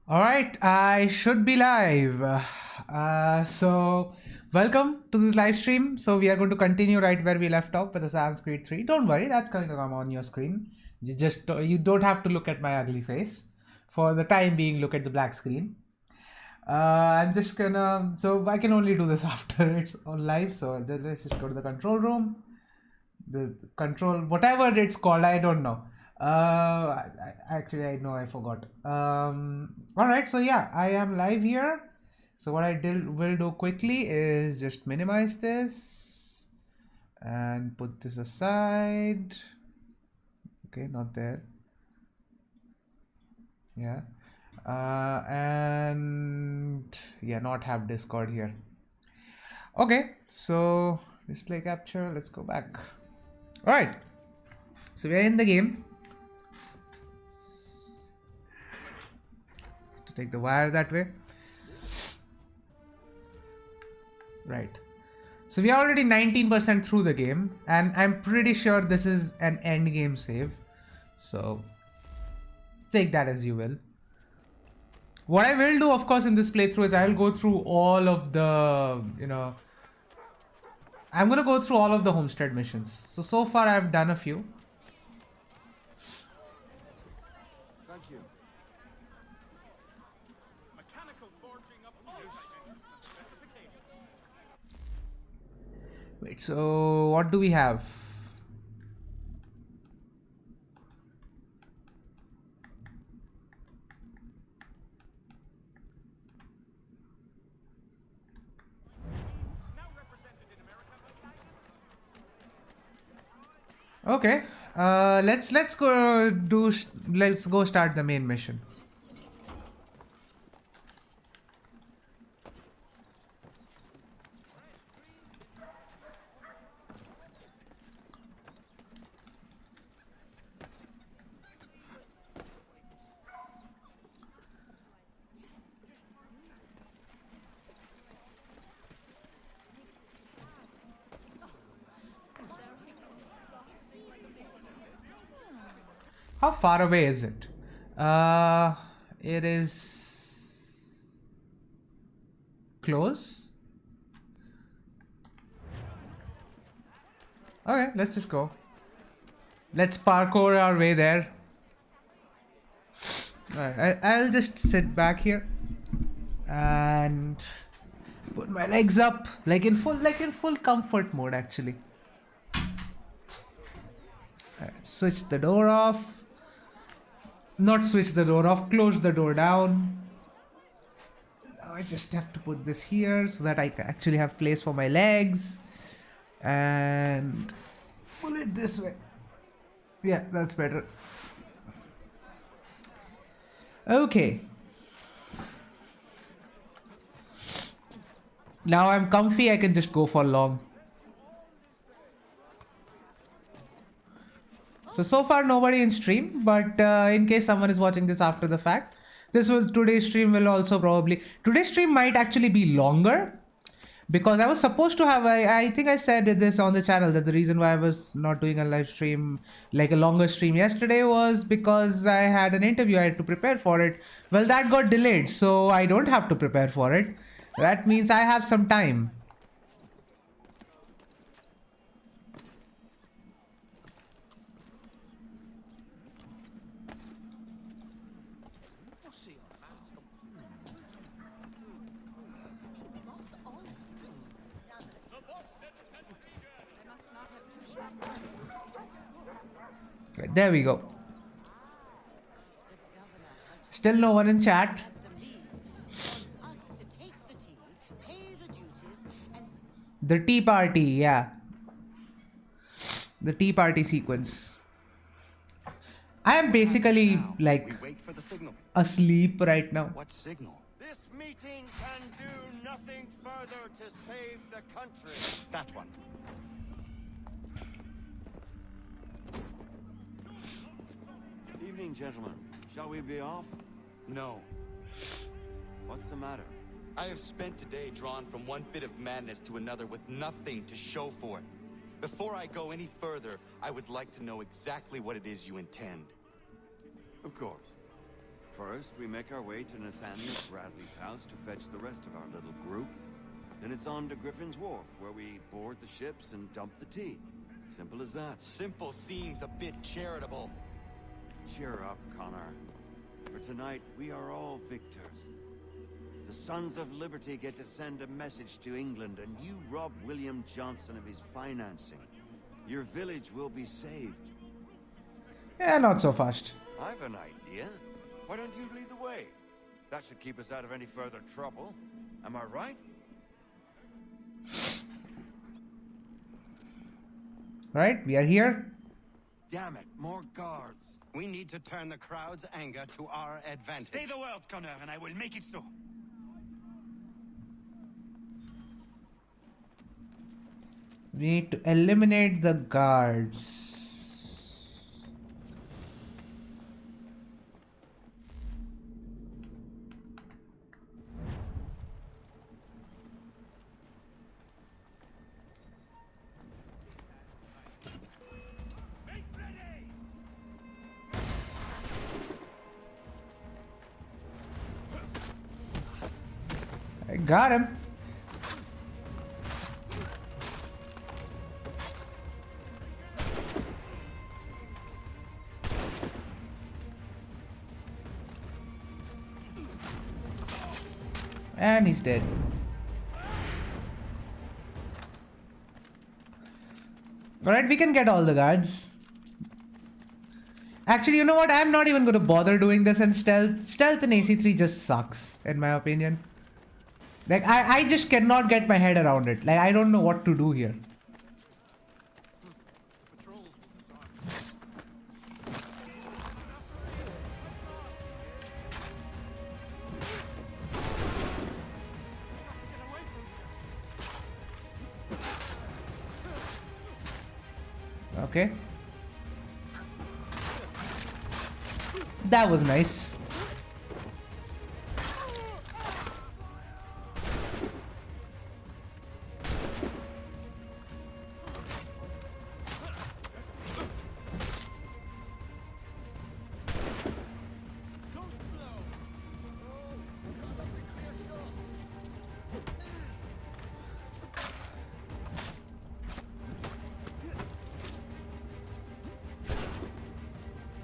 All right, I should be live. So, welcome to this live stream. So, we are going to continue right where we left off with Assassin's Creed 3. Don't worry, that's going to come on your screen. You don't have to look at my ugly face. For the time being, look at the black screen. I'm just gonna. So, I can only do this after it's on live. So, let's just go to the control room. The control, whatever it's called, I don't know. Actually, I know, I forgot. All right, so yeah, I am live here. So what will do quickly is just minimize this and put this aside. Okay, not there. Yeah. And yeah, not have Discord here. Okay, so display capture, let's go back. All right, so we're in the game. To take the wire that way. Right. So we are already 19% through the game, and I'm pretty sure this is an end game save. So take that as you will. What I will do, of course, in this playthrough is I'll go through all of the, I'm going to go through all of the homestead missions. So far I've done a few. Thank you. Mechanical forging of all specifications. Wait, so what do we have? Okay, let's go start the main mission. How far away is it? It is close. Okay, let's just go. Let's parkour our way there. Alright, I'll just sit back here and put my legs up, like in full comfort mode actually. Alright, switch the door off. Not switch the door off, close the door down. Now I just have to put this here so that I actually have place for my legs. And pull it this way. Yeah, that's better. Okay. Now I'm comfy, I can just go for long. So far nobody in stream, but in case someone is watching this after the fact, today's stream will also today's stream might actually be longer, because I was supposed to have, I think I said this on the channel, that the reason why I was not doing a live stream, like a longer stream yesterday, was because I had an interview, I had to prepare for it. Well, that got delayed, so I don't have to prepare for it. That means I have some time. Right, there we go. Still no one in chat. The tea party, yeah. The tea party sequence. I am basically like asleep right now. What signal? This meeting can do nothing further to save the country. That one. Evening, gentlemen. Shall we be off? No. What's the matter? I have spent today drawn from one bit of madness to another with nothing to show for it. Before I go any further, I would like to know exactly what it is you intend. Of course. First, we make our way to Nathaniel Bradley's house to fetch the rest of our little group. Then it's on to Griffin's Wharf, where we board the ships and dump the tea. Simple as that. Simple seems a bit charitable. Cheer up, Connor. For tonight, we are all victors. The Sons of Liberty get to send a message to England, and you rob William Johnson of his financing. Your village will be saved. Yeah, not so fast. I've an idea. Why don't you lead the way? That should keep us out of any further trouble. Am I right? Right, we are here. Damn it, more guards. We need to turn the crowd's anger to our advantage. Say the word, Connor, and I will make it so. We need to eliminate the guards. I got him. And he's dead. Alright, we can get all the guards. Actually, you know what? I'm not even going to bother doing this in stealth. Stealth in AC3 just sucks, in my opinion. Like, I just cannot get my head around it. Like, I don't know what to do here. Okay. That was nice.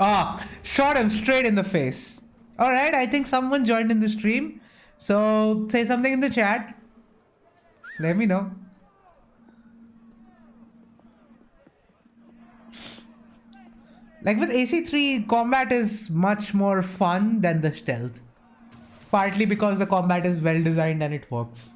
Ah, shot him straight in the face. Alright, I think someone joined in the stream. So, say something in the chat. Let me know. Like with AC3, combat is much more fun than the stealth. Partly because the combat is well designed and it works.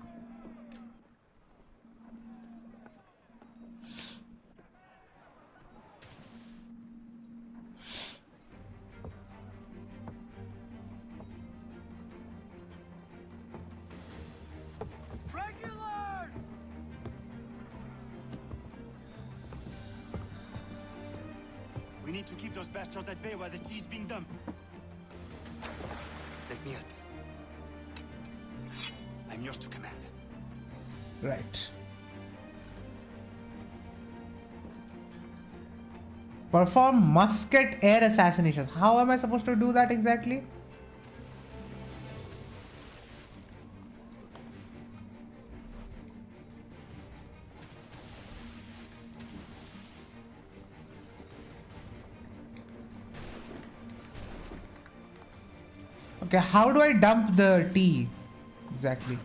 We need to keep those bastards at bay while the tea is being dumped. Let me help. I'm yours to command. Right. Perform musket air assassinations. How am I supposed to do that exactly? Okay, how do I dump the tea exactly?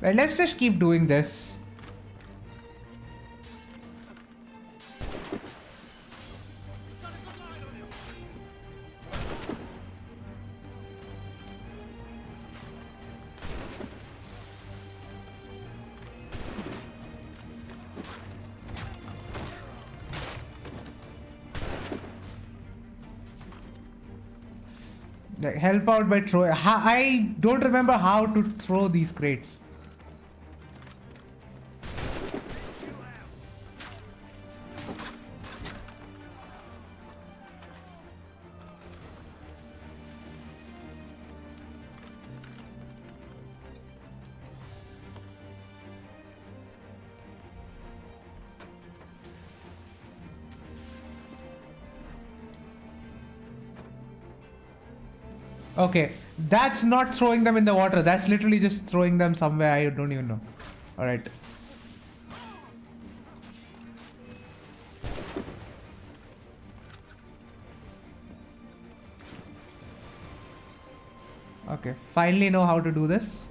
Right, let's just keep doing this. Like, help out by throwing. I don't remember how to throw these crates. Okay, that's not throwing them in the water. That's literally just throwing them somewhere I don't even know. Alright. Okay, finally know how to do this.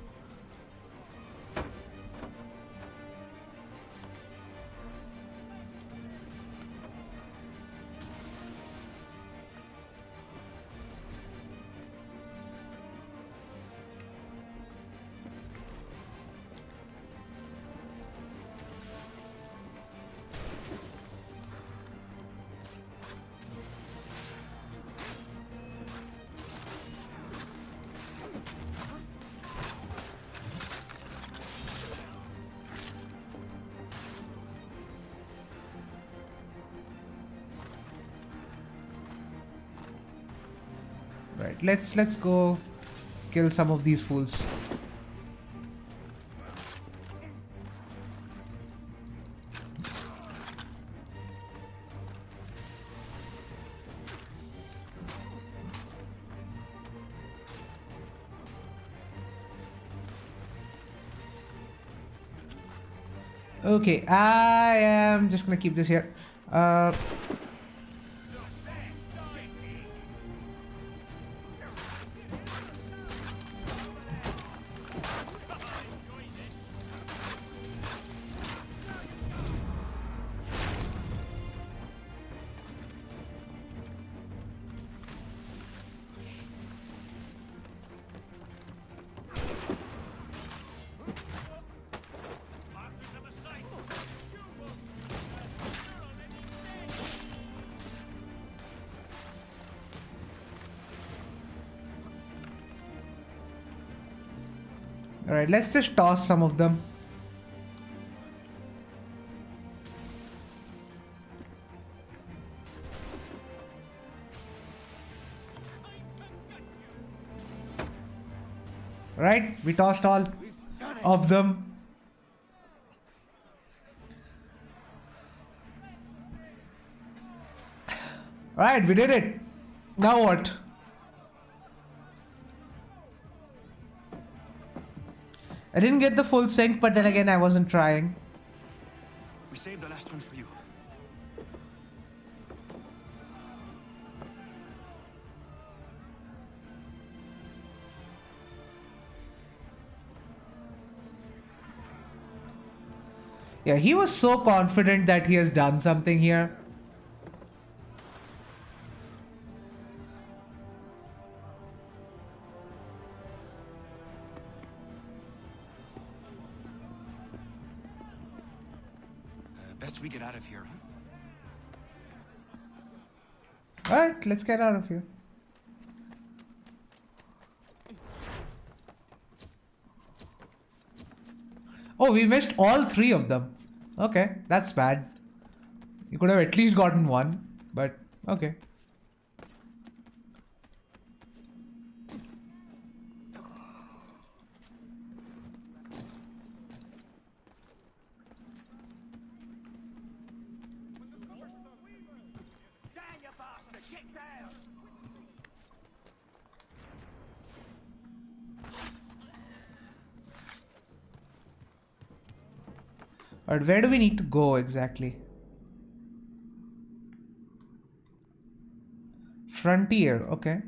Right, let's go kill some of these fools. Okay, I am just gonna keep this here. Alright, let's just toss some of them. Right, we tossed all of them. Alright, we did it. Now what? I didn't get the full sync, but then again, I wasn't trying. We saved the last one for you. Yeah, he was so confident that he has done something here. Best we get out of here, huh? Alright, let's get out of here. Oh, we missed all three of them. Okay, that's bad. You could have at least gotten one, but okay. Alright, where do we need to go exactly? Frontier, okay.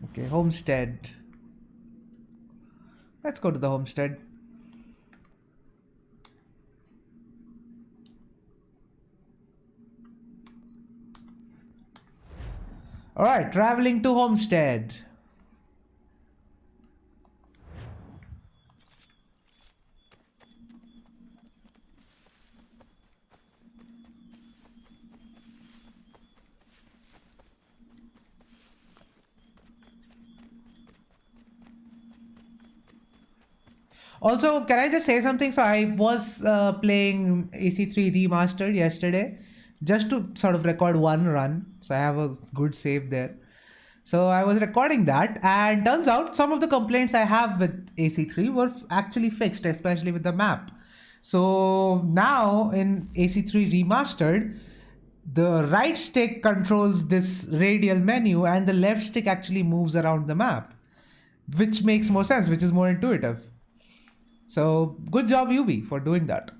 Okay, homestead. Let's go to the homestead. Alright, traveling to homestead. Also, can I just say something? So I was playing AC3 Remastered yesterday just to sort of record one run. So I have a good save there. So I was recording that, and turns out some of the complaints I have with AC3 were actually fixed, especially with the map. So now in AC3 Remastered, the right stick controls this radial menu and the left stick actually moves around the map, which makes more sense, which is more intuitive. So good job UB for doing that.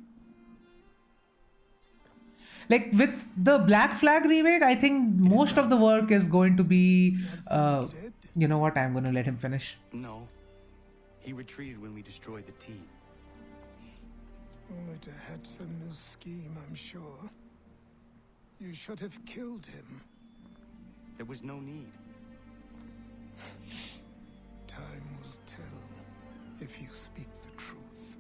Like with the Black Flag remake, I think most of the work is going to be, you know what, I'm going to let him finish. No. He retreated when we destroyed the T. Only to hatch some new scheme, I'm sure. You should have killed him. There was no need. Time will tell if you speak the truth.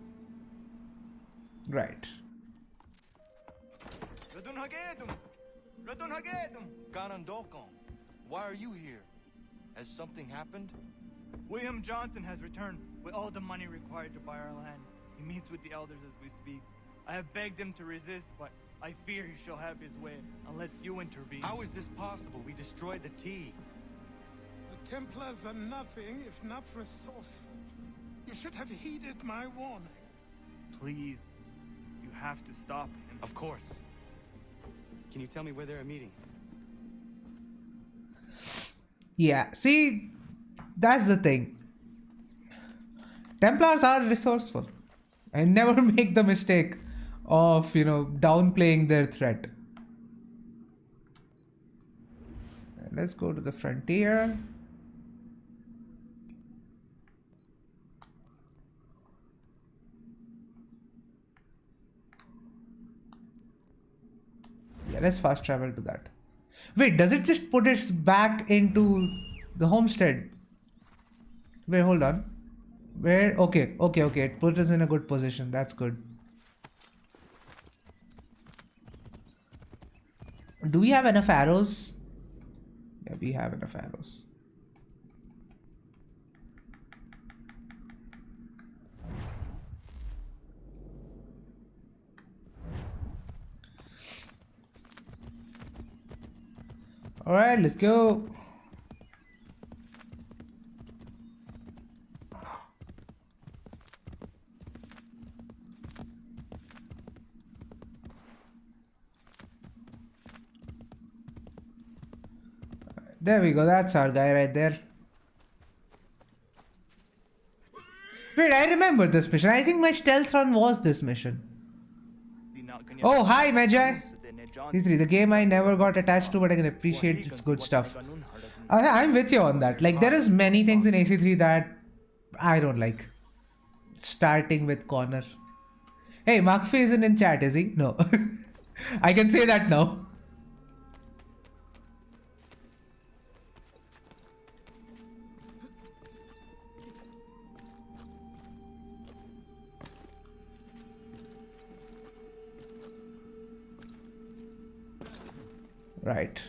Right. Why are you here? Has something happened? William Johnson has returned with all the money required to buy our land. He meets with the elders as we speak. I have begged him to resist, but I fear he shall have his way unless you intervene. How is this possible? We destroyed the T. The Templars are nothing if not resourceful. You should have heeded my warning. Please, you have to stop him. Of course. Can you tell me where they're meeting? Yeah, see, that's the thing. Templars are resourceful and never make the mistake of, you know, downplaying their threat. Let's go to the frontier. Yeah, let's fast travel to that. Wait, does it just put it back into the homestead? Wait, hold on. Where? Okay. It put us in a good position. That's good. Do we have enough arrows? Yeah, we have enough arrows. All right, let's go. There we go, that's our guy right there. Wait, I remember this mission. I think my stealth run was this mission. Oh, hi, Magi. The game I never got attached to, but I can appreciate its good stuff. I'm with you on that. Like, there is many things in AC3 that I don't like. Starting with Connor. Hey, Makfi isn't in chat, is he? No. I can say that now. Right.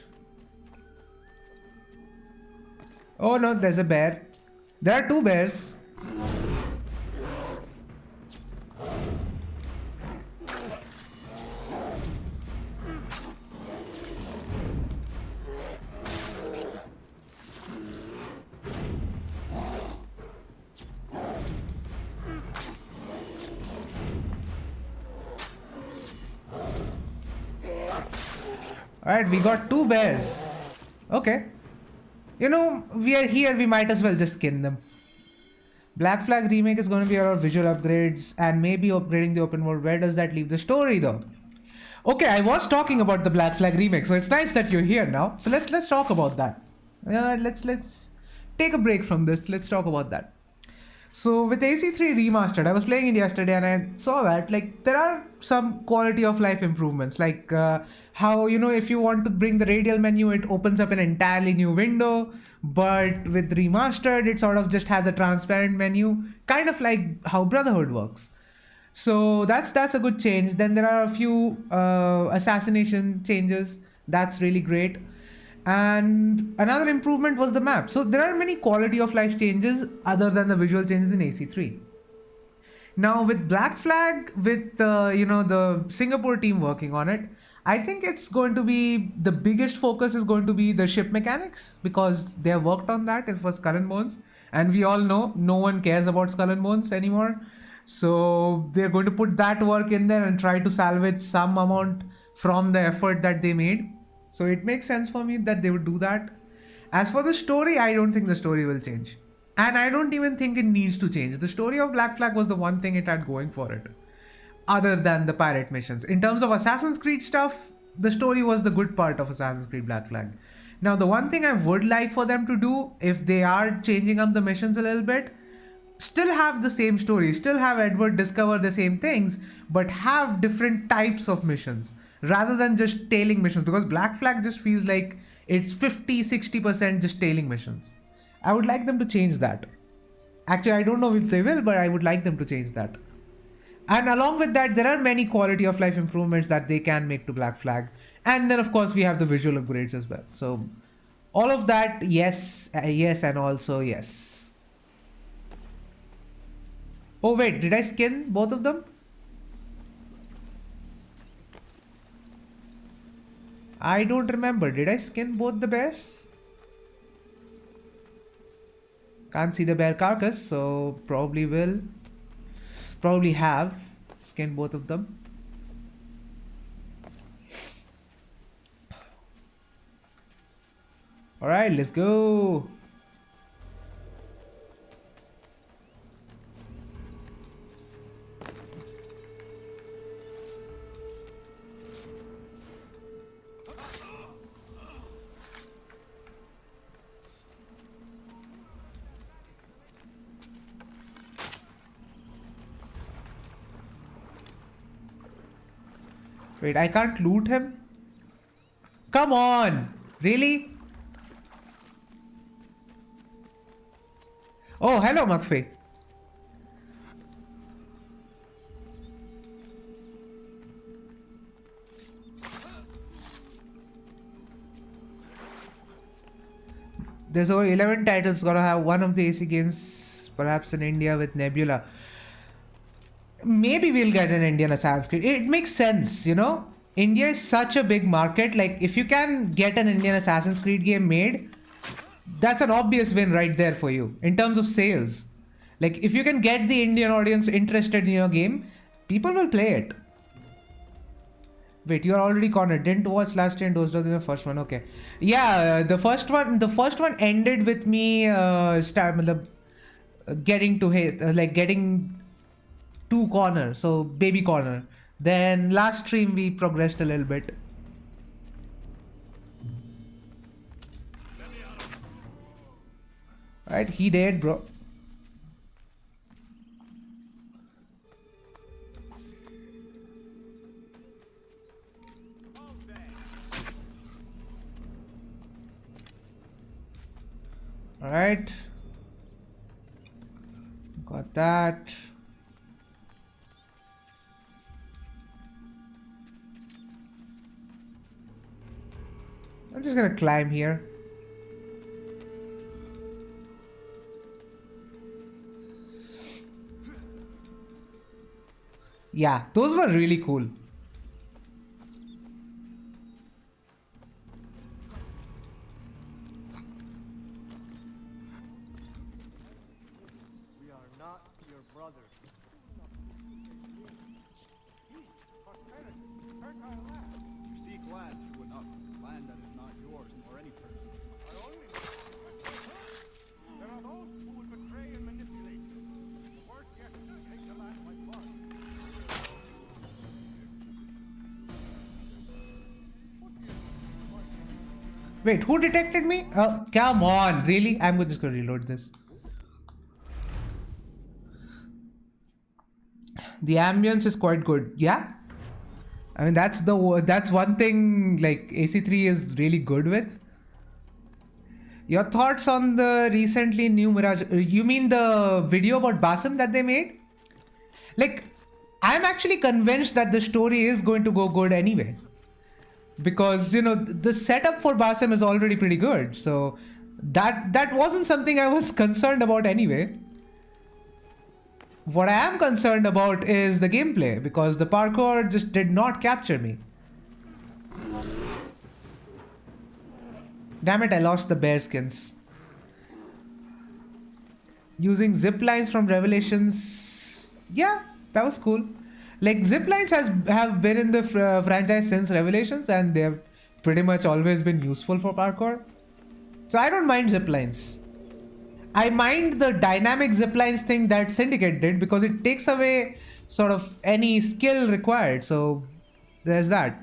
Oh no, there's a bear. There are two bears. Alright, we got two bears. Okay. You know, we are here, we might as well just skin them. Black Flag Remake is going to be our visual upgrades and maybe upgrading the open world. Where does that leave the story though? Okay, I was talking about the Black Flag Remake, so it's nice that you're here now. So let's talk about that. Let's take a break from this. Let's talk about that. So with AC3 remastered, I was playing it yesterday and I saw that like there are some quality of life improvements, like how, you know, if you want to bring the radial menu, it opens up an entirely new window. But with remastered, it sort of just has a transparent menu, kind of like how Brotherhood works. So that's a good change. Then there are a few assassination changes. That's really great. And another improvement was the map. So there are many quality of life changes other than the visual changes in AC3. Now with Black Flag, with you know, the Singapore team working on it, I think it's going to be, the biggest focus is going to be the ship mechanics, because they have worked on that for Skull and Bones, and we all know no one cares about Skull and Bones anymore. So they're going to put that work in there and try to salvage some amount from the effort that they made. So it makes sense for me that they would do that. As for the story, I don't think the story will change. And I don't even think it needs to change. The story of Black Flag was the one thing it had going for it, other than the pirate missions. In terms of Assassin's Creed stuff, the story was the good part of Assassin's Creed Black Flag. Now, the one thing I would like for them to do, if they are changing up the missions a little bit, still have the same story, still have Edward discover the same things, but have different types of missions rather than just tailing missions, because Black Flag just feels like it's 50-60% just tailing missions. I would like them to change that. Actually, I don't know if they will, but I would like them to change that. And along with that, there are many quality of life improvements that they can make to Black Flag. And then of course we have the visual upgrades as well. So all of that, yes, yes, and also yes. Oh wait, did I skin both of them? I don't remember. Did I skin both the bears? Can't see the bear carcass, so probably will. Probably have skinned both of them. Alright, let's go. Wait, I can't loot him? Come on! Really? Oh, hello, McFay. There's over 11 titles, gotta have one of the AC games, perhaps in India with Nebula. Maybe we'll get an Indian Assassin's Creed. It makes sense, you know? India is such a big market. Like, if you can get an Indian Assassin's Creed game made, that's an obvious win right there for you in terms of sales. Like, if you can get the Indian audience interested in your game, people will play it. Wait, you are already cornered. Didn't watch last year and dozed off in the first one. Okay. Yeah, the first one ended with me getting to hit, like getting to corner, so baby corner. Then last stream we progressed a little bit. Right, he did, bro. All right, got that. I'm just gonna climb here. Yeah, those were really cool. We are not your brothers. You seek land to enough, land that is not yours or any person. There are those who would betray and manipulate you. Worse yet, take the land by force. Wait, who detected me? Come on, really? I'm just gonna reload this. The ambience is quite good. Yeah. I mean, that's one thing like AC3 is really good with. Your thoughts on the recently new Mirage? You mean the video about Basim that they made? Like, I'm actually convinced that the story is going to go good anyway. Because, you know, the setup for Basim is already pretty good. So that wasn't something I was concerned about anyway. What I am concerned about is the gameplay, because the parkour just did not capture me. Damn it, I lost the bear skins. Using zip lines from Revelations. Yeah, that was cool. Like, zip lines have been in the franchise since Revelations, and they've pretty much always been useful for parkour. So I don't mind zip lines. I mind the dynamic zip lines thing that Syndicate did, because it takes away sort of any skill required. So there's that.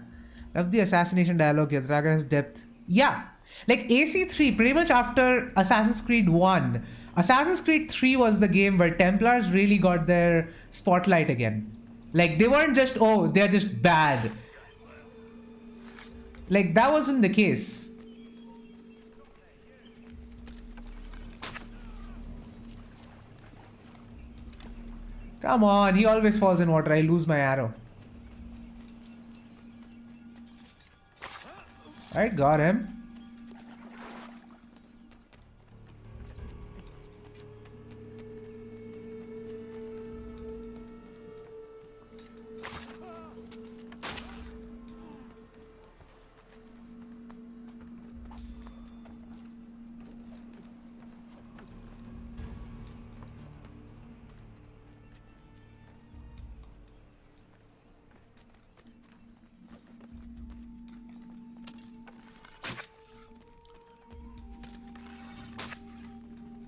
Love the assassination dialogue here. Dragon has depth. Yeah. Like AC3, pretty much after Assassin's Creed 1, Assassin's Creed 3 was the game where Templars really got their spotlight again. Like, they weren't just, oh, they're just bad. Like, that wasn't the case. Come on, he always falls in water. I lose my arrow. I got him.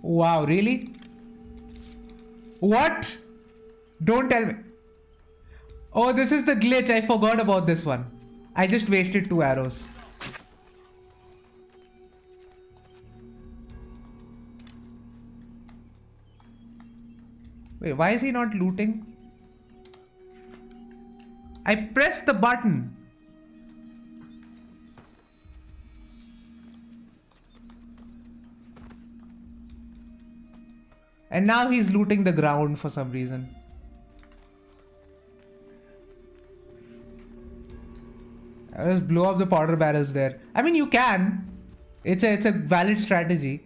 Wow, really? What? Don't tell me. Oh, this is the glitch. I forgot about this one. I just wasted 2 arrows. Wait, why is he not looting? I pressed the button. And now he's looting the ground for some reason. I'll just blow up the powder barrels there. I mean, you can. It's a valid strategy.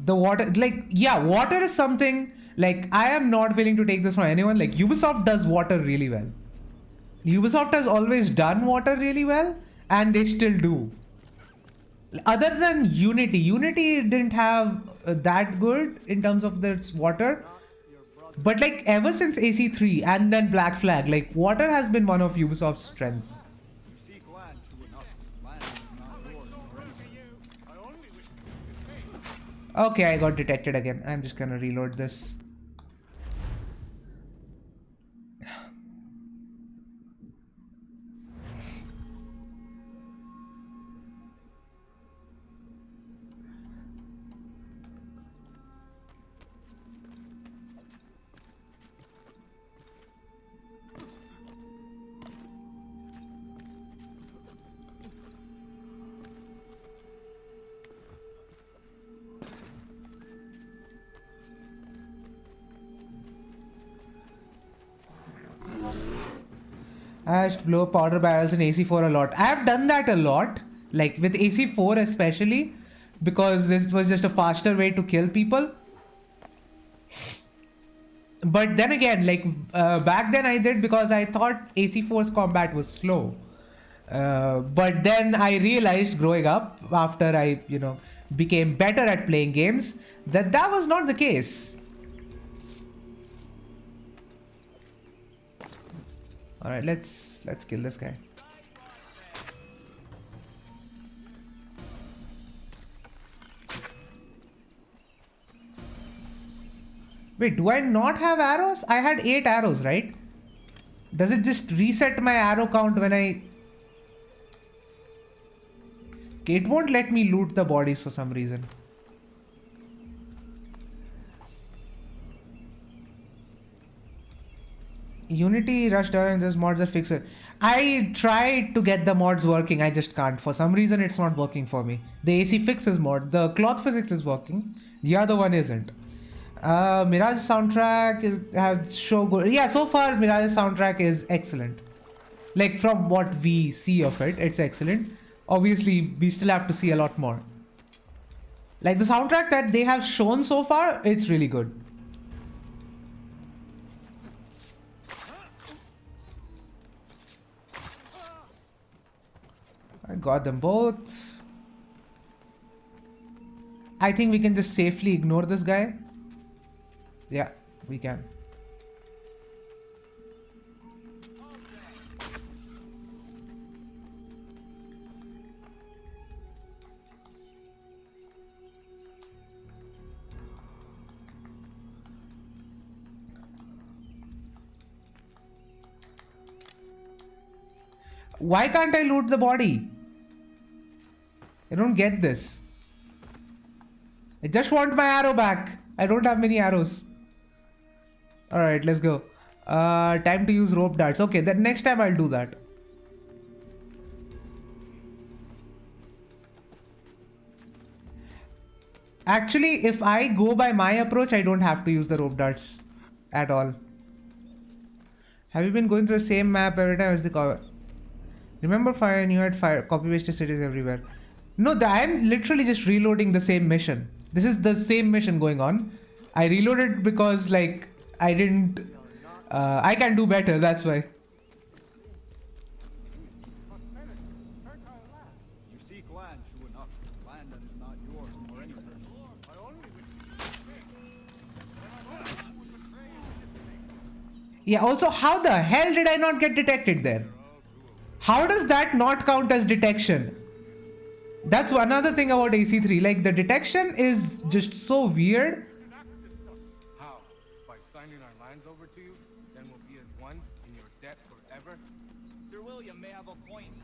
The water, like, yeah, water is something, like, I am not willing to take this from anyone. Like, Ubisoft does water really well. Ubisoft has always done water really well, and they still do. Other than Unity didn't have that good in terms of its water. But like ever since AC3 and then Black Flag, like water has been one of Ubisoft's strengths. Okay, I got detected again. I'm just gonna reload this. I used to blow up powder barrels in AC4 a lot. I have done that a lot, like with AC4 especially, because this was just a faster way to kill people. But then again, like back then I did because I thought AC4's combat was slow. But then I realized growing up, after I, you know, became better at playing games, that was not the case. All right, let's kill this guy. Wait, do I not have arrows? I had 8 arrows, right? Does it just reset my arrow count when I... Okay, it won't let me loot the bodies for some reason. Unity rush down this mods are fixed. I tried to get the mods working, I just can't. For some reason it's not working for me. The AC fixes mod, the cloth physics is working, the other one isn't. Mirage soundtrack has so good. Yeah, so far Mirage soundtrack is excellent. Like from what we see of it, it's excellent. Obviously, we still have to see a lot more. Like the soundtrack that they have shown so far, it's really good. I got them both. I think we can just safely ignore this guy. Yeah, we can. Why can't I loot the body? I don't get this. I just want my arrow back. I don't have many arrows. Alright, let's go. Time to use rope darts. Okay, then next time I'll do that. Actually, if I go by my approach, I don't have to use the rope darts at all. Have you been going through the same map every time as the cover? Remember fire and you had fire copy pasted cities everywhere. No, I'm literally just reloading the same mission. This is the same mission going on. I reloaded because like I didn't I can do better, that's why. You seek land true enough, land that is not yours or any person. Yeah, also how the hell did I not get detected there? How does that not count as detection? That's another thing about AC3. Like the detection is just so weird. How? By signing our lands over to you, then we'll be as one in your debt forever? Sir William may have a point.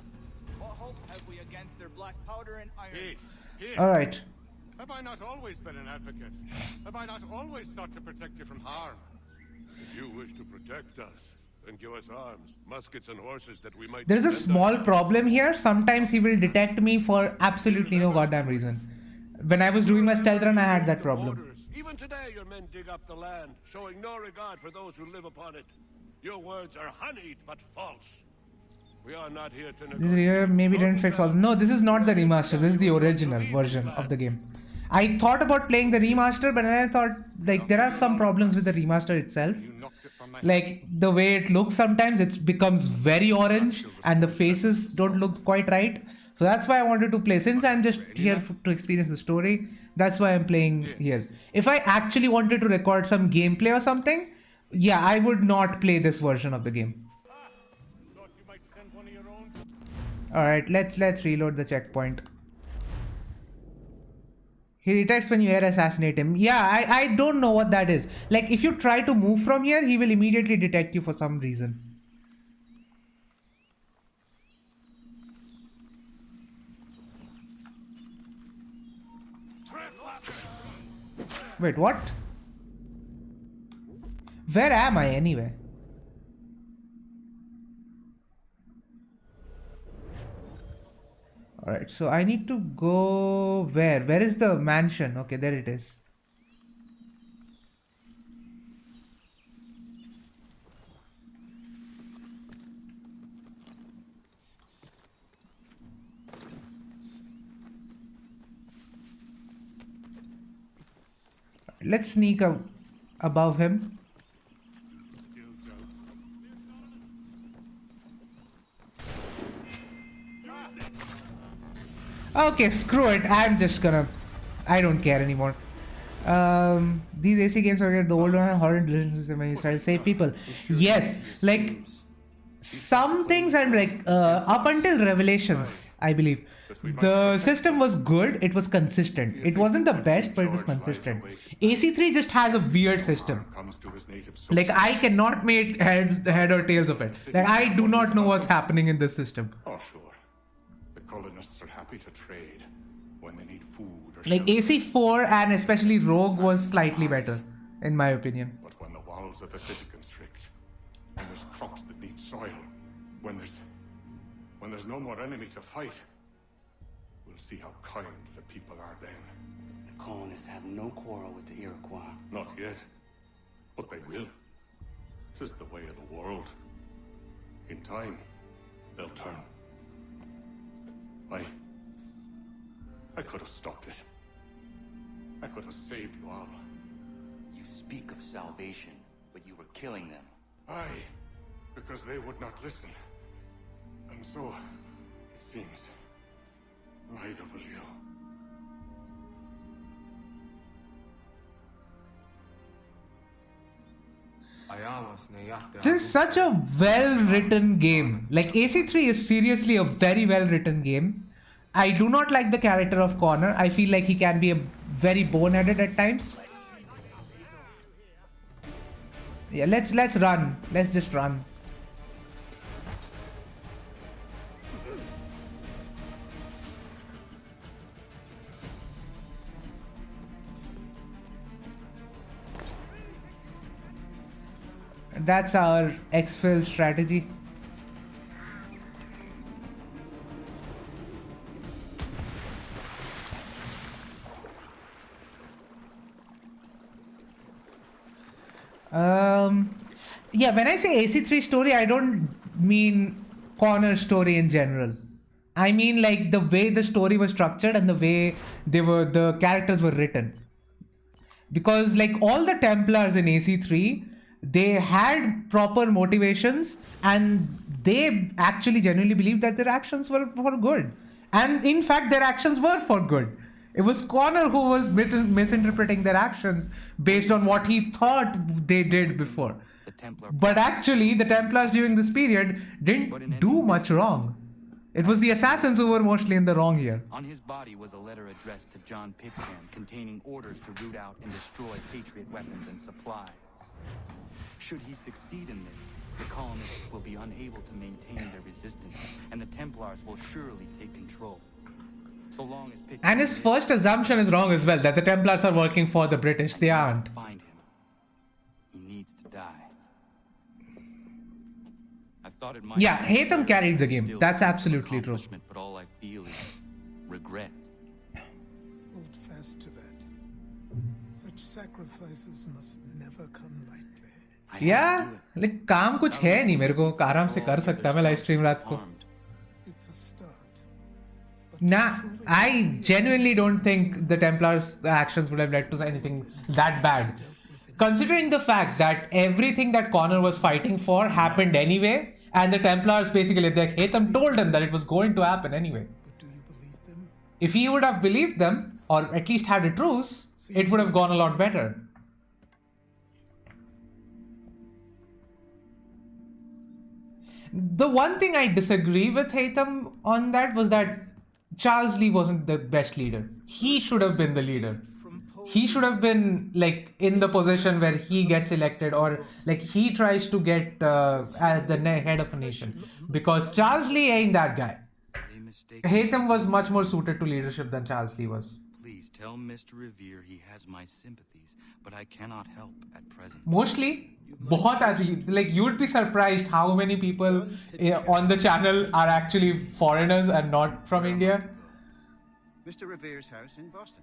What hope have we against their black powder and iron? Peace. Alright. Have I not always been an advocate? Have I not always sought to protect you from harm? If you wish to protect us, then give us arms, muskets and horses that we might... There's a small problem here. Sometimes he will detect me for absolutely no goddamn reason. When I was doing my stealth run, I had that problem. Even today your men dig up the land, showing no regard for those who live upon it. Your words are honeyed but false. We are not here to This here maybe didn't fix all. No, this is not the remaster. This is the original version of the game. I thought about playing the remaster, but then I thought like there are some problems with the remaster itself. Like the way it looks sometimes, it becomes very orange and the faces don't look quite right. So that's why I wanted to play. Since I'm just here to experience the story, that's why I'm playing here. If I actually wanted to record some gameplay or something, yeah, I would not play this version of the game. Alright, let's reload the checkpoint. He detects when you air assassinate him. Yeah, I don't know what that is. Like, if you try to move from here, he will immediately detect you for some reason. Wait, what? Where am I anyway? Alright, so I need to go where? Where is the mansion? Okay, there it is. Let's sneak up above him. Okay, screw it. I'm just gonna... I don't care anymore. These AC games are the old one, horror delicious when you try to save people. Yes, like some things are like up until Revelations, I believe. The system was good, it was consistent. It wasn't the best, but it was consistent. AC3 just has a weird system. Like I cannot make head or tails of it. Like I do not know what's happening in this system. Oh sure. The colonists are happy to trade when they need food or like AC4 and especially Rogue was slightly better, in my opinion. But when the walls of the city constrict, when there's crops that need soil, when there's no more enemy to fight, we'll see how kind the people are then. The colonists have no quarrel with the Iroquois. Not yet, but they will. 'Tis the way of the world. In time, they'll turn. I could have stopped it. I could have saved you all. You speak of salvation, but you were killing them. Aye, because they would not listen. And so, it seems, neither will you. This is such a well-written game. Like, AC3 is seriously a very well-written game. I do not like the character of Connor. I feel like he can be a very boneheaded at times. Yeah, let's run. Let's just run. That's our exfil strategy. Yeah, when I say AC3 story, I don't mean Connor's story in general. I mean like the way the story was structured and the way the characters were written. Because like all the Templars in AC3, they had proper motivations and they actually genuinely believed that their actions were for good. And in fact, their actions were for good. It was Connor who was misinterpreting their actions based on what he thought they did before. But actually, the Templars during this period didn't do much wrong. It was the assassins who were mostly in the wrong here. On his body was a letter addressed to John Pitcairn containing orders to root out and destroy Patriot weapons and supplies. Should he succeed in this, the colonists will be unable to maintain their resistance, and the Templars will surely take control. So long as Pitcairn And his first assumption is wrong as well, that the Templars are working for the British. They aren't. Find him. He needs to die. I thought it might. Yeah, Haytham carried the game. That's absolutely true. But all I feel is regret. Hold fast to that. Such sacrifices must never come lightly. Yeah, like काम कुछ है नहीं मेरे को आराम से कर सकता मैं लाइव स्ट्रीम रात को. It's a start. Nah, I genuinely don't think the Templars' actions would have led to anything that bad. Considering the fact that everything that Connor was fighting for happened anyway, and the Templars basically, like Haytham told him that it was going to happen anyway. But do you believe them? If he would have believed them, or at least had a truce, it would have gone a lot better. The one thing I disagree with Haytham on that was that Charles Lee wasn't the best leader. He should have been the leader. He should have been like in the position where he gets elected, or like he tries to get at the head of a nation. Because Charles Lee ain't that guy. Haytham was much more suited to leadership than Charles Lee was. Please tell Mr. Revere he has my sympathies, but I cannot help at present. Mostly, like you would be surprised how many people on the channel are actually foreigners and not from India. Mr. Revere's house in Boston.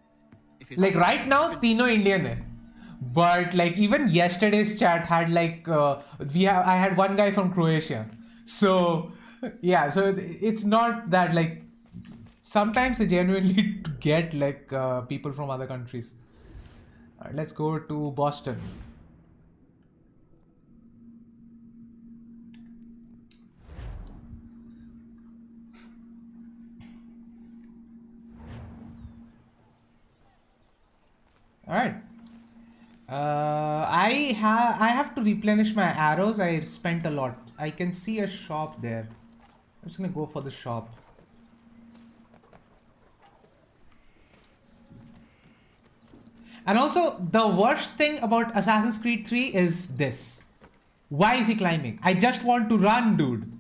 Like right now, Tino Indian hai. But like even yesterday's chat had like I had one guy from Croatia. So yeah, so it's not that like sometimes they genuinely get like people from other countries. All right, let's go to Boston. All right. I have to replenish my arrows. I spent a lot. I can see a shop there. I'm just gonna go for the shop. And also, the worst thing about Assassin's Creed 3 is this. Why is he climbing? I just want to run, dude.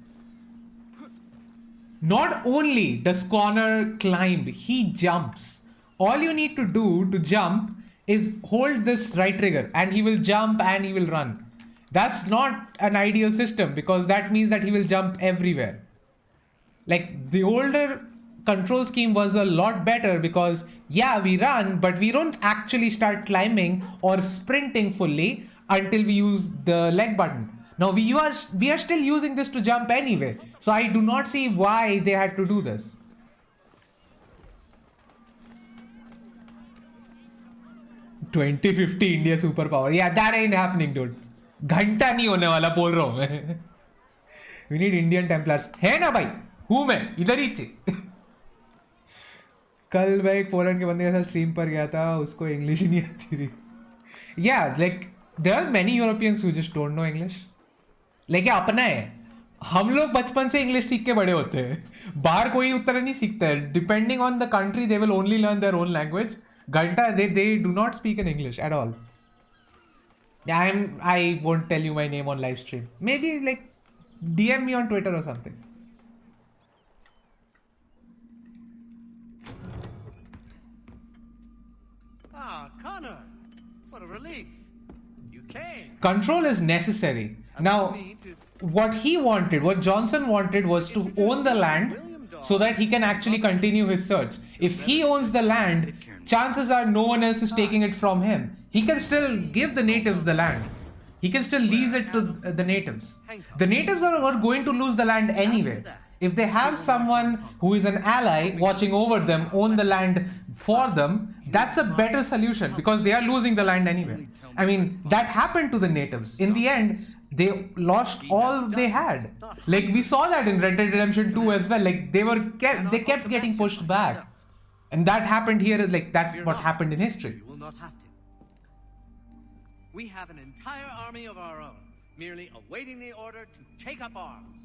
Not only does Connor climb, he jumps. All you need to do to jump is hold this right trigger and he will jump and he will run. That's not an ideal system because that means that he will jump everywhere. Like the older control scheme was a lot better because yeah, we run, but we don't actually start climbing or sprinting fully until we use the leg button. Now we are still using this to jump anyway. So I do not see why they had to do this. "2050 India superpower." Yeah, that ain't happening, dude. घंटा नहीं होने वाला बोल रहा हूँ मैं. We need Indian Templars. है ना भाई? हूँ मैं इधर ही चे. कल मैं एक पोलैंड के बंदे के साथ स्ट्रीम पर गया था, उसको इंग्लिश ही नहीं आती थी. Yeah, like there are many Europeans who just don't know English. लेकिन अपना है, हम लोग बचपन से इंग्लिश सीख के बड़े होते हैं. बाहर कोई उत्तर नहीं सीखता है. Depending on the country, they will only learn their own language. घंटा they do not speak in English at all. I won't tell you my name on live stream. Maybe like DM me on Twitter or something. Ah, Connor, what a relief. You came. Control is necessary. Now, what he wanted, what Johnson wanted was to own the land so that he can actually continue his search. If he owns the land, chances are no one else is taking it from him. He can still give the natives the land. He can still lease it to the natives. The natives are going to lose the land anyway. If they have someone who is an ally watching over them, own the land for them, that's a better solution because they are losing the land anyway. I mean, that happened to the natives. In the end, they lost all they had. Like we saw that in Red Dead Redemption 2 as well. Like they kept getting pushed back. And that happened here. Like that's what happened in history. You will not have to. We have an entire army of our own, merely awaiting the order to take up arms.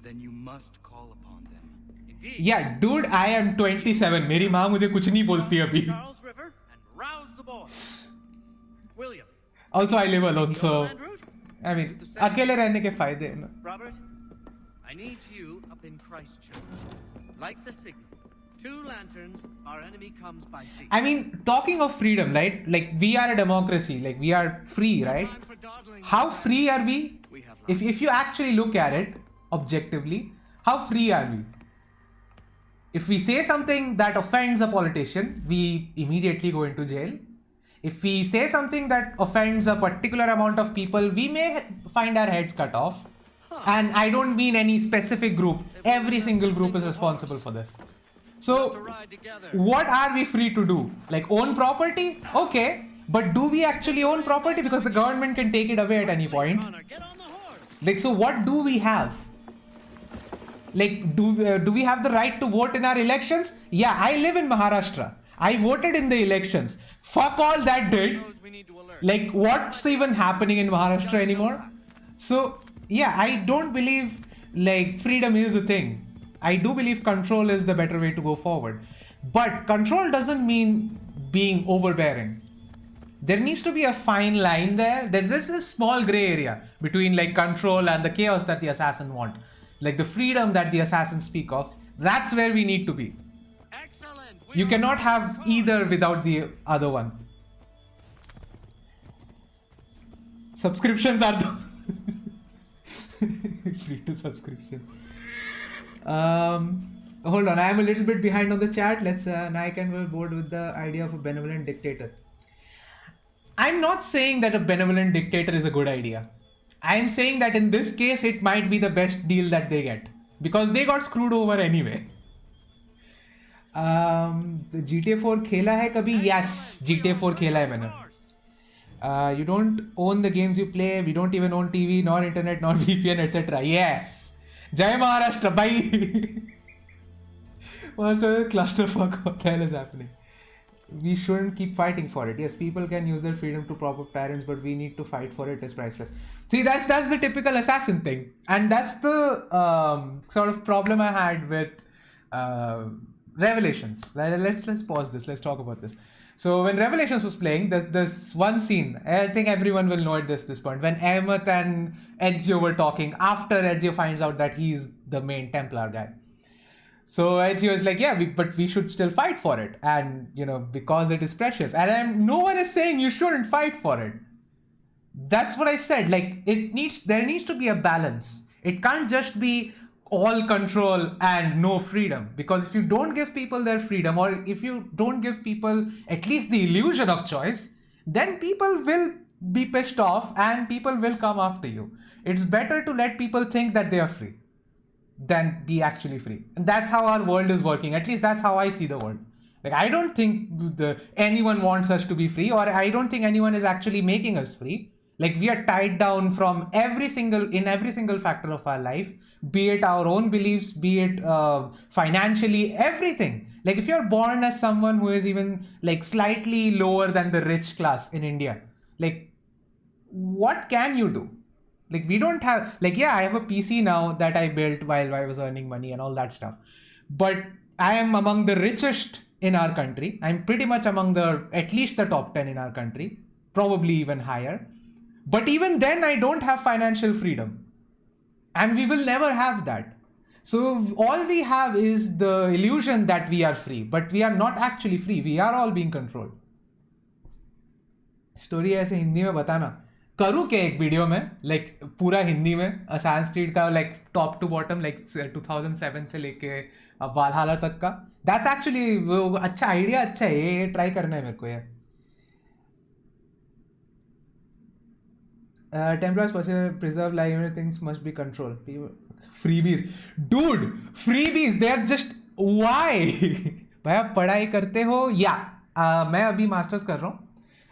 Then you must call upon them. Indeed. Yeah, dude, I am 27. मेरी माँ मुझे कुछ नहीं बोलती अभी. Charles River and rouse the boys. William. Also, I live alone, so I mean, अकेले रहने के फायदे हैं ना. Robert, I need you up in Christchurch. Like the signal. 2 lanterns, our enemy comes by sea. I mean, talking of freedom, right? Like, we are a democracy. Like, we are free, right? How free are we? If you actually look at it objectively, how free are we? If we say something that offends a politician, we immediately go into jail. If we say something that offends a particular amount of people, we may find our heads cut off. And I don't mean any specific group. Every single group is responsible for this. So, what are we free to do? Like own property? Okay. But do we actually own property? Because the government can take it away at any point. Like, so what do we have? Like, do we have the right to vote in our elections? Yeah, I live in Maharashtra. I voted in the elections. Fuck all that did. Like, what's even happening in Maharashtra anymore? So, yeah, I don't believe like freedom is a thing. I do believe control is the better way to go forward. But control doesn't mean being overbearing. There needs to be a fine line there. There's this small gray area between like control and the chaos that the assassin want. Like the freedom that the assassins speak of. That's where we need to be. You cannot have either without the other one. Subscriptions are the free to subscriptions. Hold on, I am a little bit behind on the chat. Let's now I can go board with the idea of a benevolent dictator. I'm not saying that a benevolent dictator is a good idea. I am saying that in this case it might be the best deal that they get because they got screwed over anyway. The GTA 4 खेला है कभी? Yes, GTA 4 खेला है मैंने. You don't own the games you play. We don't even own TV, nor internet, nor VPN, etc. Yes. Jai Maharashtra, bye. Maharashtra clusterfuck. What the hell is happening? We shouldn't keep fighting for it. Yes, people can use their freedom to prop up tyrants, but we need to fight for it. It's priceless. See, that's the typical assassin thing, and that's the sort of problem I had with Revelations. Let's pause this. Let's talk about this. So when Revelations was playing, there's one scene, I think everyone will know at this point, when Emmett and Ezio were talking after Ezio finds out that he's the main Templar guy. So Ezio is like, yeah, but we should still fight for it. And, you know, because it is precious. And no one is saying you shouldn't fight for it. That's what I said. Like there needs to be a balance. It can't just be all control and no freedom, because if you don't give people their freedom, or if you don't give people at least the illusion of choice, then people will be pissed off and people will come after you. It's better to let people think that they are free than be actually free. And that's how our world is working. At least that's how I see the world. Like, I don't think anyone wants us to be free, or I don't think anyone is actually making us free. Like, we are tied down from every single factor of our life, be it our own beliefs, be it financially, everything. Like, if you're born as someone who is even like slightly lower than the rich class in India, like, what can you do? Like, we don't have, like, yeah, I have a PC now that I built while I was earning money and all that stuff. But I am among the richest in our country. I'm pretty much among at least the top 10 in our country, probably even higher. But even then, I don't have financial freedom. And we will never have that. So all we have is the illusion that we are free, but we are not actually free. We are all being controlled. Story ऐसे हिंदी में बताना करूँ क्या एक video में, like पूरा हिंदी में Assassin's Creed का, like top to bottom, like 2007 से लेके अब वालहाला तक का. दैट्स एक्चुअली वो अच्छा आइडिया, अच्छा है ये ट्राई करना है मेरे को यार. Templars preserve life, things must be controlled. Freebies, dude, freebies, they are just why? भाई आप पढ़ाई करते हो या मैं अभी मास्टर्स कर रहा हूँ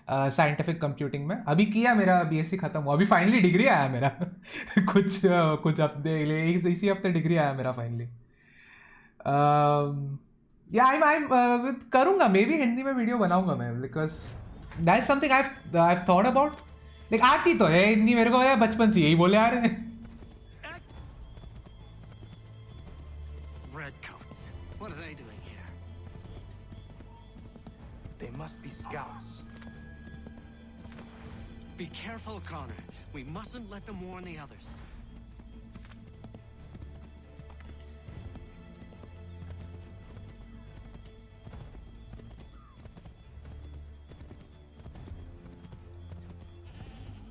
साइंटिफिक कंप्यूटिंग में. अभी किया, मेरा बीएससी खत्म हुआ, अभी फाइनली डिग्री आया मेरा. कुछ हफ्ते, इसी हफ्ते डिग्री आया मेरा फाइनली. या आई करूँगा, मे बी हिंदी में वीडियो बनाऊंगा मैं, because that is something I have thought about. Like आती तो है हिंदी मेरे को, बचपन से यही बोले आ रहे हैं. Redcoats. What are they doing here? They must be scouts. Be careful, Connor. We mustn't let them warn the others.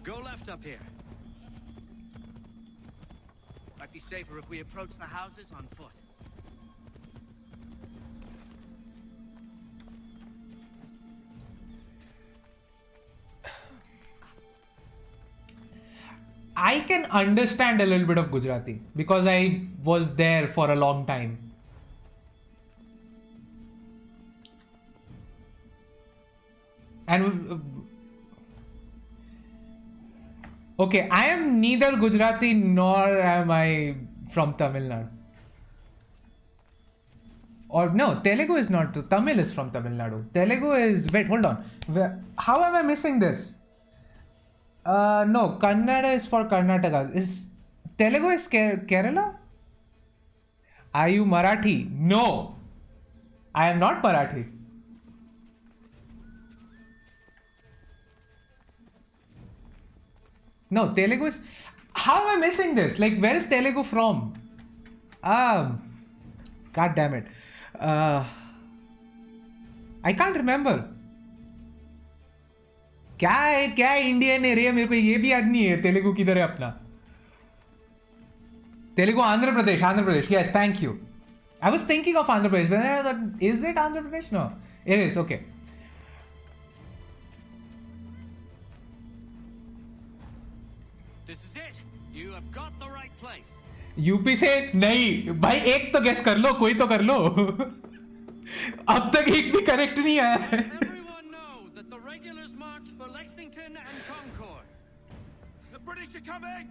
Go left up here. Might be safer if we approach the houses on foot. I can understand a little bit of Gujarati because I was there for a long time. And okay, I am neither Gujarati nor am I from Tamil Nadu. Or no, Telugu is not. Tamil is from Tamil Nadu. Telugu is. Wait, hold on. How am I missing this? No, Kannada is for Karnataka. Is Telugu is Kerala? Are you Marathi? No, I am not Marathi. No, Telugu is. How am I missing this? Like, where is Telugu from? God damn it. I can't remember. क्या Indian area, मेरे को ये भी याद नहीं है तेलुगु किधर है अपना. Telugu Andhra Pradesh. Yes, thank you. I was thinking of Andhra Pradesh. When I thought, is it Andhra Pradesh? No, it is. Okay. This is it. You have got the right place. UP से नहीं भाई, एक तो गेस कर लो, कोई तो कर लो. अब तक एक भी करेक्ट नहीं आया है. Everyone know that the regulars marched for Lexington and Concord. The British are coming!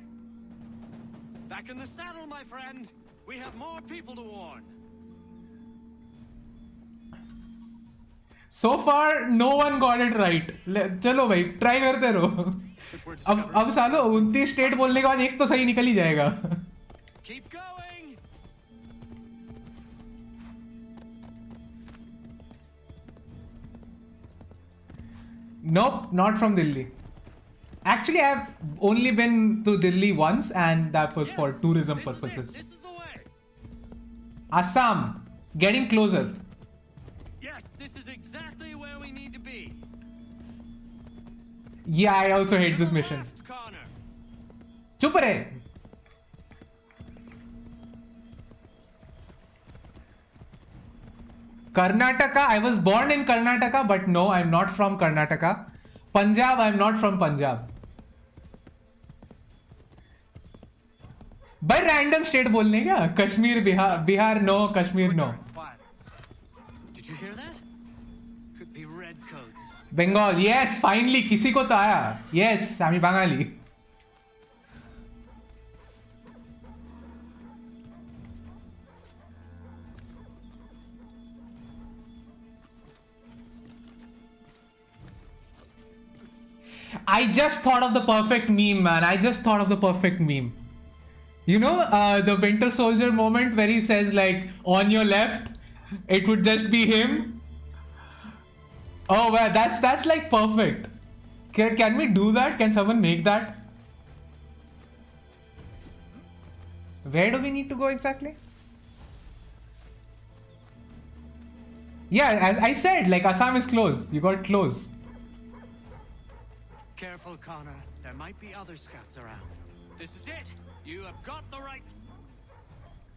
Back in the saddle, my friend. We have more people to warn. So far, no one got it right. चलो भाई, try करते रहो. अब सालो 29 state बोलने के बाद एक तो सही निकल ही जाएगा. Keep going. Nope, not from Delhi. Actually, I've only been to Delhi once, and that was for tourism purposes. This is the way. Assam, getting closer. Yes, this is exactly where we need to be. Yeah, I also hate this mission. Chup rahe. Karnataka, I was born in Karnataka, but no, I'm not from Karnataka. Punjab, I'm not from Punjab. By random state बोलने क्या? Kashmir, Bihar, no, Kashmir, no. Did you hear that? Could be red coats. Bengal, yes, finally, किसी को तो आया. Yes, আমি বাঙালি. I just thought of the perfect meme, man. I just thought of the perfect meme. You know, the Winter Soldier moment where he says, like, on your left, it would just be him. Oh, well, that's like perfect. Can we do that? Can someone make that? Where do we need to go exactly? Yeah, as I said, like, Assam is close. You got close. Careful, Connor. There might be other scouts around. This is it. You have got the right.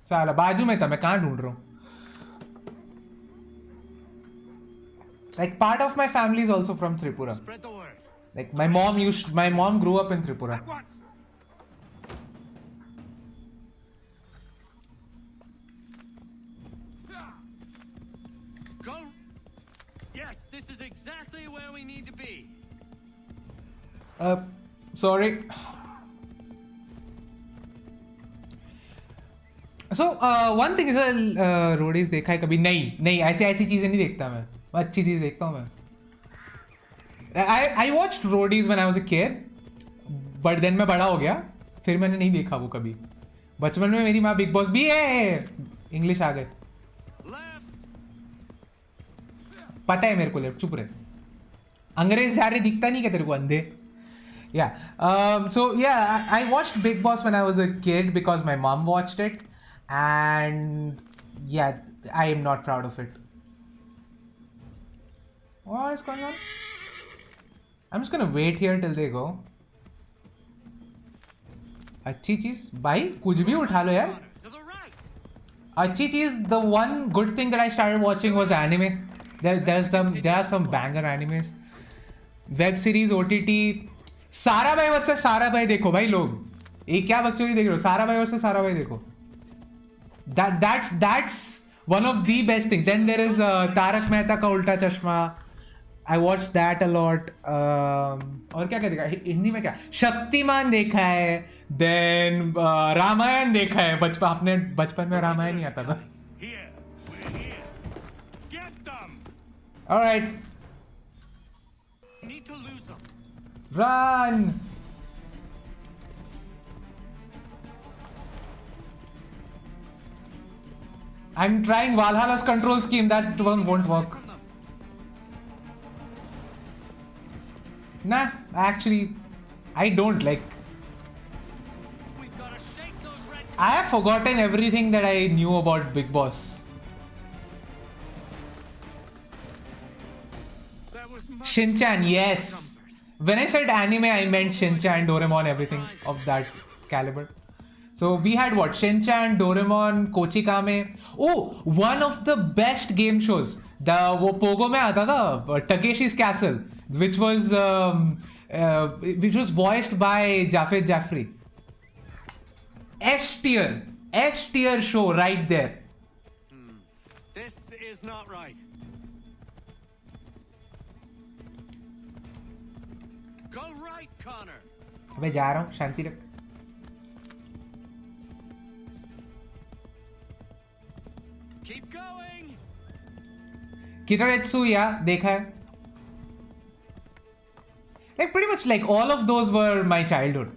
साला बाजू में था मैं कहाँ ढूंढ रहा हूँ. Like part of my family is also from Tripura. Spread the word. Like my mom grew up in Tripura. Go. Yes, this is exactly where we need to be. Sorry. So one thing is Roadies देखा है कभी? नहीं ऐसी चीजें नहीं देखता मैं अच्छी चीज देखता हूँ मैं. I watched roadies when I was a kid, but then मैं बड़ा हो गया फिर मैंने नहीं देखा वो कभी. बचपन में मेरी माँ बिग बॉस भी है इंग्लिश आ गए. पता है मेरे को. लेफ्ट चुप रहे. अंग्रेज सारे दिखता नहीं क्या तेरे को अंधे. Yeah. So yeah, I watched Big Boss when I was a kid because my mom watched it, and yeah, I am not proud of it. What is going on? I'm just gonna wait here till they go. अच्छी चीज भाई कुछ भी उठा लो यार. अच्छी चीज. The one good thing that I started watching was anime. There are some banger animes. Web series, OTT. सारा भाई वर्सेस सारा भाई देखो भाई लोग. ये क्या बकचोदी देख रहे हो? सारा भाई वर्सेस सारा भाई देखो. That's one of the best things. Then there is Tarak Mehta का उल्टा चश्मा. I watched that a lot. और क्या देखा हिंदी में? क्या शक्तिमान देखा है. Then रामायण देखा है. अपने बचपन में रामायण नहीं आता था. All right. Need to lose them. Run! I'm trying Valhalla's control scheme. That one won't work. Nah, actually, I don't like. I have forgotten everything that I knew about Big Boss. Shin-chan, yes. When I said anime, I meant Shin-chan, Doraemon, everything of that caliber. So we had what? Shin-chan, Doraemon, Kochikame. Oh, one of the best game shows. वो Pogo में आता था, Takeshi's Castle, which was voiced by Jafet Jaffrey. S tier show right there. This is not right. Go right, Connor. अबे जा रहा हूँ, शांति रख. Keep going. Kitaretsu, yeah, देखा है. Like pretty much like all of those were my childhood.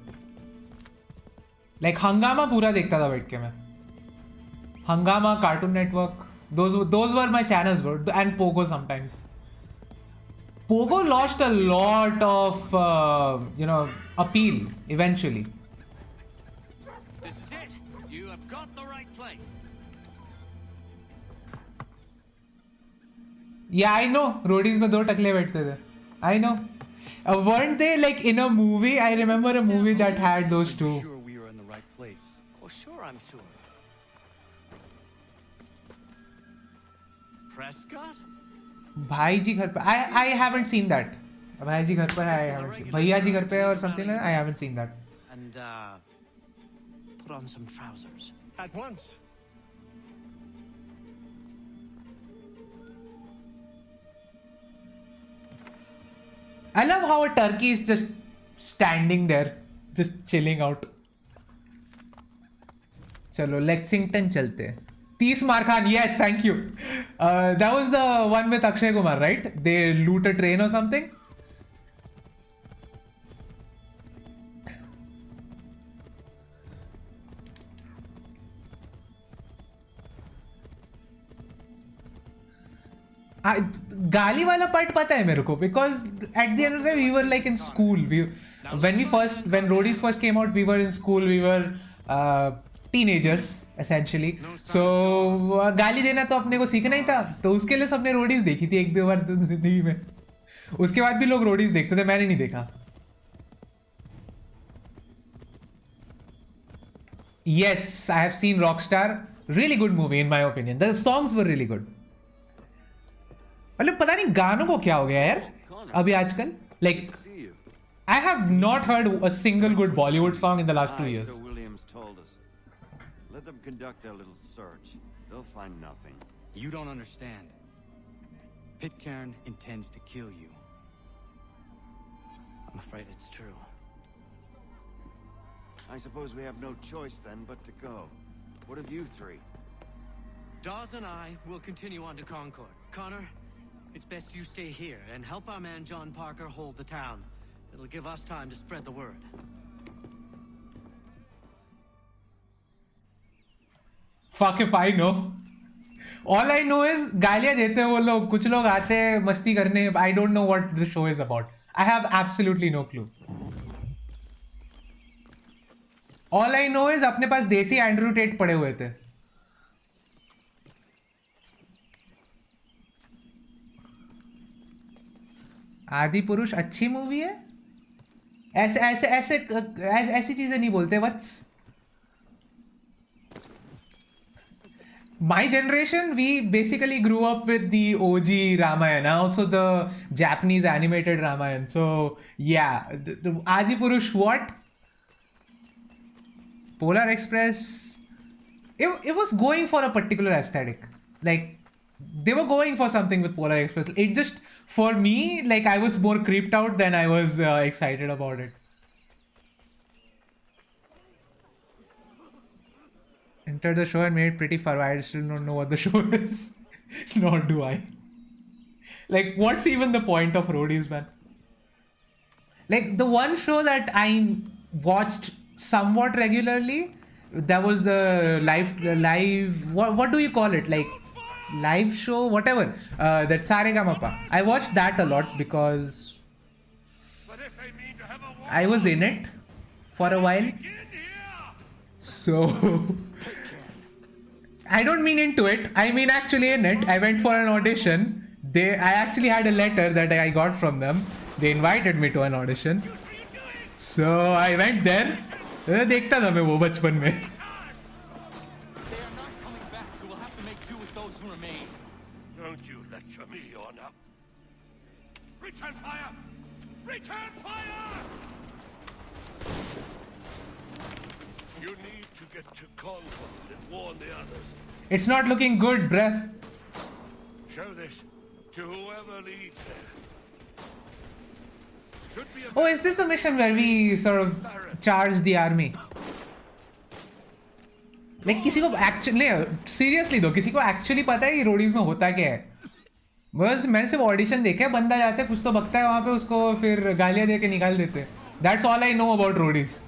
Like हंगामा पूरा देखता था बैठ के मैं. हंगामा, Cartoon Network, those were my channels, bro. And Pogo sometimes. Pogo lost a lot of appeal eventually. This is it. You have got the right place. Yeah, I know. Roadies में 2 टकले बैठते थे. I know. Weren't they like in a movie? I remember a movie that had those two. Sure we are in the right place. Oh, sure, I'm sure. Prescott? भाई जी घर पे. I haven't seen that. भाई जी घर पर I haven't seen. भैया जी घर पे or something like that. I haven't seen that. And put on some trousers. At once. I love how a turkey is just standing there, just chilling out. चलो Lexington चलते हैं. 30 मार Khan, yes, thank you. That was the one with Akshay Kumar, right? They loot a train or something. गाली वाला part पता है मेरे को, because at the end of the day we were like in school. When roadies first came out, we were in school. We were teenagers essentially. So गाली देना तो अपने को सीखना ही था, तो उसके लिए सबने रोडीज देखी थी एक दो बार जिंदगी में. उसके बाद भी लोग रोडीज देखते थे, मैंने नहीं देखा. Yes, I have seen Rockstar. Really good movie in my opinion. The songs were really good. मतलब पता नहीं गानों को क्या हो गया यार अभी आजकल. Like I have not heard a single good Bollywood song in the last 2 years. Let them conduct their little search. They'll find nothing. You don't understand. Pitcairn intends to kill you. I'm afraid it's true. I suppose we have no choice then but to go. What of you three? Dawes and I will continue on to Concord. Connor, it's best you stay here and help our man John Parker hold the town. It'll give us time to spread the word. Fuck if I know. All I know is गालियाँ देते हैं वो लोग, कुछ लोग आते हैं मस्ती करने. I don't know what the show is about. I have absolutely no clue. All I know is अपने पास देसी एंड्रू टेट पड़े हुए थे. आदि पुरुष अच्छी मूवी है. ऐसी चीजें नहीं बोलते वत्स. My generation, we basically grew up with the OG Ramayana, also the Japanese animated Ramayana. So yeah, the Adi Purush what? Polar Express. It was going for a particular aesthetic. Like they were going for something with Polar Express. It just, for me, like I was more creeped out than I was excited about it. Entered the show and made it pretty far. I still don't know what the show is. Nor do I. Like, what's even the point of roadies, man? Like, the one show that I watched somewhat regularly, that was the live what do you call it? Like, live show, whatever. That Saregamapa. I watched that a lot because I was in it for a while. So I don't mean into it, I mean actually in it. I went for an audition. I actually had a letter that I got from them. They invited me to an audition. So I went there. देखता था मैं वो बचपन में. Don't you lecture me on up. Return fire! Return fire! You need to get to Concord and warn the others. It's not looking good, bruh. Show this to whoever leads there. Oh, is this a mission where we sort of charge the army? Like किसी को actually seriously though, किसी को actually पता है कि Roadies में होता क्या है? बस मैंने सिर्फ ऑडिशन देखा है, बंदा जाता है कुछ तो बकता है वहाँ पे, उसको फिर गालियाँ दे के निकाल देते हैं. That's all I know about roadies.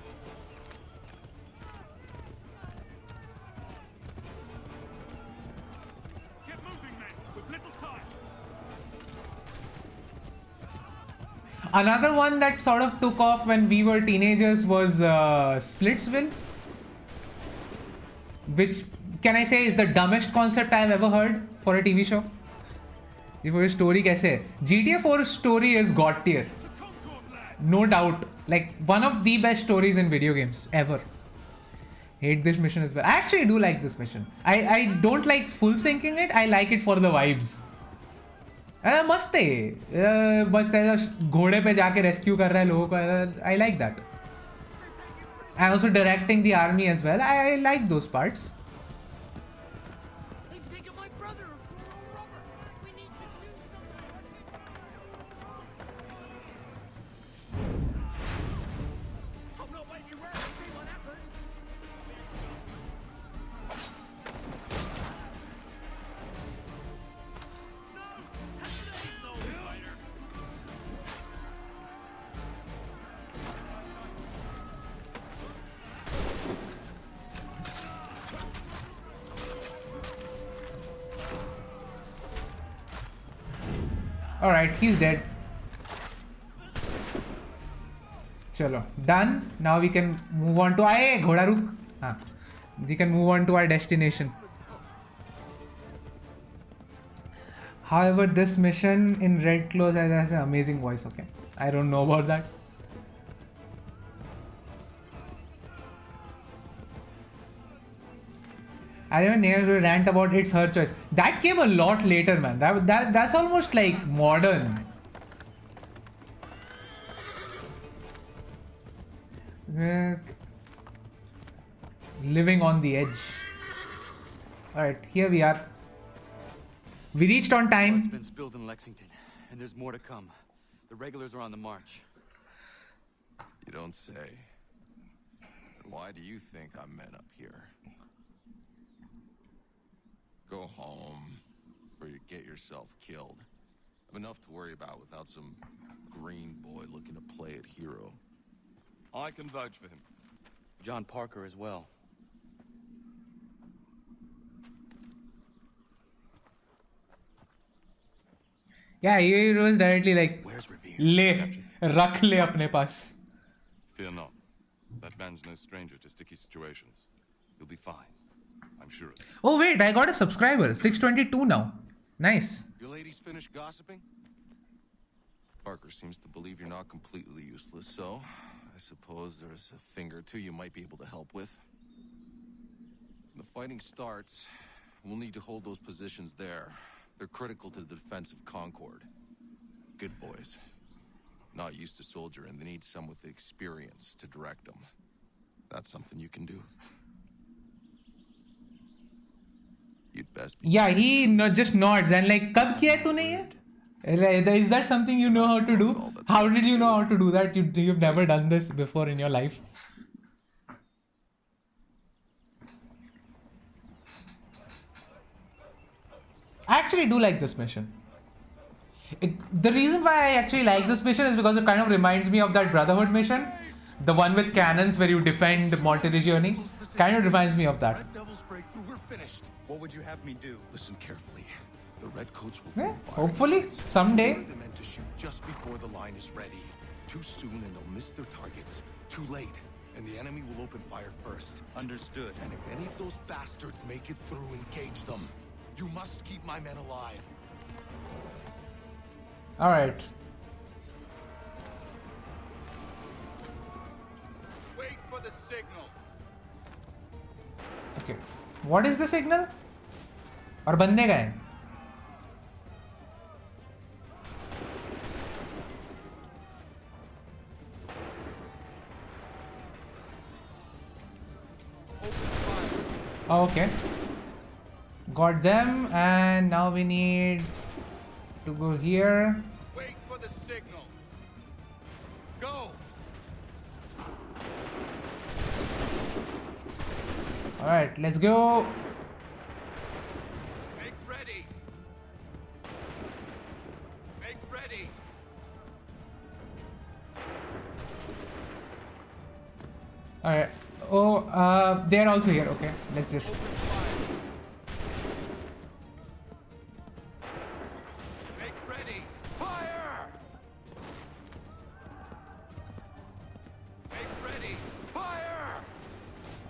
Another one that sort of took off when we were teenagers was Splitsville, which can I say is the dumbest concept I've ever heard for a TV show. ये story कैसे है? GTA 4 story is god tier. No doubt. Like, one of the best stories in video games ever. Hate this mission as well. I actually do like this mission. I don't like full syncing it. I like it for the vibes. मस्त है बस ऐसा घोड़े पे जाके rescue कर रहा है लोगों को. I like that. And also directing the army as well. I like those parts. Alright, he's dead. Chalo, done. Now we can move on to Ghoda Ruk. We can move on to our destination. However, this mission in Red Clothes has an amazing voice, okay? I don't know about that. I even never rant about it's her choice. That came a lot later, man. That's almost like modern. Living on the edge. Alright, here we are. We reached on time. It's been spilled in Lexington, and there's more to come. The regulars are on the march. You don't say. Why do you think I'm men up here? Go home, or you get yourself killed. I've enough to worry about without some green boy looking to play it hero. I can vouch for him. John Parker as well. Yeah, he was directly like, rakh le apne paas. Fear not. That man's no stranger to sticky situations. He'll be fine. I'm sure. Oh wait, I got a subscriber. 622 now. Nice. Your ladies finished gossiping? Parker seems to believe you're not completely useless, so I suppose there's a thing or two you might be able to help with. When the fighting starts, we'll need to hold those positions there. They're critical to the defense of Concord. Good boys. Not used to soldiering, they need some with the experience to direct them. That's something you can do. You'd best be. Yeah, he just nods and like, kab kiya hai tune ye? Is that something you know how to do? How did you know how to do that? You've never done this before in your life. I actually do like this mission. The reason why I actually like this mission is because it kind of reminds me of that Brotherhood mission. The one with cannons where you defend Monteregione. Kind of reminds me of that. What would you have me do? Listen carefully. The redcoats will fire. Hopefully, someday. Order the men to shoot just before the line is ready. Too soon and they'll miss their targets. Too late, and the enemy will open fire first. Understood. And if any of those bastards make it through, engage them. You must keep my men alive. Alright. Wait for the signal. Okay. What is the signal? और बंदे गए? Oh, okay. Got them, and now we need to go here. Wait for the signal. Go. All right, let's go. Make ready. Make ready. All right. Oh, they're also here. Okay, let's just.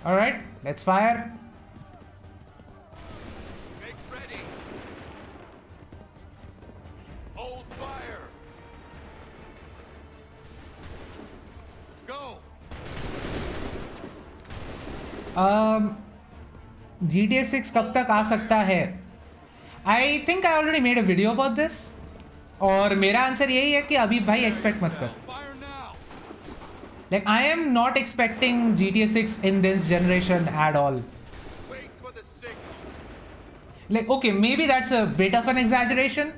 Alright, let's fire. Make ready. Hold fire. GTA 6 कब तक आ सकता है? I think I already made a video about this. और मेरा answer यही है कि अभी भाई एक्सपेक्ट मत कर. Like I am not expecting GTA 6 in this generation at all. Like okay, maybe that's a bit of an exaggeration.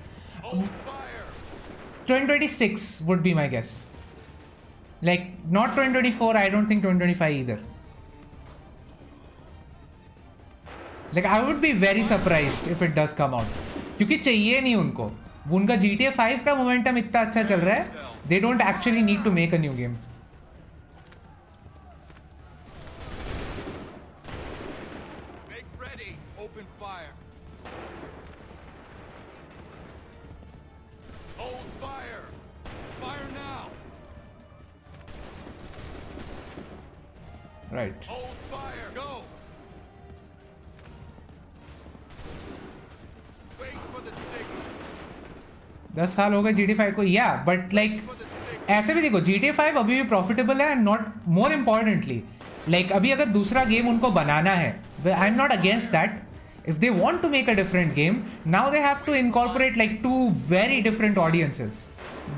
2026 would be my guess. Like not 2024, I don't think 2025 either. Like I would be very surprised if it does come out. क्योंकि चाहिए नहीं उनको. उनका GTA 5 का momentum इतना अच्छा चल रहा है. They don't actually need to make a new game. Make ready. Open fire. Hold fire. Fire now. Right. Hold fire. Go. 10 साल हो गए GTA 5 को. या बट लाइक ऐसे भी देखो GTA 5 अभी भी प्रॉफिटेबल है. And not more importantly like अभी अगर दूसरा गेम उनको बनाना है, I am not against that. If they want to make a different game, now they have to incorporate like 2 very different audiences.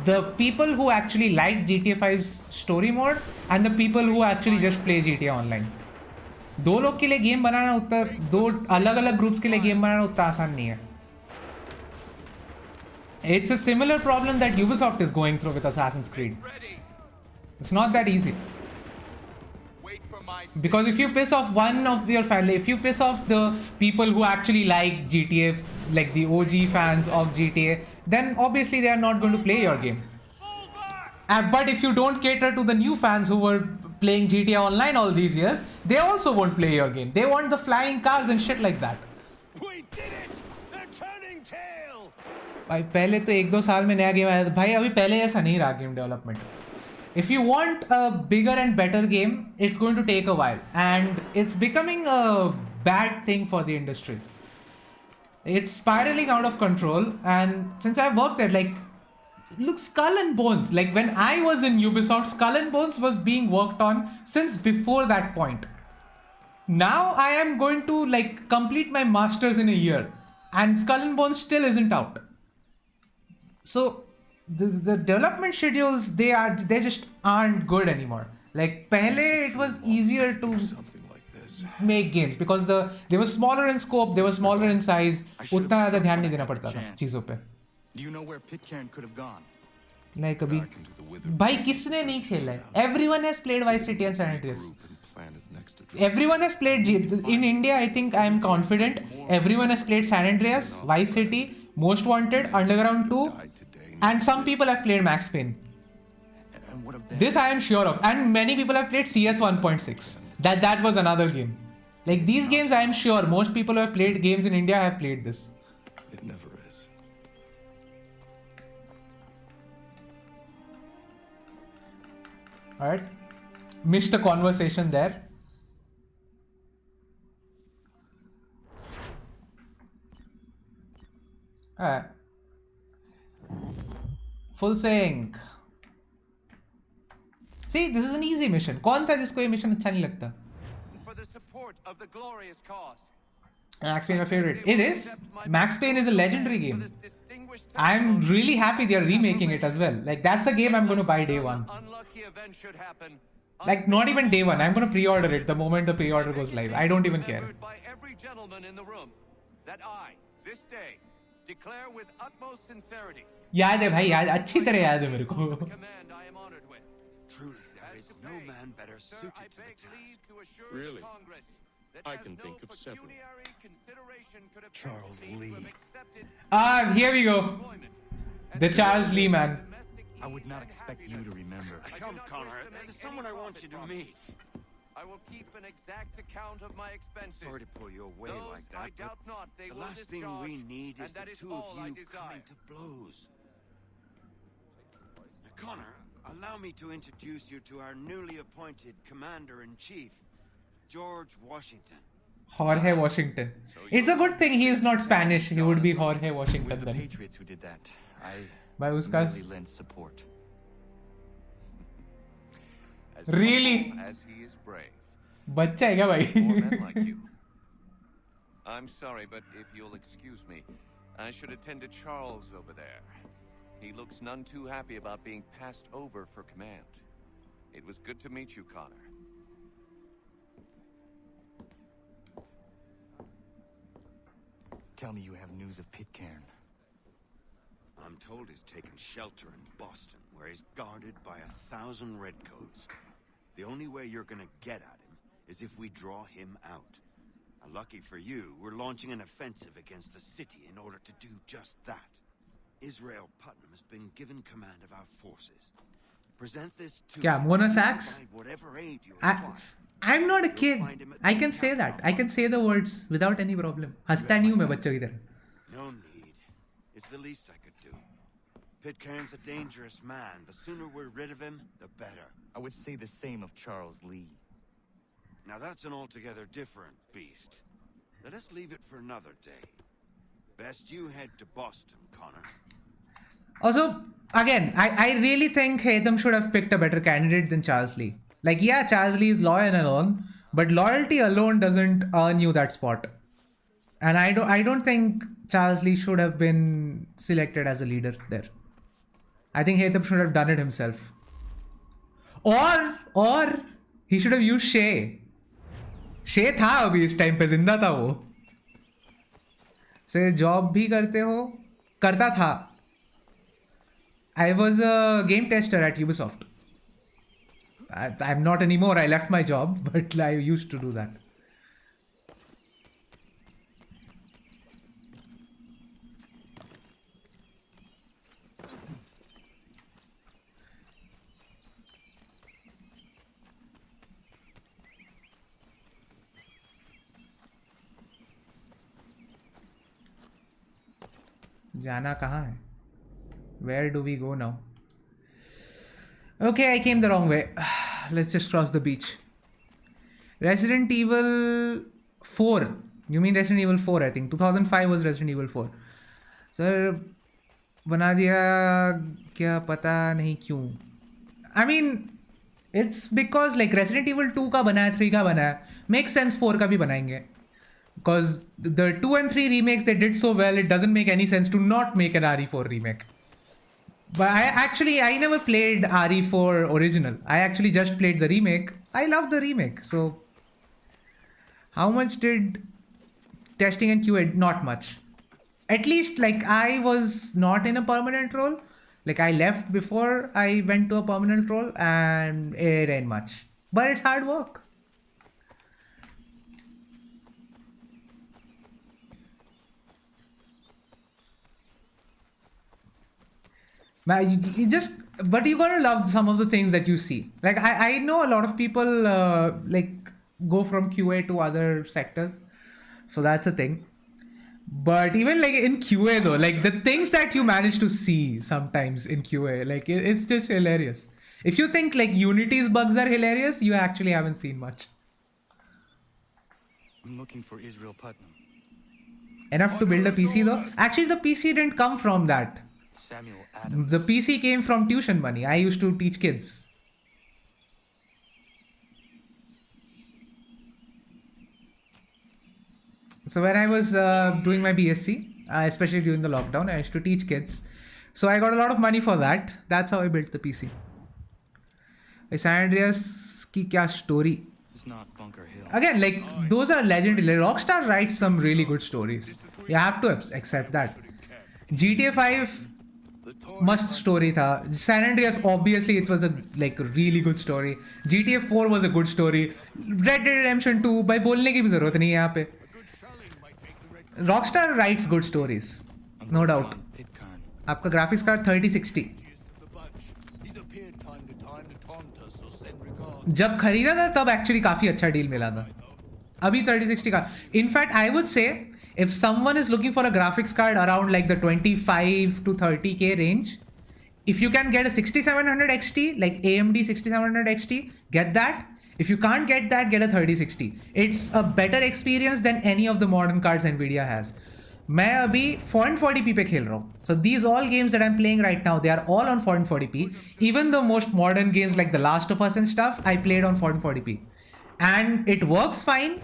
The people who actually like GTA 5's story mode and the people who actually just play GTA Online. दो लोग के लिए game बनाना उतना, दो अलग अलग groups के लिए गेम बनाना उतना आसान नहीं है. It's a similar problem that Ubisoft is going through with Assassin's Creed. It's not that easy. Because if you piss off one of your family, if you piss off the people who actually like GTA, like the OG fans of GTA, then obviously they are not going to play your game. But if you don't cater to the new fans who were playing GTA Online all these years, they also won't play your game. They want the flying cars and shit like that. We did it! They're turning tail! भाई पहले तो 1-2 साल में नया game आया था भाई. अभी पहले ऐसा नहीं रहा game development. If you want a bigger and better game, it's going to take a while, and it's becoming a bad thing for the industry. It's spiraling out of control, and since I've worked there, like, look, Skull and Bones, like when I was in Ubisoft, Skull and Bones was being worked on since before that point. Now I am going to like complete my masters in a year, and Skull and Bones still isn't out. So the development schedules, they just aren't good anymore. Like pehle it was easier to make games because they were smaller in scope, they were smaller in size. उतना ज़्यादा ध्यान नहीं देना पड़ता था चीज़ों पे. Do you know where Pitcairn could have gone? Like अभी भाई किसने नहीं खेला है? Everyone has played Vice City and San Andreas. Everyone has played in India. I think I am confident. Everyone has played San Andreas, Vice City, Most Wanted, Underground 2. And some people have played Max Payne. This I am sure of. And many people have played CS 1.6. That was another game. Like these games I am sure most people who have played games in India have played this. It never is. Alright. Missed a conversation there. Alright. Full sync. See, this is an easy mission. कौन था जिसको ये mission अच्छा नहीं लगता? For the support of the glorious cause. Max Payne, my favorite. It is. Max Payne is a legendary game. I'm really happy they are remaking it as well. Like that's a game I'm going to buy day one. Like not even day one. I'm going to pre-order it the moment the pre-order goes live. I don't even care. By every gentleman in the room, that I, this day, declare with utmost sincerity. याद है भाई, याद अच्छी तरह याद है मेरे को. Truly, there is no man better suited to the task. Really? I can think of several. Charles Lee. Here we go. The Charles Lee man. I would not expect you to remember. Come, Connor. There's someone I want you to meet. I will keep an exact account of my expenses. Sorry to pull you away like that, I doubt not they the will last thing we need is the two of you coming to blows. Now, Connor, allow me to introduce you to our newly appointed Commander-in-Chief, George Washington. Jorge Washington. It's a good thing he is not Spanish. He would be Jorge Washington It was the then. Patriots who did that. I merely lent support. As Really? As he is brave. बच्चा है क्या भाई? More men like you. I'm sorry, but if you'll excuse me, I should attend to Charles over there. He looks none too happy about being passed over for command. It was good to meet you, Connor. Tell me you have news of Pitcairn. I'm told he's taken shelter in Boston, where he's guarded by 1,000 redcoats. The only way you're gonna get at him is if we draw him out. Lucky for you, we're launching an offensive against the city in order to do just that. Israel Putnam has been given command of our forces. Present this to क्या Mona Sachs? whatever aid you I'm not a kid. I can say that. I can say the words without any problem. हंसता नहीं हूँ मैं बच्चों की तरह. No need. It's the least I could do. Pitcairn's a dangerous man. The sooner we're rid of him, the better. I would say the same of Charles Lee. Now that's an altogether different beast. Let us leave it for another day. Best you head to Boston, Connor. Also, again, I really think Haytham should have picked a better candidate than Charles Lee. Like, yeah, Charles Lee is loyal and all, but loyalty alone doesn't earn you that spot. And I don't think Charles Lee should have been selected as a leader there. I think Haytham should have done it himself. Or he should have used Shay. Shay था अभी इस time पे, जिंदा था वो. से job भी करता था. I was a game tester at Ubisoft. I'm not anymore. I left my job, but I used to do that. जाना कहाँ है? Where do we go now? Okay, I came the wrong way. Let's just cross the beach. Resident Evil 4. You mean Resident Evil 4, I think. 2005 was Resident Evil 4. Sir, बना दिया क्या पता नहीं क्यों. I mean, it's because like Resident Evil 2 का बनाया, 3 का बनाया. Makes sense 4 का भी बनाएंगे. Because the 2 and 3 remakes they did so well, it doesn't make any sense to not make an RE4 remake. But I never played RE4 original. I actually just played the remake. I love the remake. So how much did testing and QA? Not much. At least like I was not in a permanent role. Like I left before I went to a permanent role and it ain't much. But it's hard work. But you gotta love some of the things that you see. Like I know a lot of people like go from QA to other sectors, so that's a thing. But even like in QA though, like the things that you manage to see sometimes in QA, like it's just hilarious. If you think like Unity's bugs are hilarious, you actually haven't seen much. I'm looking for Israel Putnam. Enough to build a PC though. Actually, the PC didn't come from that. Samuel Adams. The PC came from tuition money. I used to teach kids. So when I was doing my BSc, especially during the lockdown, I used to teach kids. So I got a lot of money for that. That's how I built the PC. San Andreas ki kya story? It's not Bunker Hill. Again, like those are legendary. Like, Rockstar writes some really good stories. You have to accept that. GTA 5 must story tha. San Andreas, obviously it was a really good story. GTA 4 was a good story. Red Dead Redemption 2 भाई बोलने की भी जरूरत नहीं है यहाँ पे. Rockstar writes good stories, no doubt. आपका graphics card 3060 जब खरीदा था तब actually काफी अच्छा डील मिला था. अभी 3060 का. In fact, I would say if someone is looking for a graphics card around like the 25 to 30k range, if you can get a 6700 XT, like AMD 6700 XT, get that. If you can't get that, get a 3060. It's a better experience than any of the modern cards NVIDIA has. मैं अभी 440p पे खेल रहा हूँ. So these all games that I'm playing right now, they are all on 440p. Even the most modern games like The Last of Us and stuff, I played on 440p. and it works fine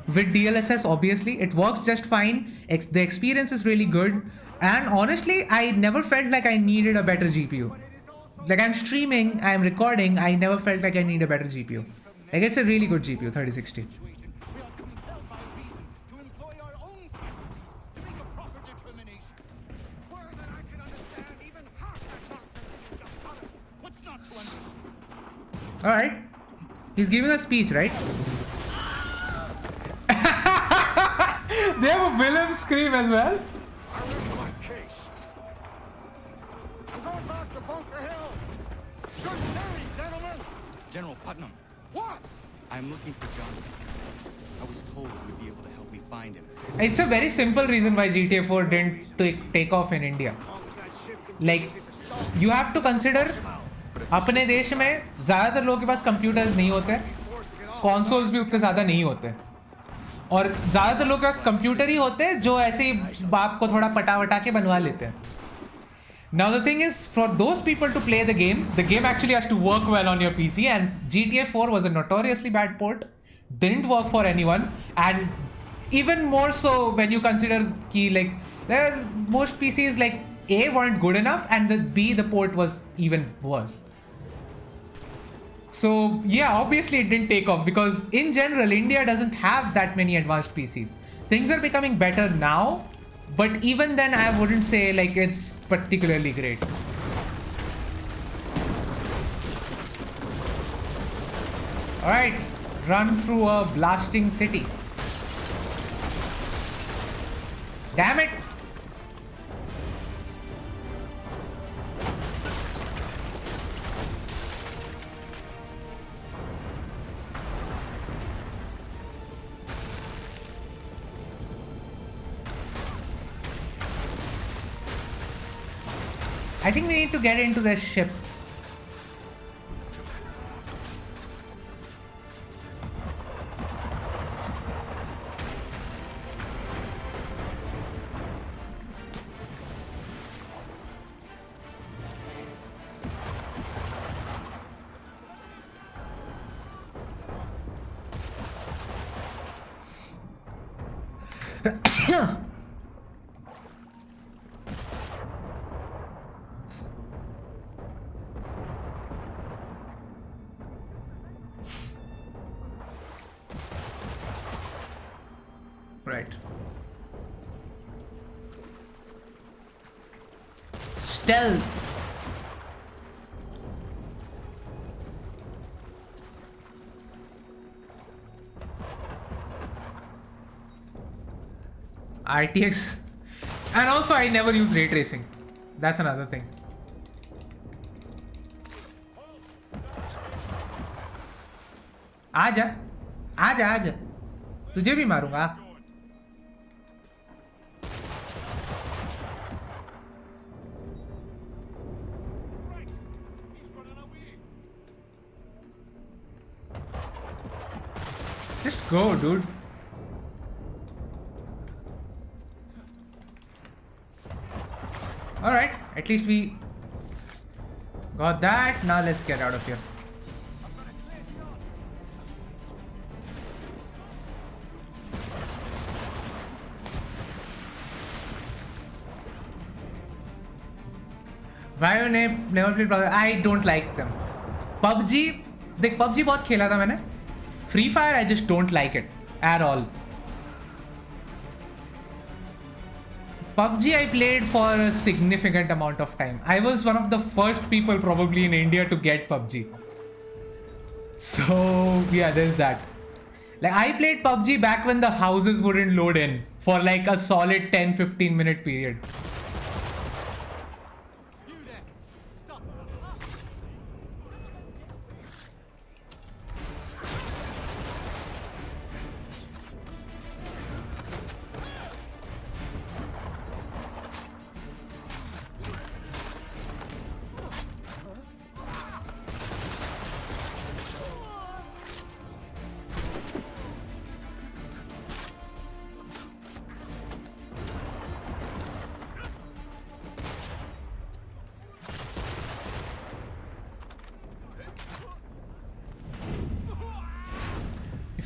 with DLSS. Obviously it works just fine. The experience is really good, and honestly I never felt like I needed a better GPU. Like, I'm streaming, I'm recording, I never felt like I need a better GPU. Like, it's a really good GPU, 3060. Alright. He's giving a speech, right? They have a villain scream as well. General Putnam. What? I'm looking for John. I was told you would be able to help me find him. It's a very simple reason why GTA 4 didn't take off in India. Like, you have to consider, अपने देश में ज़्यादातर लोगों के पास computers नहीं होते, consoles भी उतने ज़्यादा नहीं होते, और ज़्यादातर लोगों के पास कंप्यूटर ही होते हैं जो ऐसे ही बाप को थोड़ा पटा वटा के बनवा लेते हैं. Now the thing is, for those people to play the game actually has to work well on your PC, and GTA 4 was a notoriously bad port, didn't work for anyone, and even more so when you consider ki, like, most PCs like A weren't good enough, and the port was even worse. So yeah, obviously it didn't take off because in general India doesn't have that many advanced PCs. Things are becoming better now, but even then I wouldn't say like it's particularly great. Alright, run through a blasting city. Damn it! I think we need to get into this ship. Right. Stealth. RTX. And also I never use ray tracing. That's another thing. आजा आजा आजा तुझे भी मारूंगा. Just go, dude. Alright, at least we got that. Now let's get out of here. Why never played PUBG? I don't like them. PUBG, देख PUBG बहुत खेला था मैंने. Free Fire, I just don't like it at all. PUBG I played for a significant amount of time. I was one of the first people probably in India to get PUBG. So yeah, there's that. Like, I played PUBG back when the houses wouldn't load in for like a solid 10-15 minute period.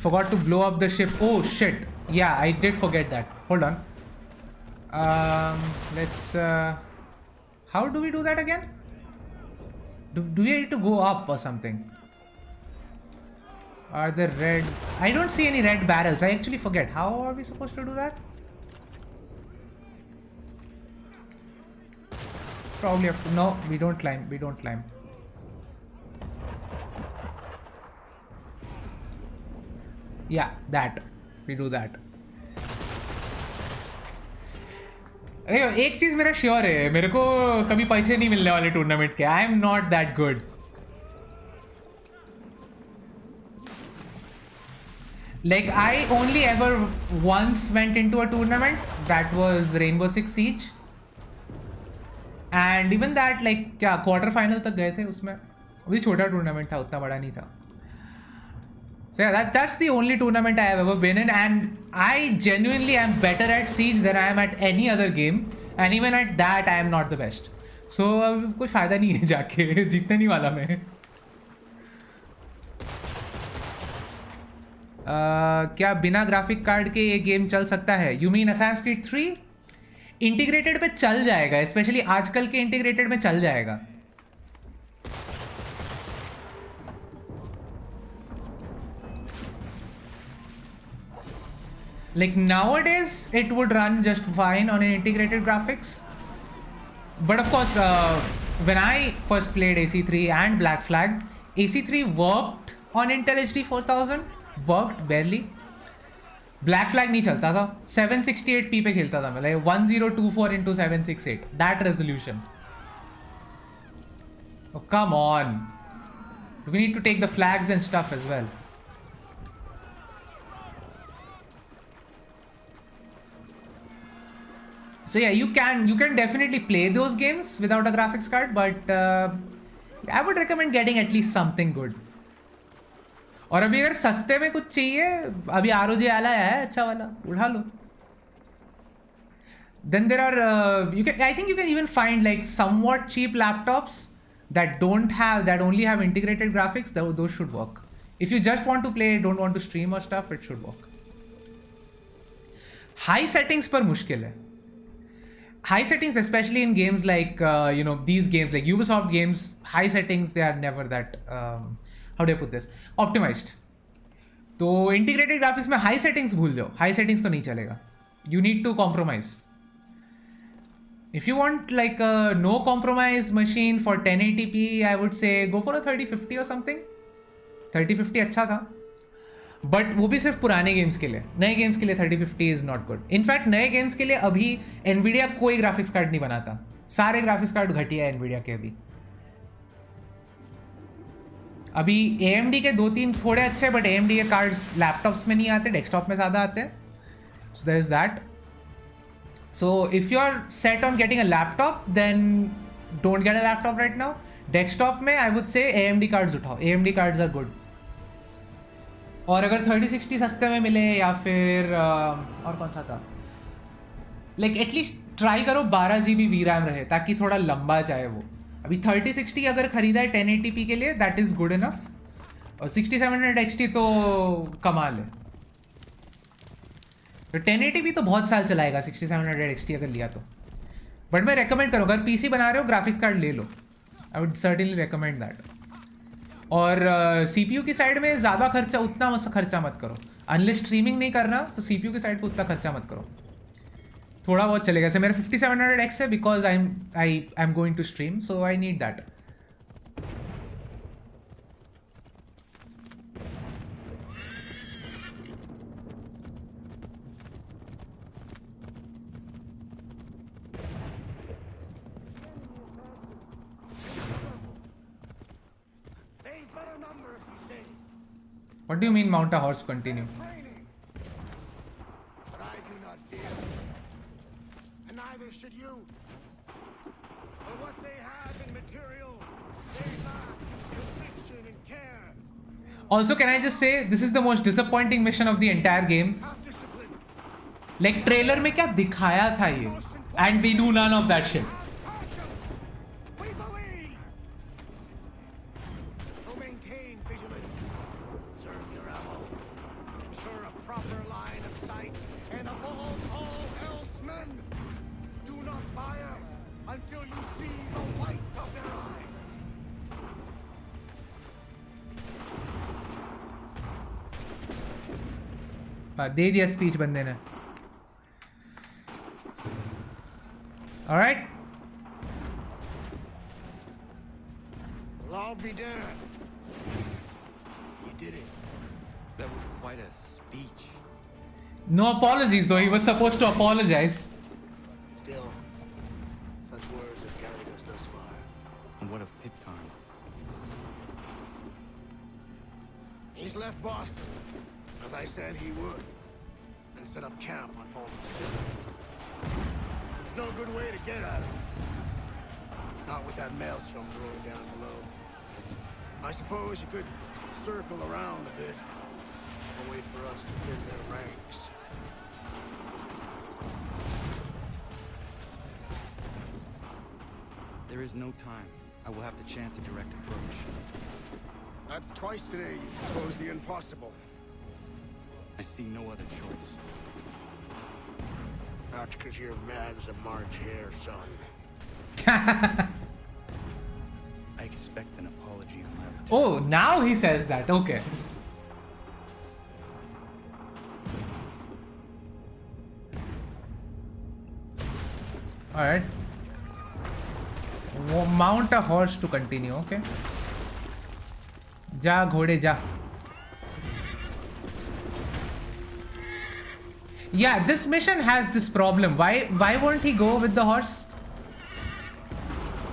forgot to blow up the ship. Oh shit. Yeah, I did forget that. Hold on. Let's... how do we do that again? Do we need to go up or something? Are there red... I don't see any red barrels. I actually forget. How are we supposed to do that? Probably have to... No, we don't climb. We don't climb. Yeah, that. We do that. एक चीज मेरा sure है, मेरे को कभी पैसे नहीं मिलने वाले टूर्नामेंट के. आई am not that good. Like, I only ever once went into a tournament. That was Rainbow Six Siege. And even that, like, क्या क्वार्टर फाइनल तक गए थे उसमें. वो भी छोटा टूर्नामेंट था, उतना बड़ा नहीं था. So yeah, that's the only tournament I have ever been in, and I genuinely am better at Siege than I am at any other game, and even at that I am not the best. So कोई फायदा नहीं है जाके, जीतने नहीं वाला मैं. क्या बिना ग्राफिक कार्ड के ये गेम चल सकता है? You mean Assassin's Creed 3? Integrated पे चल जाएगा, स्पेशली आजकल के इंटीग्रेटेड में चल जाएगा. Like nowadays, it would run just fine on an integrated graphics. But of course, when I first played AC3 and Black Flag, AC3 worked on Intel HD 4000, worked barely. Black Flag नहीं चलता था, 768p पे खेलता था मैं, like 1024 into 768, that resolution. Oh come on, we need to take the flags and stuff as well. So yeah, you can definitely play those games without a graphics card, but I would recommend getting at least something good. और अभी अगर सस्ते में कुछ चाहिए, अभी ROG आला है अच्छा वाला, उठा लो. Then there are I think you can even find like somewhat cheap laptops that only have integrated graphics. Those should work. If you just want to play, don't want to stream or stuff, it should work. High settings पर मुश्किल है. High settings, especially in games like these games like Ubisoft games, high settings, they are never that how do I put this, optimized. तो integrated graphics में high settings भूल जाओ, high settings तो नहीं चलेगा. You need to compromise. If you want like a no compromise machine for 1080p, I would say go for a 3050 or something. 3050 अच्छा था, but वो भी सिर्फ पुराने गेम्स के लिए. नए गेम्स के लिए 3050 इज नॉट गुड. इनफैक्ट नए गेम्स के लिए अभी एनवीडिया कोई ग्राफिक्स कार्ड नहीं बनाता. सारे ग्राफिक्स कार्ड घटिया है एनवीडिया के. अभी AMD के 2-3 थोड़े अच्छे, बट AMD के कार्ड्स लैपटॉप्स में नहीं आते, डेस्कटॉप में ज़्यादा आते हैं. So there is that. So if you are set on getting a laptop, then don't get a laptop right now. Desktop में I would say AMD cards उठाओ. AMD cards are good. और अगर 3060 सस्ते में मिले, या फिर और कौन सा था, लाइक एटलीस्ट ट्राई करो 12 GB VRAM रहे, ताकि थोड़ा लंबा जाए वो. अभी 3060 अगर खरीदा है 1080p के लिए, दैट इज गुड इनफ. और 6700 XT तो कमाल है. तो 1080p तो बहुत साल चलाएगा 6700 XT अगर लिया तो. बट मैं रेकमेंड करूँगा, अगर PC बना रहे हो ग्राफिक्स कार्ड ले लो. I would certainly recommend that. और CPU की साइड में ज़्यादा खर्चा, उतना खर्चा मत करो. अनलेस स्ट्रीमिंग नहीं करना तो CPU की साइड पे उतना खर्चा मत करो. थोड़ा बहुत चलेगा. जैसे मेरा 5700X है, because I am going to stream, so I need that. What do you mean mount a horse? Continue. But I do not fear. And neither should you. For what they have in material, they lack conviction and care. Also, can I just say, this is the most disappointing mission of the entire game. Like trailer में क्या दिखाया था ये, and we do none of that shit. दे दिया speech बंदे ने. Alright. Well, I'll be damned. You did it. That was quite a speech. No apologies though, he was supposed to apologize. Still, such words have carried us thus far. And what of Pitcairn? He's left Boston, as I said he would, and set up camp on Holden Hill. There's no good way to get at him. Not with that maelstrom brewing down below. I suppose you could circle around a bit, and wait for us to thin their ranks. There is no time. I will have to chance a direct approach. That's twice today you proposed the impossible. I see no other choice. That's because you're mad as a March hare, son. I expect an apology on my return. Oh, now he says that. Okay. Alright. Mount a horse to continue, okay? Ja, ghode, ja. Yeah, this mission has this problem. Why won't he go with the horse?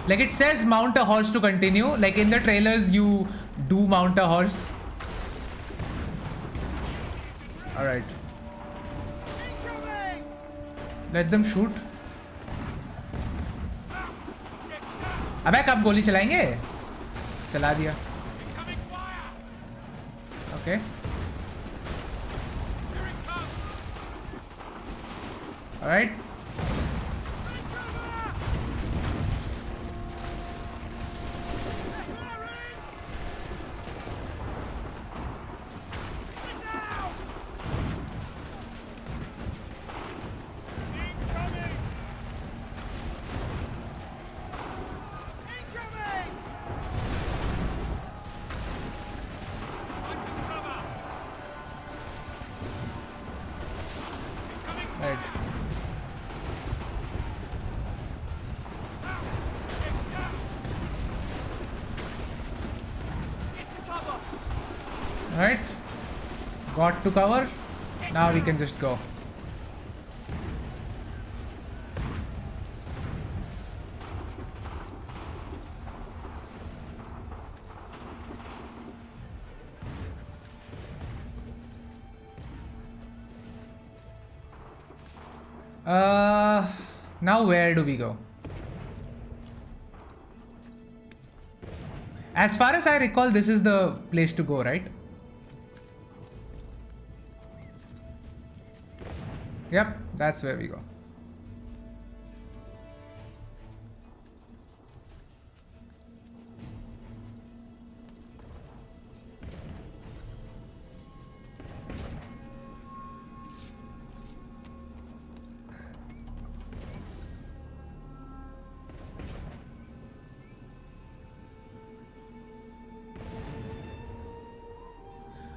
Like it says mount a horse to continue. Like in the trailers you do mount a horse. Alright. Let them shoot. अबे कब गोली चलाएंगे? चला दिया. Okay. Alright. Right. Alright. Got to cover. Now we can just go. Now where do we go? As far as I recall, this is the place to go, right? Yep, that's where we go.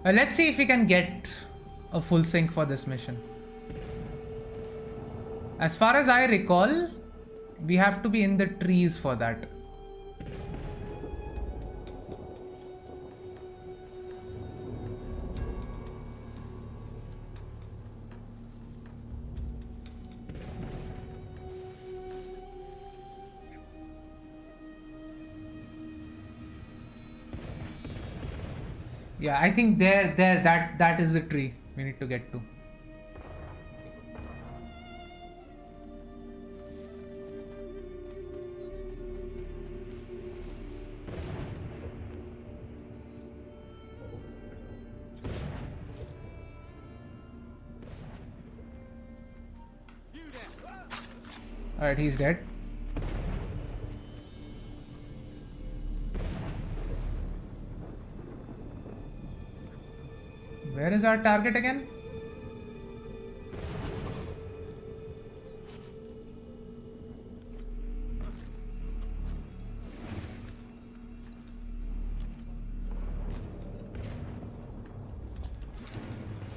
Let's see if we can get a full sync for this mission. As far as I recall, we have to be in the trees for that. Yeah, I think that is the tree we need to get to. Alright, he's dead. Where is our target again?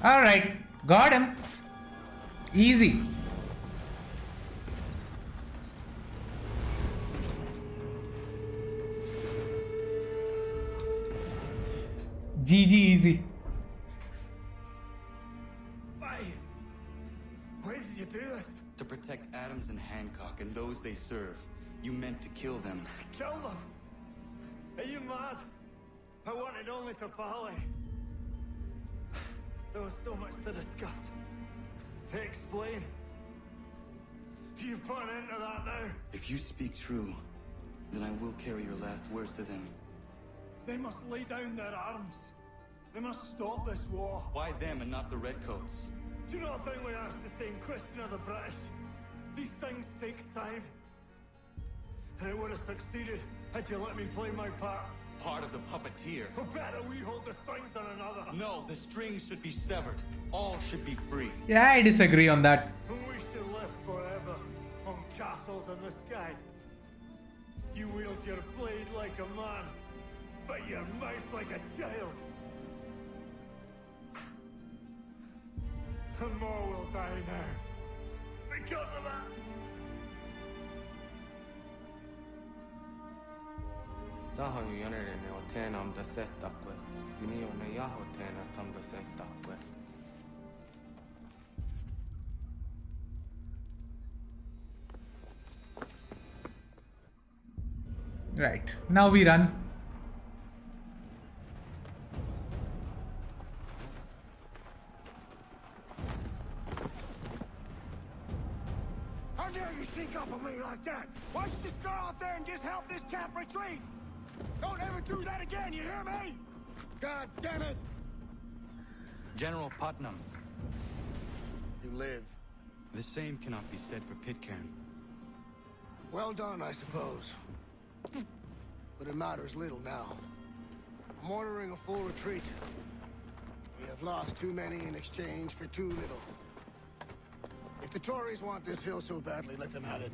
Alright, Got him. Easy. GG easy. Why did you do this? To protect Adams and Hancock and those they serve, you meant to kill them. Kill them? Are you mad? I wanted only to parley. There was so much to discuss, to explain. You've put an end to that now. If you speak true, then I will carry your last words to them. They must lay down their arms. They must stop this war. Why them and not the Redcoats? Do you not think we asked the same question of the British? These things take time. And it would have succeeded had you let me play my part. Part of the puppeteer. Or better, we hold the strings than another. No, the strings should be severed. All should be free. Yeah, I disagree on that. And we should live forever on castles in the sky. You wield your blade like a man, but your mouth like a child. And more will die now. Because of that. Sahan janerne o teena om da settakwe. Tini on ne jaho teena tam da settakwe. Right. Now we run. How dare you sneak up on me like that? Why don't you just go out there and just help this camp retreat? Don't ever do that again, you hear me? God damn it! General Putnam. You live. The same cannot be said for Pitcairn. Well done, I suppose. But it matters little now. I'm ordering a full retreat. We have lost too many in exchange for too little. If the Tories want this hill so badly, let them have it.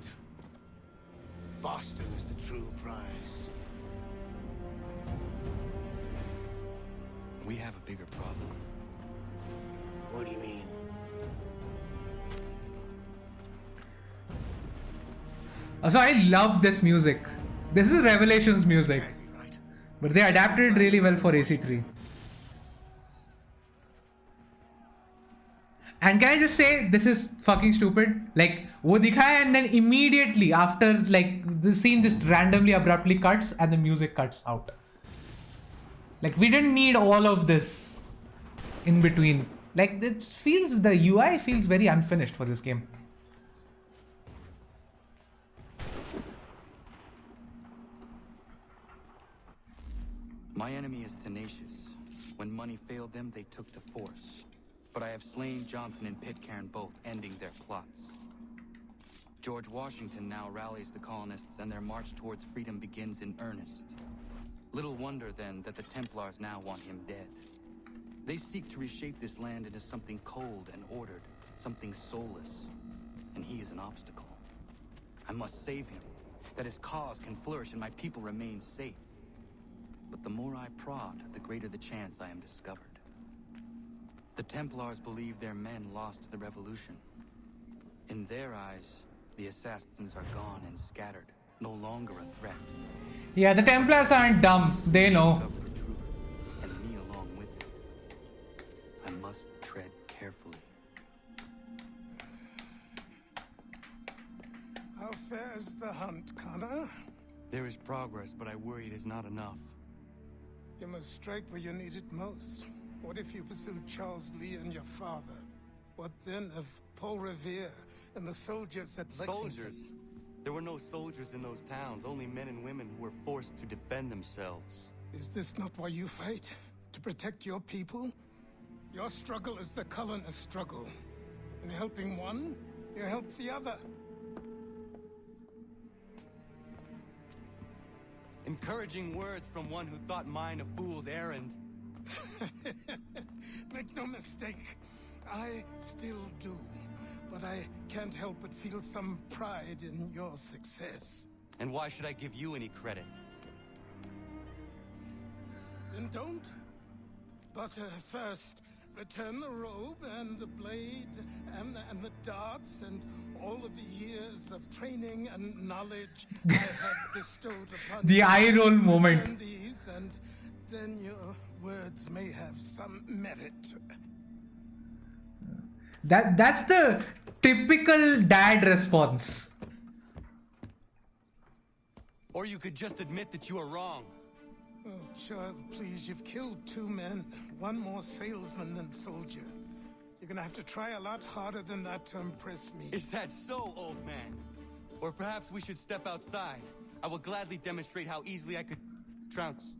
Boston is the true prize. We have a bigger problem. What do you mean? So I love this music. This is Revelations music. But they adapted it really well for AC3. And can I just say, this is fucking stupid. Like, wo dikhaya and then immediately after, like, the scene just randomly abruptly cuts and the music cuts out. Like, we didn't need all of this in between. Like, it feels, the UI feels very unfinished for this game. My enemy is tenacious. When money failed them, they took to force. But I have slain Johnson and Pitcairn both, ending their plots. George Washington now rallies the colonists and their march towards freedom begins in earnest. Little wonder, then, that the Templars now want him dead. They seek to reshape this land into something cold and ordered, something soulless. And he is an obstacle. I must save him, that his cause can flourish and my people remain safe. But the more I prod, the greater the chance I am discovered. The Templars believe their men lost the revolution. In their eyes, the assassins are gone and scattered, no longer a threat. Yeah, the Templars aren't dumb. They know. And me along with it. I must tread carefully. How fares the hunt, Connor? There is progress, but I worry it is not enough. You must strike where you need it most. What if you pursued Charles Lee and your father? What then of Paul Revere and the soldiers at Lexington? Soldiers? There were no soldiers in those towns, only men and women who were forced to defend themselves. Is this not why you fight? To protect your people? Your struggle is the colonist struggle. In helping one, you help the other. Encouraging words from one who thought mine a fool's errand. Make no mistake, I still do. But I can't help but feel some pride in your success. And why should I give you any credit? Then don't. But first, Return the robe and the blade and the darts and all of the years of training and knowledge I have bestowed upon The you. eye roll moment. Return these, and then your words may have some merit. That's the typical dad response. Or you could just admit that you are wrong. Oh, child, please, you've killed 2 men. One more salesman than soldier. You're gonna have to try a lot harder than that to impress me. Is that so, old man? Or perhaps we should step outside. I will gladly demonstrate how easily I could trounce.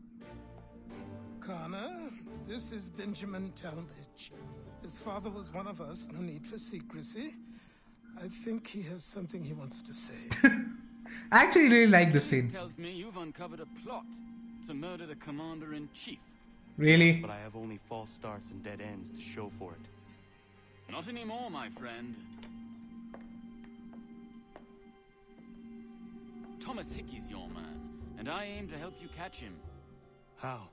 Connor, this is Benjamin Talmadge. His father was one of us, no need for secrecy. I think he has something he wants to say. I actually really like the scene. Tells me you've uncovered a plot to murder the commander-in-chief. Really? But I have only false starts and dead ends to show for it. Not anymore, my friend. Thomas Hickey's your man, and I aim to help you catch him. How?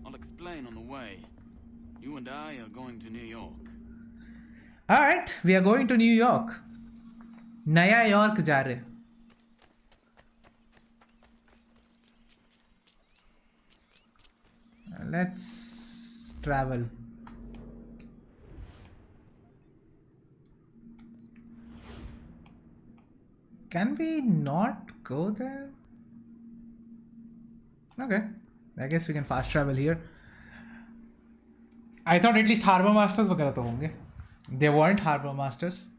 I'll explain on the way. You and I are going to New York. Alright, we are going to New York. Naya York जा रहे. Let's travel. Can we not go there? Okay, I guess we can fast travel here. I thought at least harbor masters वगैरह तो होंगे. They weren't harbor masters.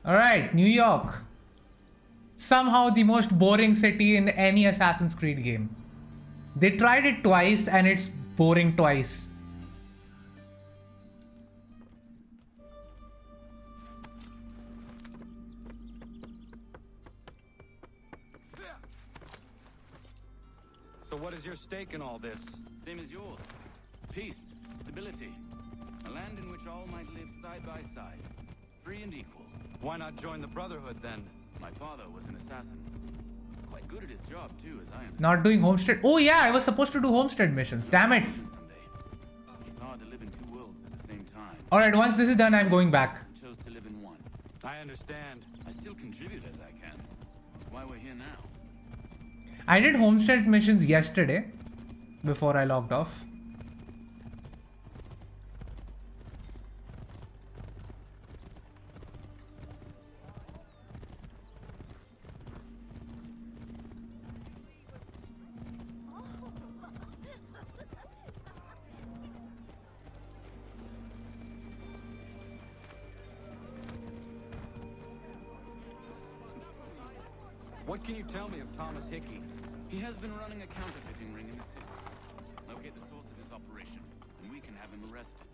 Alright, New York. Somehow the most boring city in any Assassin's Creed game. They tried it twice and it's boring twice. So what is your stake in all this? Same as yours. Peace, stability. A land in which all might live side by side. Free and equal. Why not join the Brotherhood then? My father was an assassin. Quite good at his job too, as I understand. Not doing homestead. Oh yeah, I was supposed to do homestead missions. Damn it. It's hard to live in 2 worlds at the same time. Alright, once this is done, I'm going back. I chose to live in one. I understand. I still contribute as I can. That's why we're here now. I did homestead missions yesterday before I logged off. What can you tell me of Thomas Hickey? He has been running a counterfeiting ring in the city. Locate the source of his operation, and we can have him arrested.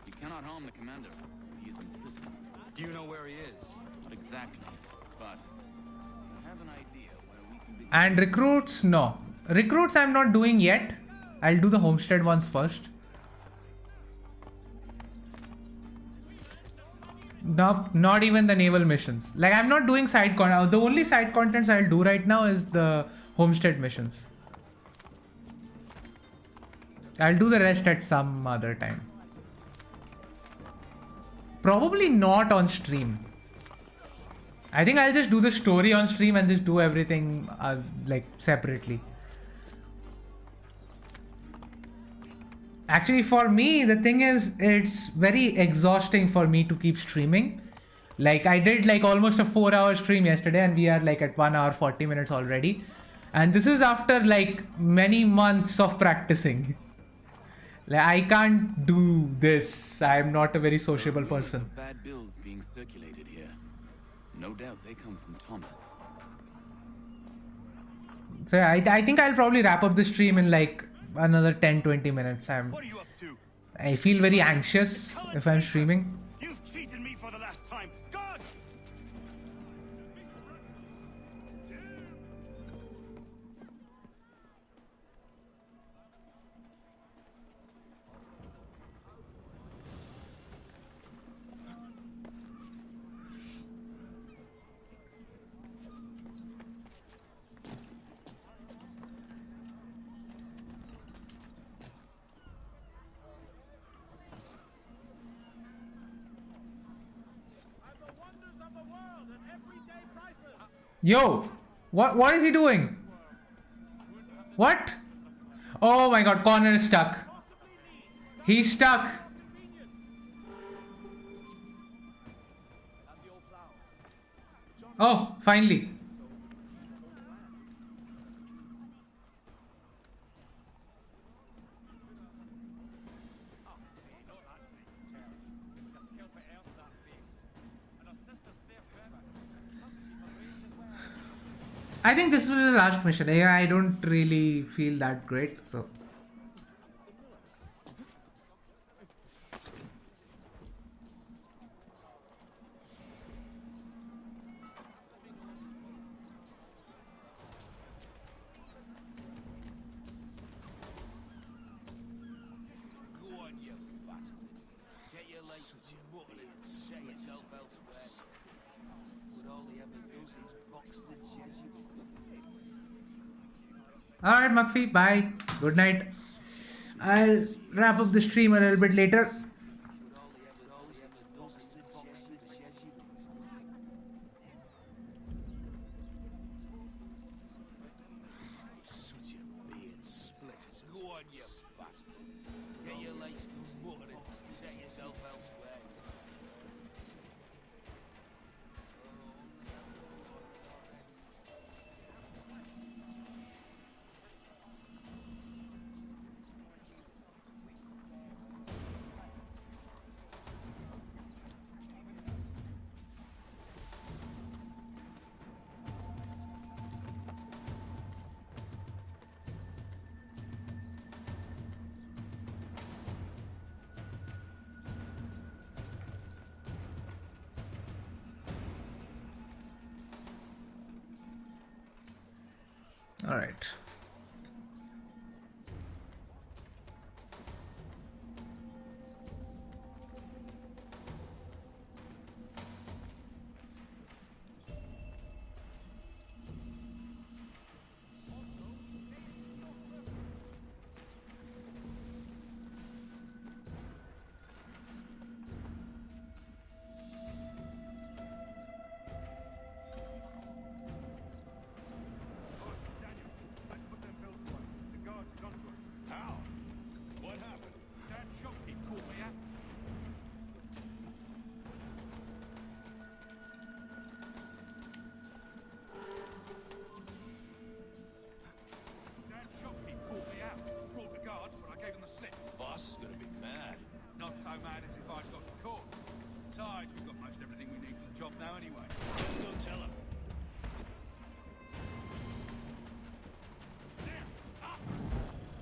You cannot harm the commander if he is in prison. Do you know where he is? Not exactly, but I have an idea where we can begin. And recruits, no. Recruits I'm not doing yet. I'll do the homestead ones first. No, not even the naval missions. Like I'm not doing side content. The only side contents I'll do right now is the homestead missions. I'll do the rest at some other time. Probably not on stream. I think I'll just do the story on stream and just do everything like separately. Actually, for me, the thing is, it's very exhausting for me to keep streaming. Like, I did like almost a 4-hour stream yesterday and we are like at 1 hour 40 minutes already. And this is after like many months of practicing. Like, I can't do this. I'm not a very sociable person. Bad bills being circulated here. No doubt they come from Thomas. So I think I'll probably wrap up the stream in like another 10-20 minutes. I feel very anxious if I'm streaming. You've cheated me for the last time. God! Yo, what is he doing? What? Oh my god, Connor is stuck. He's stuck. Oh, finally. I think this will be the last mission. Yeah, I don't really feel that great, so. Alright, Murphy, bye. Good night. I'll wrap up the stream a little bit later. All right.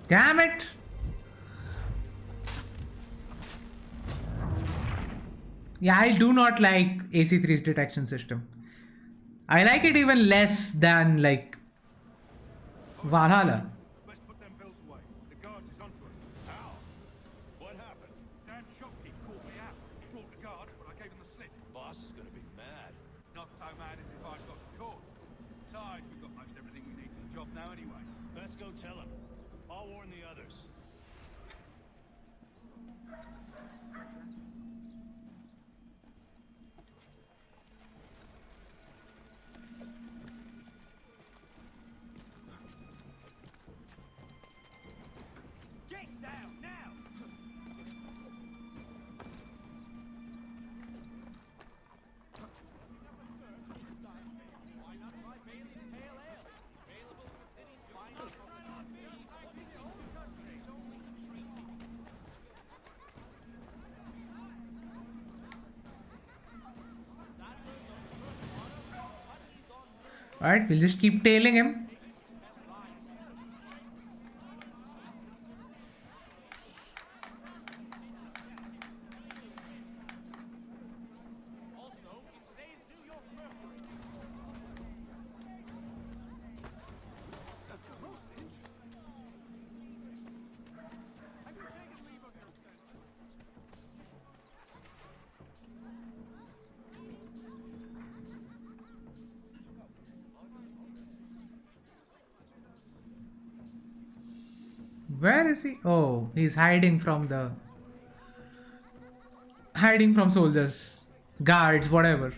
Damn it! Yeah, I do not like AC3's detection system. I like it even less than like Valhalla. Alright, we'll just keep tailing him. Where is he? Oh, he's hiding from soldiers, guards, whatever.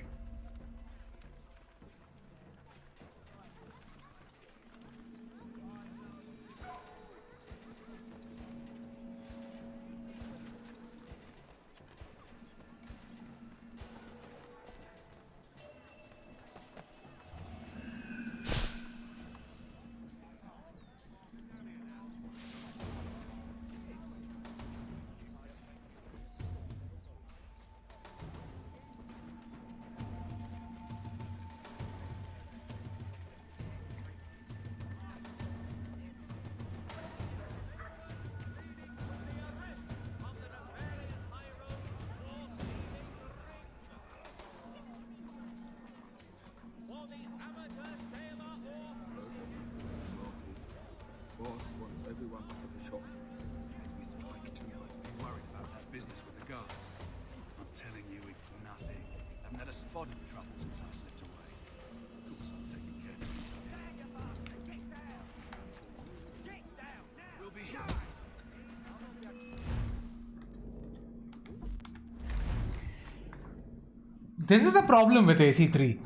This is a problem with AC3.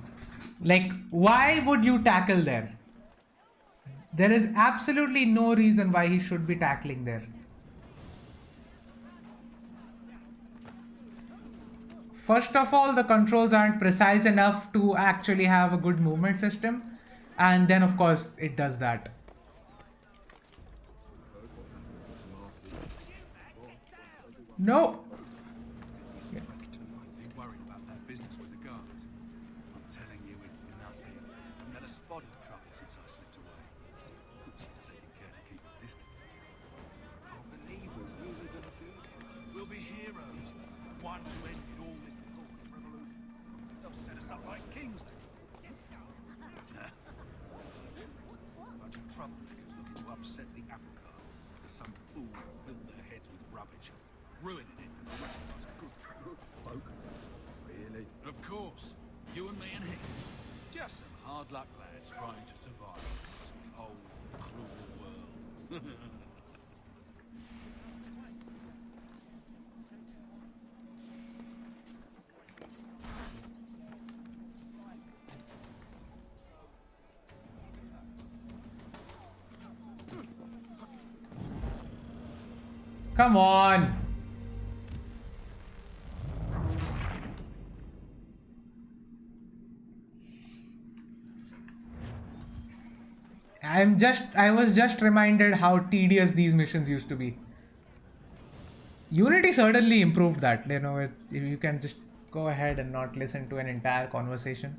Like, why would you tackle there? There is absolutely no reason why he should be tackling there. First of all, the controls aren't precise enough to actually have a good movement system. And then, of course, it does that. No! Come on! I was just reminded how tedious these missions used to be. Unity certainly improved that, you know, you can just go ahead and not listen to an entire conversation.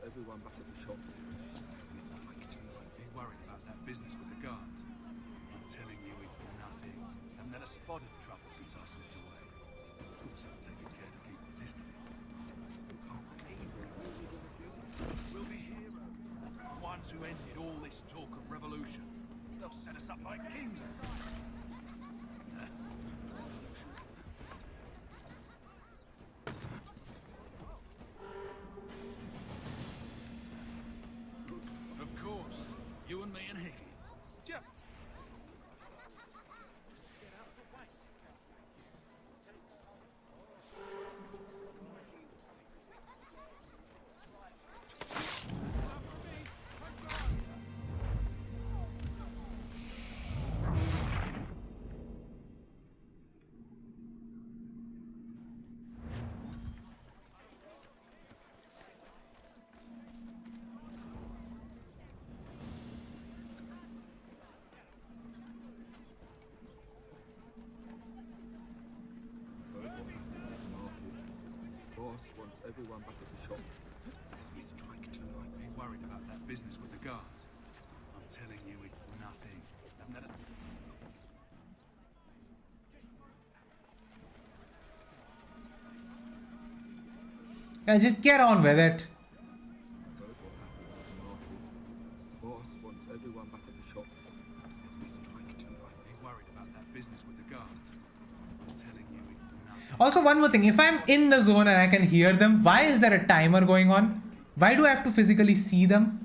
Everyone back at the shop. As we strike tonight, be worried about that business with the guards. I'm telling you, it's nothing. I've never... Yeah, just get on with it. Boss wants everyone back at the shop. As we strike tonight, be worried about that business with the guards. I'm telling you, it's nothing. Also, one more thing, if I'm in the zone and I can hear them, why is there a timer going on? Why do I have to physically see them?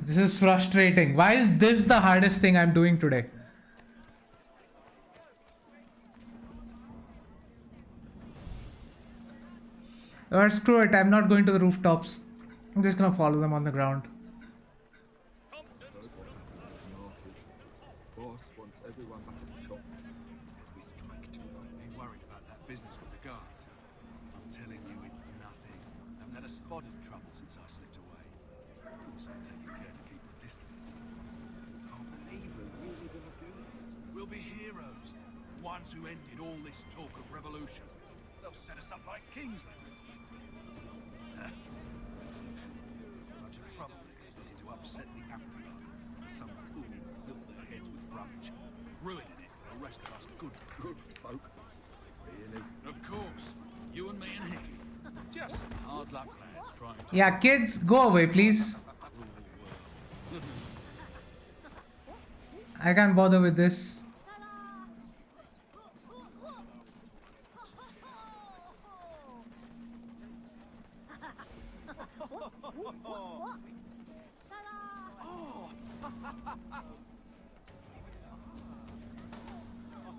This is frustrating. Why is this the hardest thing I'm doing today? Or screw it, I'm not going to the rooftops. I'm just gonna follow them on the ground. Boss wants everyone back at the shop. As we strike tonight, be worried about that business with the guards. I'm telling you, it's nothing. I've never spotted trouble since I slipped away. So I'm taking care to keep the distance. Can't believe we're really gonna do this. We'll be heroes. Ones who ended all this talk of revolution. They'll set us up like kings then. Bunch of troublemakers looking to upset the apple cart. Some fool filled their heads with rubbish, ruining it for the rest of us good folk. Really? Of course. You and me and Hickey. Just some hard luck lads trying to... Yeah, kids, go away, please. Cruel I can't bother with this.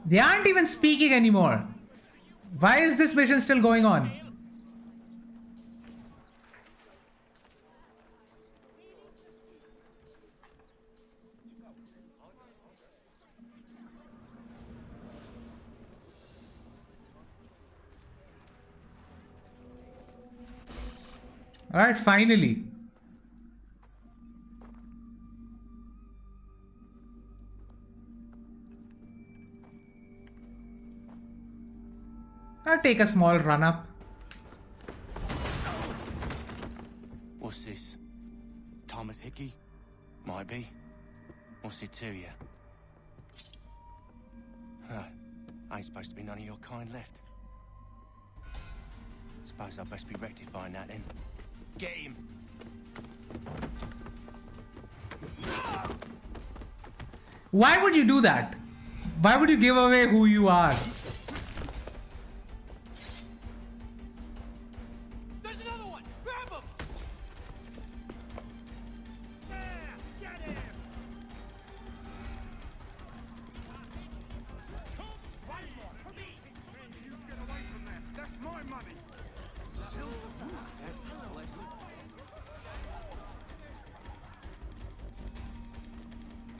They aren't even speaking anymore. Why is this mission still going on? All right, finally. I'll take a small run up. What's this? Thomas Hickey? Might be. What's it to you? Ain't supposed to be none of your kind left. Suppose I'll best be rectifying that then. Get him! Why would you do that? Why would you give away who you are? There's another one! Grab him! Yeah, get him! You get away from there. That's my money.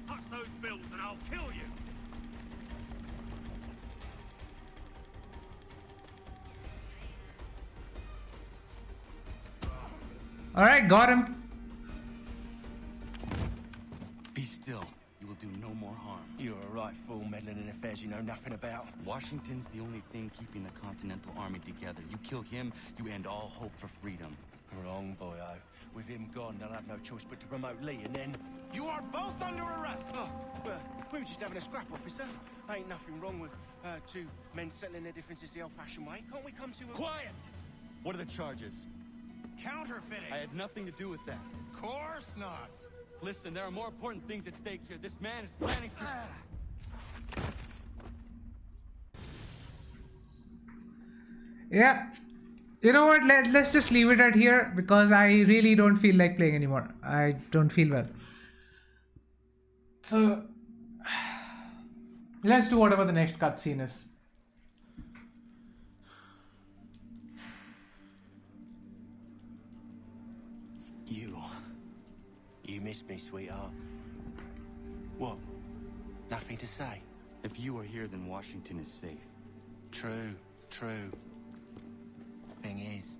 Touch those bills and I'll kill you! Alright, got him. Be still. You will do no more harm. You're a right fool meddling in affairs you know nothing about. Washington's the only thing keeping the Continental Army together. You kill him, you end all hope for freedom. Wrong, boyo. With him gone, they'll have no choice but to promote Lee, and then... You are both under arrest! Oh, well, we were just having a scrap, officer. Ain't nothing wrong with two men settling their differences the old-fashioned way. Can't we come to a... Quiet! What are the charges? Counterfeiting! I had nothing to do with that. Course not! Listen, there are more important things at stake here. This man is planning to... Yeah. You know what? Let's just leave it at here because I really don't feel like playing anymore. I don't feel well. So let's do whatever the next cutscene is. You missed me, sweetheart. What? Nothing to say? If you are here, then Washington is safe. True. Thing is,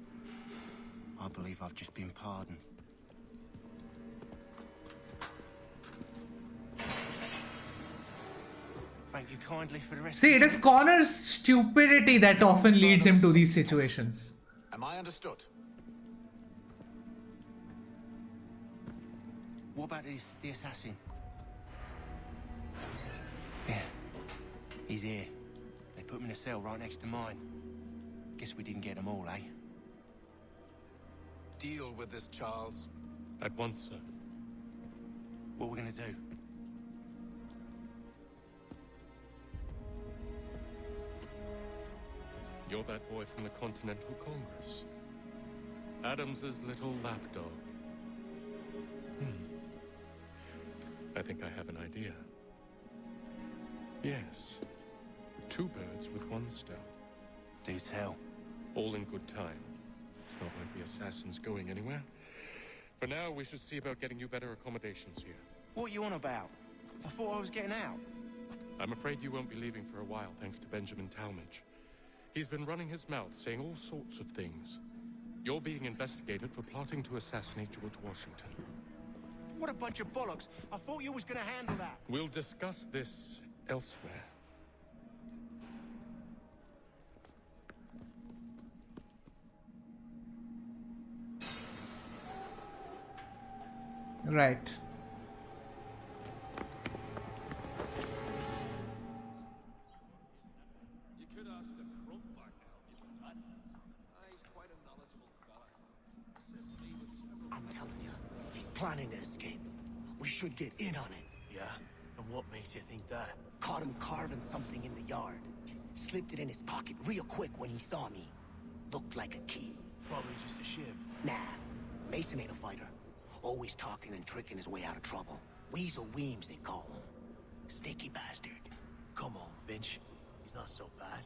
I believe I've just been pardoned. Thank you kindly for the rest. See, it is Connor's stupidity that often leads him to these situations. Am I understood? What about the assassin? Yeah, he's here. They put him in a cell right next to mine. Guess we didn't get them all, eh? Deal with this, Charles. At once, sir. What are we gonna do? You're that boy from the Continental Congress. Adams's little lapdog. I think I have an idea. Yes. Two birds with one stone. Do tell. All in good time. It's not like the assassin's going anywhere. For now, we should see about getting you better accommodations here. What are you on about? I thought I was getting out. I'm afraid you won't be leaving for a while, thanks to Benjamin Talmadge. He's been running his mouth, saying all sorts of things. You're being investigated for plotting to assassinate George Washington. What a bunch of bollocks. I thought you was gonna handle that. We'll discuss this elsewhere. Right. You could ask the crump back to help you with that. He's quite a knowledgeable fella. Assists me with several... I'm telling you, he's planning to escape. We should get in on it. Yeah? And what makes you think that? Caught him carving something in the yard. Slipped it in his pocket real quick when he saw me. Looked like a key. Probably just a shiv. Nah, Mason ain't a fighter. Always talking and tricking his way out of trouble. Weasel Weems, they call him. Sticky bastard. Come on, Finch. He's not so bad.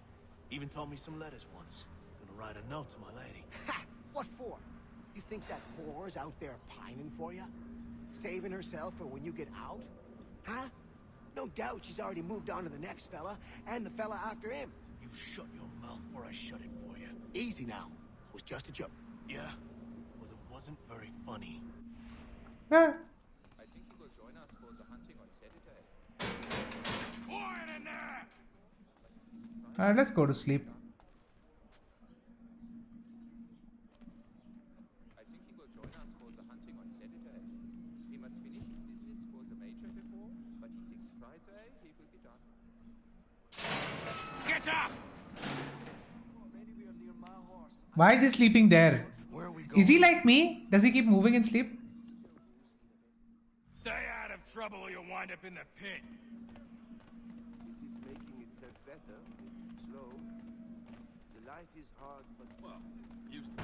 Even told me some letters once. Gonna write a note to my lady. Ha! What for? You think that whore's out there pining for you? Saving herself for when you get out? Huh? No doubt she's already moved on to the next fella, and the fella after him. You shut your mouth or I shut it for you. Easy now. It was just a joke. Yeah? Well, it wasn't very funny. Eh. I think he will join us for the hunting on Saturday. Quiet in there! Alright, let's go to sleep. I think he will join us for the hunting on Saturday. He must finish his business for the major before, but he thinks Friday he will be done. Get up! Why is he sleeping there? Is he like me? Does he keep moving in sleep? Stay out of trouble or you'll wind up in the pit. It is making itself better. Slow. The life is hard, but... Well, used to be.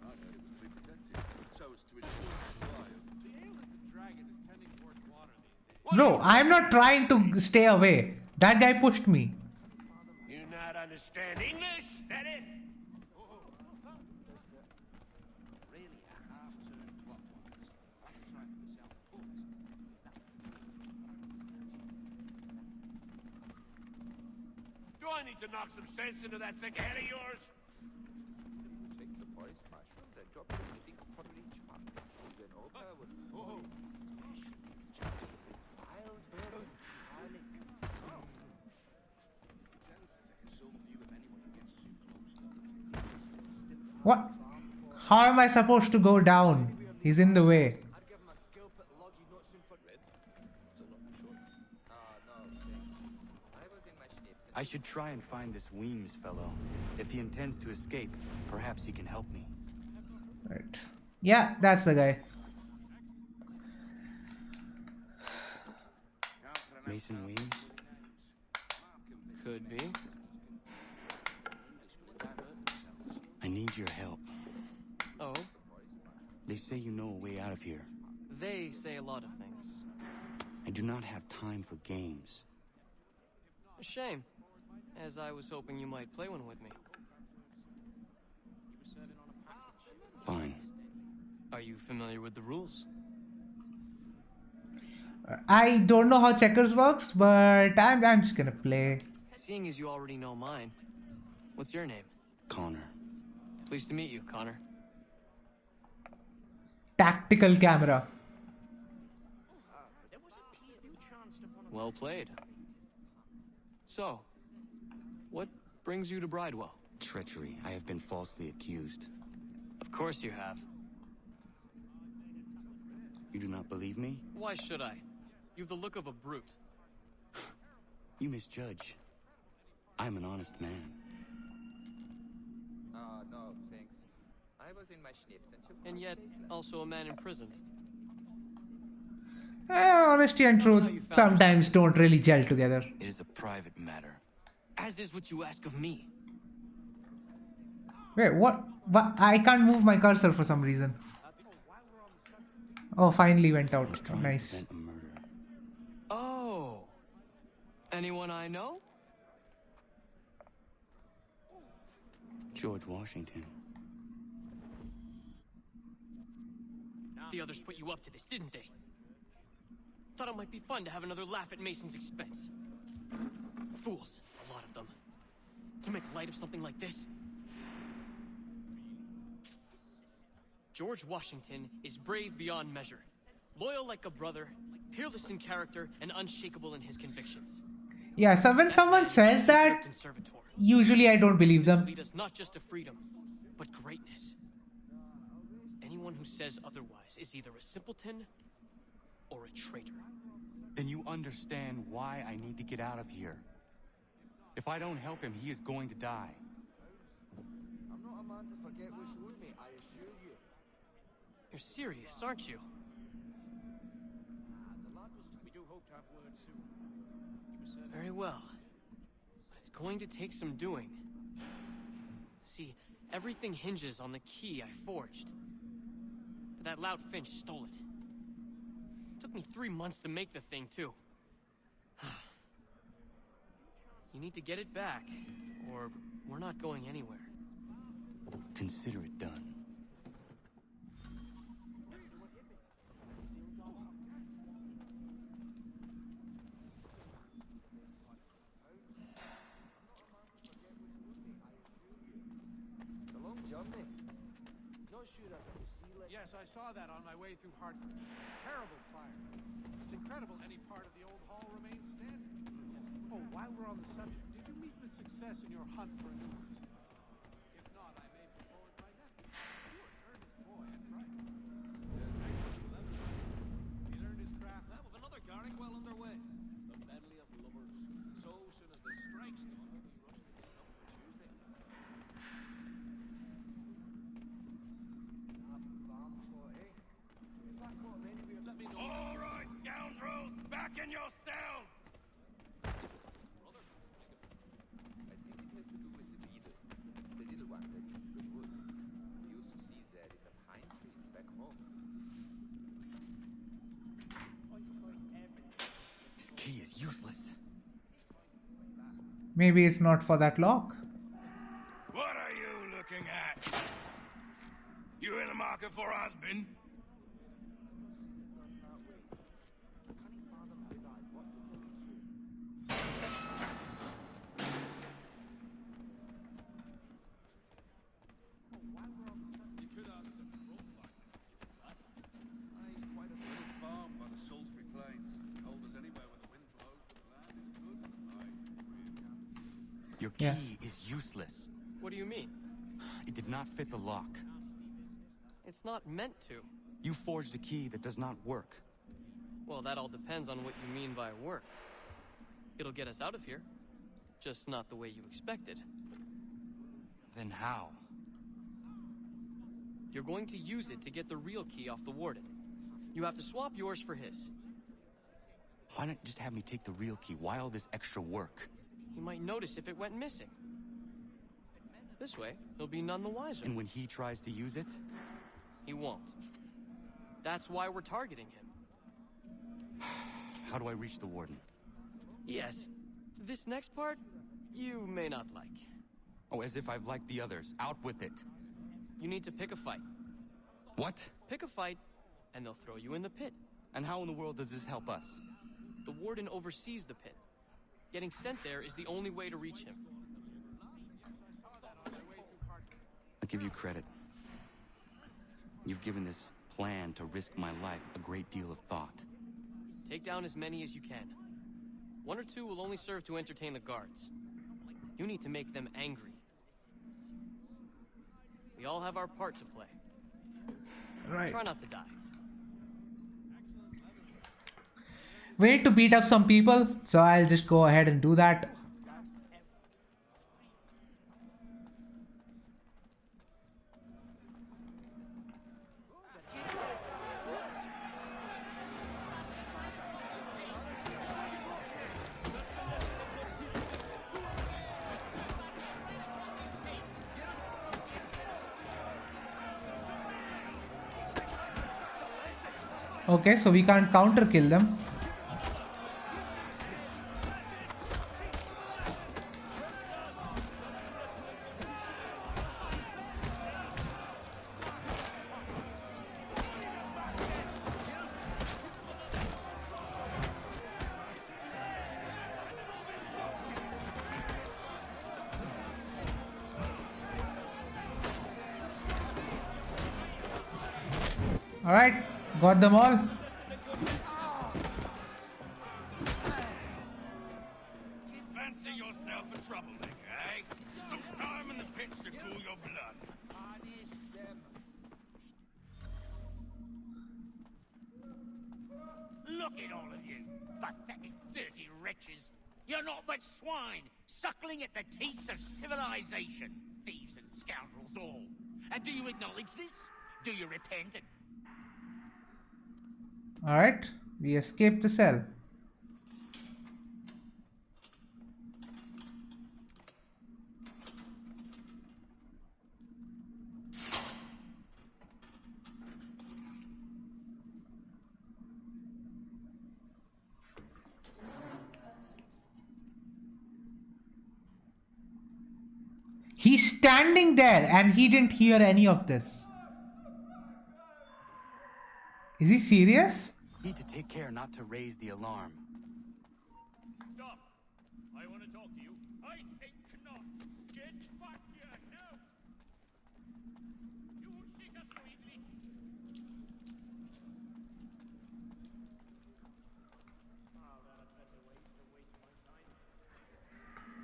I heard it was to be protected. So as to ensure the supply of... The ale that the dragon is tending towards water these days. Bro, I'm not trying to stay away. That guy pushed me. You not understand English? That it? Really a half-turn clockwise. Backtrack to the south port. Do I need to knock some sense into that thick head of yours? Take the forest mushrooms and drop them in the upon each one. Then Oka will... Oh, wild herb garlic. What? How am I supposed to go down? He's in the way. I should try and find this Weems fellow. If he intends to escape, perhaps he can help me. Right. Yeah, that's the guy. Mason Weems? Could be. I need your help. Oh? They say you know a way out of here. They say a lot of things. I do not have time for games. A shame, as I was hoping you might play one with me. Fine. Are you familiar with the rules? I don't know how checkers works, but I'm just gonna play. Seeing as you already know mine, what's your name? Connor. Pleased to meet you, Connor. Tactical camera. Well played. So, what brings you to Bridewell? Treachery. I have been falsely accused. Of course you have. You do not believe me? Why should I? You've the look of a brute. You misjudge. I'm an honest man. No, thanks. I was in my schnips and took... And yet, also a man imprisoned. Honesty and truth sometimes don't really gel together. It is a private matter. As is what you ask of me. Wait, what? I can't move my cursor for some reason. Oh, finally went out. Nice. Oh. Anyone I know? George Washington. The others put you up to this, didn't they? Thought it might be fun to have another laugh at Mason's expense. Fools, a lot of them. To make light of something like this. George Washington is brave beyond measure. Loyal like a brother, peerless in character, and unshakable in his convictions. Yeah, so when someone says that, usually I don't believe them. Lead us not just to freedom, but greatness. Anyone who says otherwise is either a simpleton or a traitor. Then you understand why I need to get out of here. If I don't help him, he is going to die. I'm not a man to forget what's owed me, I assure you. You're serious, aren't you? We do hope to have word Very well. But it's going to take some doing. See, everything hinges on the key I forged. But that loud Finch stole it. Took me 3 months to make the thing, too. You need to get it back, or we're not going anywhere. Consider it done. It's a long journey. Not sure I can see like... Yes, I saw that on my way through Hartford. Terrible fire. It's incredible any part of the old hall remains standing. Oh, while we're on the subject, did you meet with success in your hunt for a new assistant? If not, I may put forward my nephew. You're an earnest boy and bright. He learned his craft. That was another Garrick well underway. The medley of lovers. So soon as the strike's done, we'll be rushing to get up for Tuesday. Let me know. All right, scoundrels, back in your cells! Brother, I think it has to do with the beetle. The little one that eats the wood. We used to see that in the pine trees back home. This key is useless. Maybe it's not for that lock. What are you looking at? You in the market for a husband? You could ask the front back. He's quite a little farm by the Salisbury Plains. Cold as anywhere when the wind blows, but the land is good. Your key is useless. What do you mean? It did not fit the lock. It's not meant to. You forged a key that does not work. Well, that all depends on what you mean by work. It'll get us out of here. Just not the way you expected. Then how? You're going to use it to get the real key off the warden. You have to swap yours for his. Why not just have me take the real key? Why all this extra work? He might notice if it went missing. This way, he'll be none the wiser. And when he tries to use it? He won't. That's why we're targeting him. How do I reach the warden? Yes. This next part, you may not like. Oh, as if I've liked the others. Out with it. You need to pick a fight. What? Pick a fight, and they'll throw you in the pit. And how in the world does this help us? The warden oversees the pit. Getting sent there is the only way to reach him. I'll give you credit. You've given this plan to risk my life a great deal of thought. Take down as many as you can. 1 or 2 will only serve to entertain the guards. You need to make them angry. We all have our part to play. Right. Try not to die. Wait to beat up some people, so I'll just go ahead and do that. Okay, so we can't counter kill them. All right, got them all. Fancy yourself a troublemaker, eh? Some time in the pit should cool your blood. Look at all of you, pathetic, dirty wretches. You're not but swine, suckling at the teats of civilization. Thieves and scoundrels all. And do you acknowledge this? Do you repent and... All right, we escaped the cell. He's standing there and he didn't hear any of this. Is he serious? Need to take care not to raise the alarm. Stop! I want to talk to you. I think not. Get back here now! You won't shake us so easily.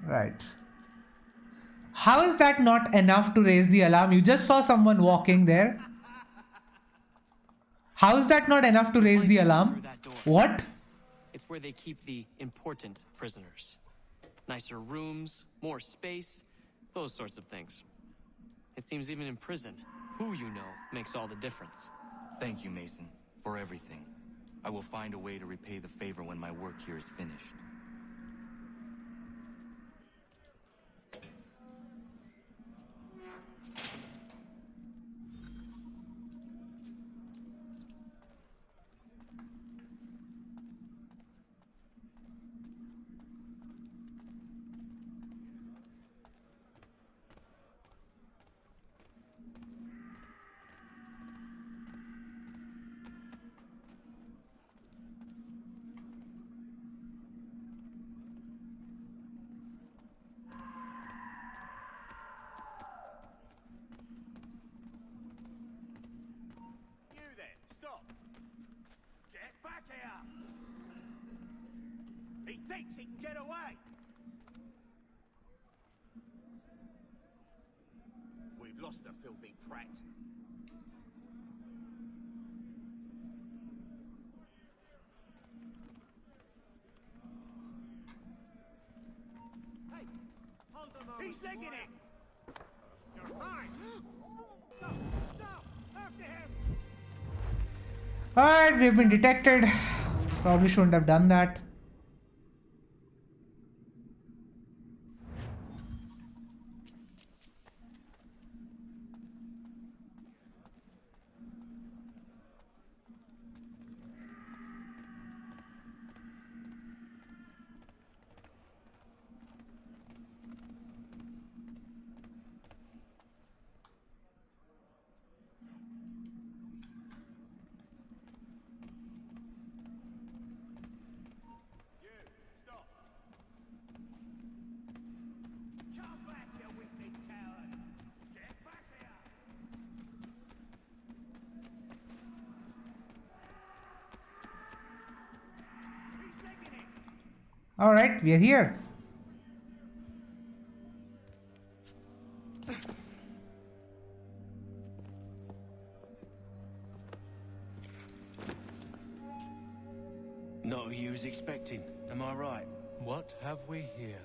Right. How is that not enough to raise the alarm? You just saw someone walking there. How is that not enough to raise the alarm? What? It's where they keep the important prisoners. Nicer rooms, more space, those sorts of things. It seems even in prison, who you know makes all the difference. Thank you, Mason, for everything. I will find a way to repay the favor when my work here is finished. He thinks he can get away. We've lost the filthy prat. Hey, hold on. He's taking it. You're mine. Stop! Stop! After him. Alright, we've been detected. Probably shouldn't have done that. Alright, we are here. Not who you was expecting, am I right? What have we here?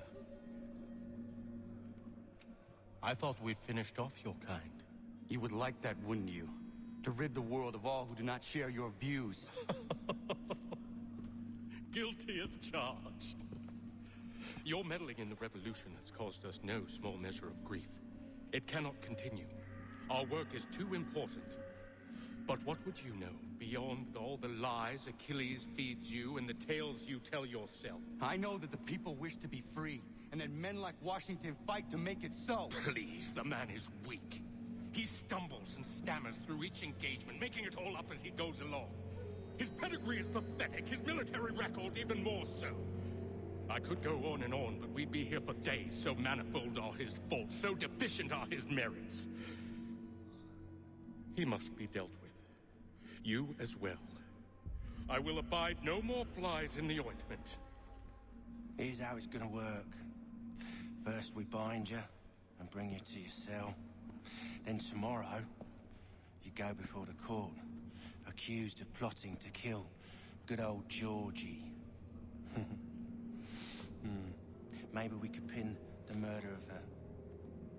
I thought we'd finished off your kind. You would like that, wouldn't you? To rid the world of all who do not share your views. Guilty as charged. Your meddling in the revolution has caused us no small measure of grief. It cannot continue. Our work is too important. But what would you know beyond all the lies Achilles feeds you and the tales you tell yourself? I know that the people wish to be free, and that men like Washington fight to make it so. Please, the man is weak. He stumbles and stammers through each engagement, making it all up as he goes along. His pedigree is pathetic, his military record even more so. I could go on and on, but we'd be here for days, so manifold are his faults, so deficient are his merits. He must be dealt with. You as well. I will abide no more flies in the ointment. Here's how it's gonna work. First we bind you and bring you to your cell. Then tomorrow, you go before the court, accused of plotting to kill good old Georgie. Maybe we could pin the murder of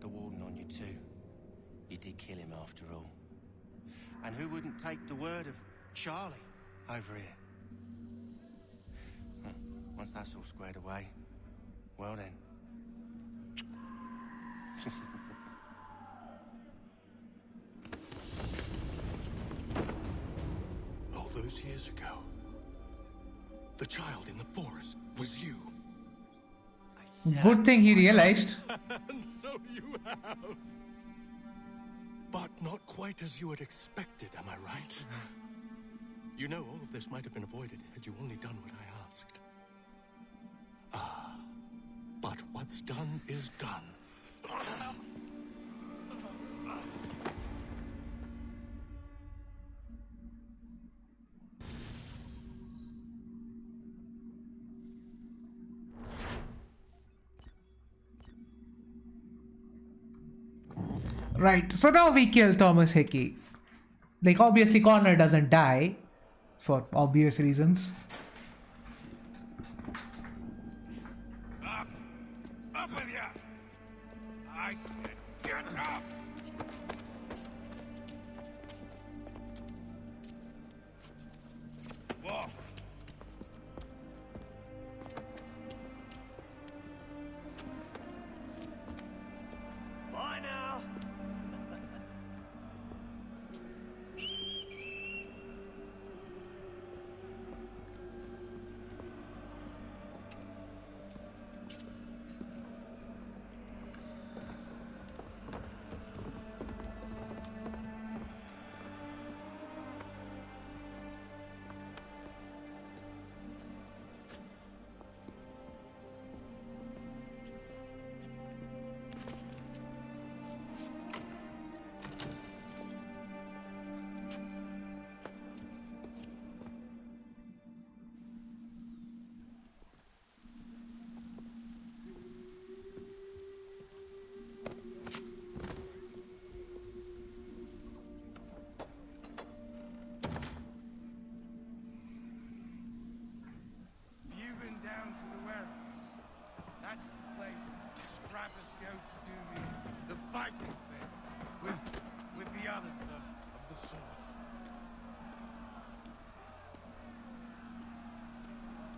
the warden on you too. You did kill him after all. And who wouldn't take the word of Charlie over here? Once that's all squared away, well then. All those years ago, the child in the forest was you. Good thing he realized. And so you have. But not quite as you had expected, am I right? You know, all of this might have been avoided had you only done what I asked. Ah, but what's done is done. Right, so now we kill Thomas Hickey. Like, obviously Connor doesn't die, for obvious reasons. Up with ya! I said, get up! Walk. Bye now.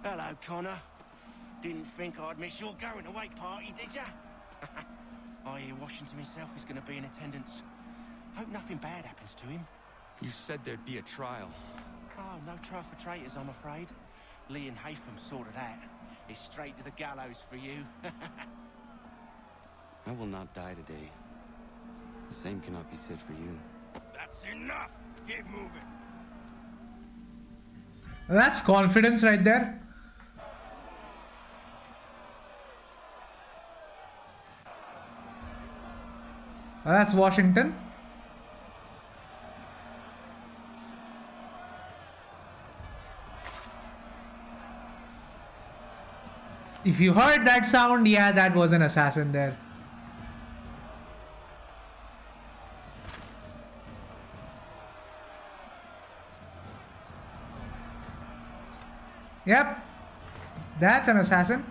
Hello, Connor. Didn't think I'd miss your going away party, did ya? I hear Washington himself is going to be in attendance. Hope nothing bad happens to him. You said there'd be a trial. Oh, no trial for traitors, I'm afraid. Lee and Haytham sorted that. It's straight to the gallows for you. I will not die today. The same cannot be said for you. That's enough! Keep moving! That's confidence right there. That's Washington. If you heard that sound, yeah, that was an assassin there. Yep, that's an assassin.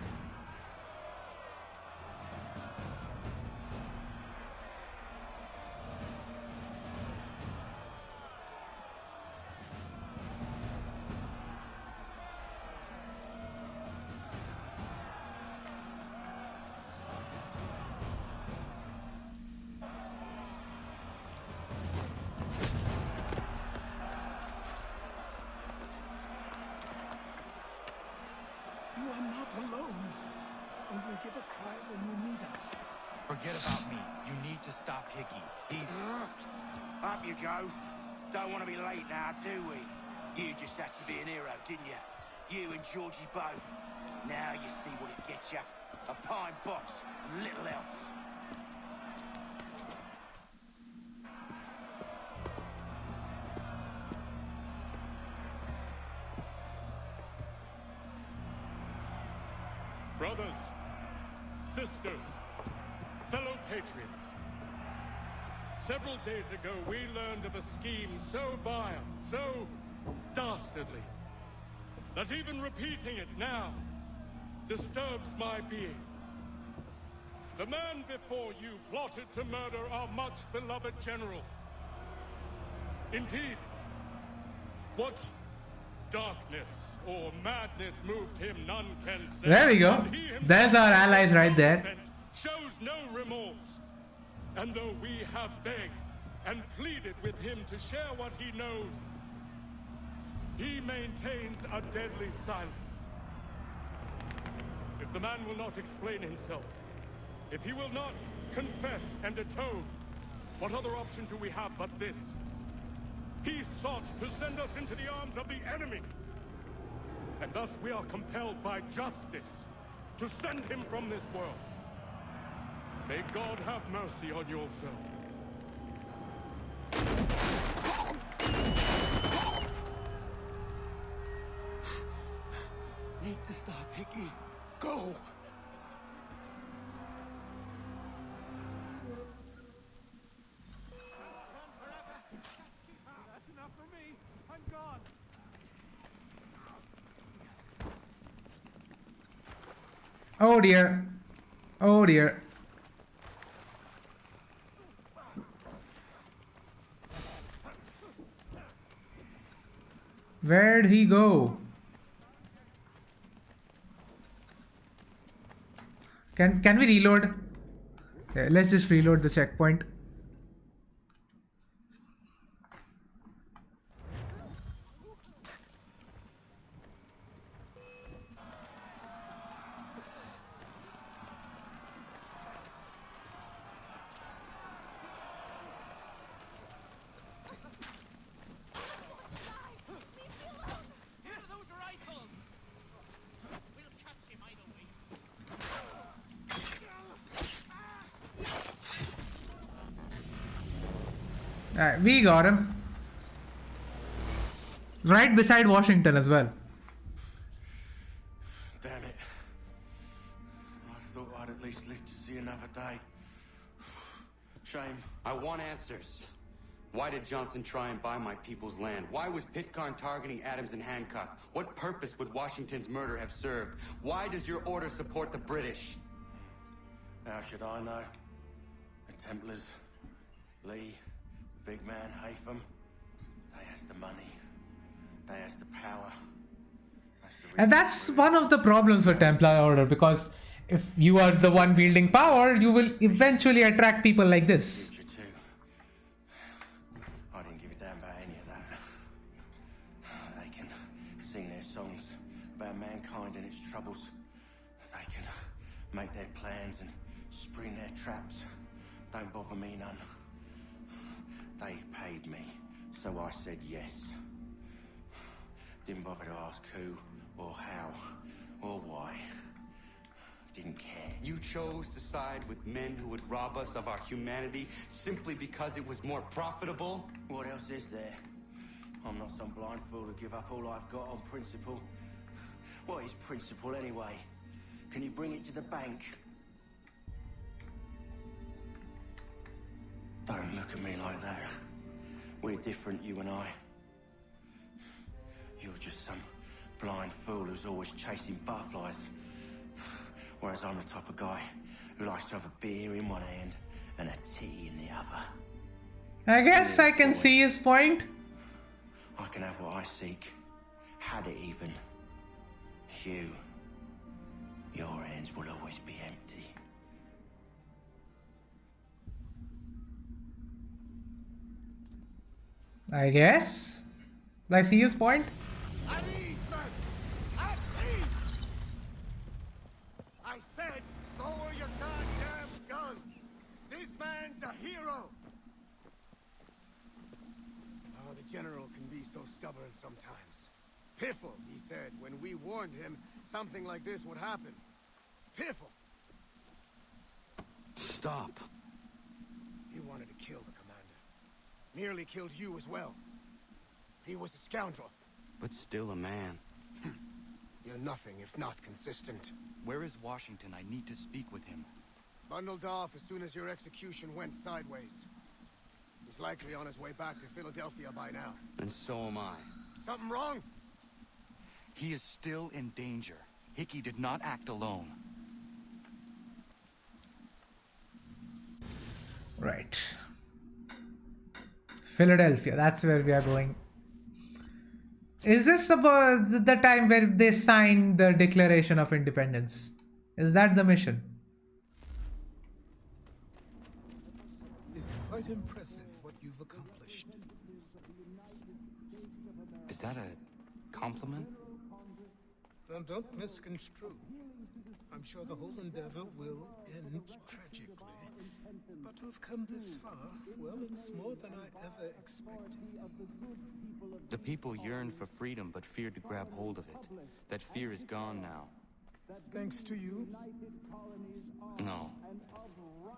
Forget about me. You need to stop Hickey. He's... Up you go. Don't want to be late now, do we? You just had to be an hero, didn't you? You and Georgie both. Now you see what it gets you. A pine box, and little else. Brothers, sisters, fellow patriots. Several days ago, we learned of a scheme so vile, so dastardly, that even repeating it now disturbs my being. The man before you plotted to murder our much-beloved general. Indeed, what darkness or madness moved him, none can say. There we go. There's our allies right there. Shows no remorse. And though we have begged and pleaded with him to share what he knows, he maintains a deadly silence. If the man will not explain himself, If he will not confess and atone, what other option do we have but this? He sought to send us into the arms of the enemy. And thus we are compelled by justice to send him from this world. May God have mercy on your soul. Need to stop, Hickey. Go! That's enough for me. I'm gone. Oh dear. Oh dear. Where'd he go? Can we reload? Yeah, let's just reload the checkpoint. Alright, we got him. Right beside Washington as well. Damn it. I thought I'd at least live to see another day. Shame. I want answers. Why did Johnson try and buy my people's land? Why was Pitcairn targeting Adams and Hancock? What purpose would Washington's murder have served? Why does your order support the British? How should I know? The Templars, Lee, the big man, Haytham, they has the money. They has the power. And that's one of the problems with Templar Order, because if you are the one wielding power, you will eventually attract people like this. I didn't give a damn about any of that. They can sing their songs about mankind and its troubles. They can make their plans and spring their traps. Don't bother me none. They paid me, so I said yes. Didn't bother to ask who, or how, or why. Didn't care. You chose to side with men who would rob us of our humanity simply because it was more profitable? What else is there? I'm not some blind fool to give up all I've got on principle. What is principle anyway? Can you bring it to the bank? Don't look at me like that. We're different, you and I. You're just some blind fool who's always chasing butterflies. Whereas I'm the type of guy who likes to have a beer in one hand and a tea in the other. I guess I can see his point. I can have what I seek. Had it even. Your hands will always be empty. I guess. I see his point. At ease, man! At ease! I said, lower your goddamn guns! This man's a hero! Oh, the General can be so stubborn sometimes. Piffle, he said, when we warned him something like this would happen. Piffle! Stop. He wanted to kill the commander. Nearly killed you as well. He was a scoundrel. But still a man. You're nothing if not consistent. Where is Washington? I need to speak with him. Bundled off as soon as your execution went sideways. He's likely on his way back to Philadelphia by now. And so am I. Something wrong? He is still in danger. Hickey did not act alone. Right. Philadelphia, that's where we are going. Is this about the time where they signed the Declaration of Independence? Is that the mission? It's quite impressive what you've accomplished. Is that a compliment? Now, don't misconstrue. I'm sure the whole endeavor will end tragically. to have come this far. Well, it's more than I ever expected. The people yearned for freedom but feared to grab hold of it. That fear is gone now. Thanks to you? No.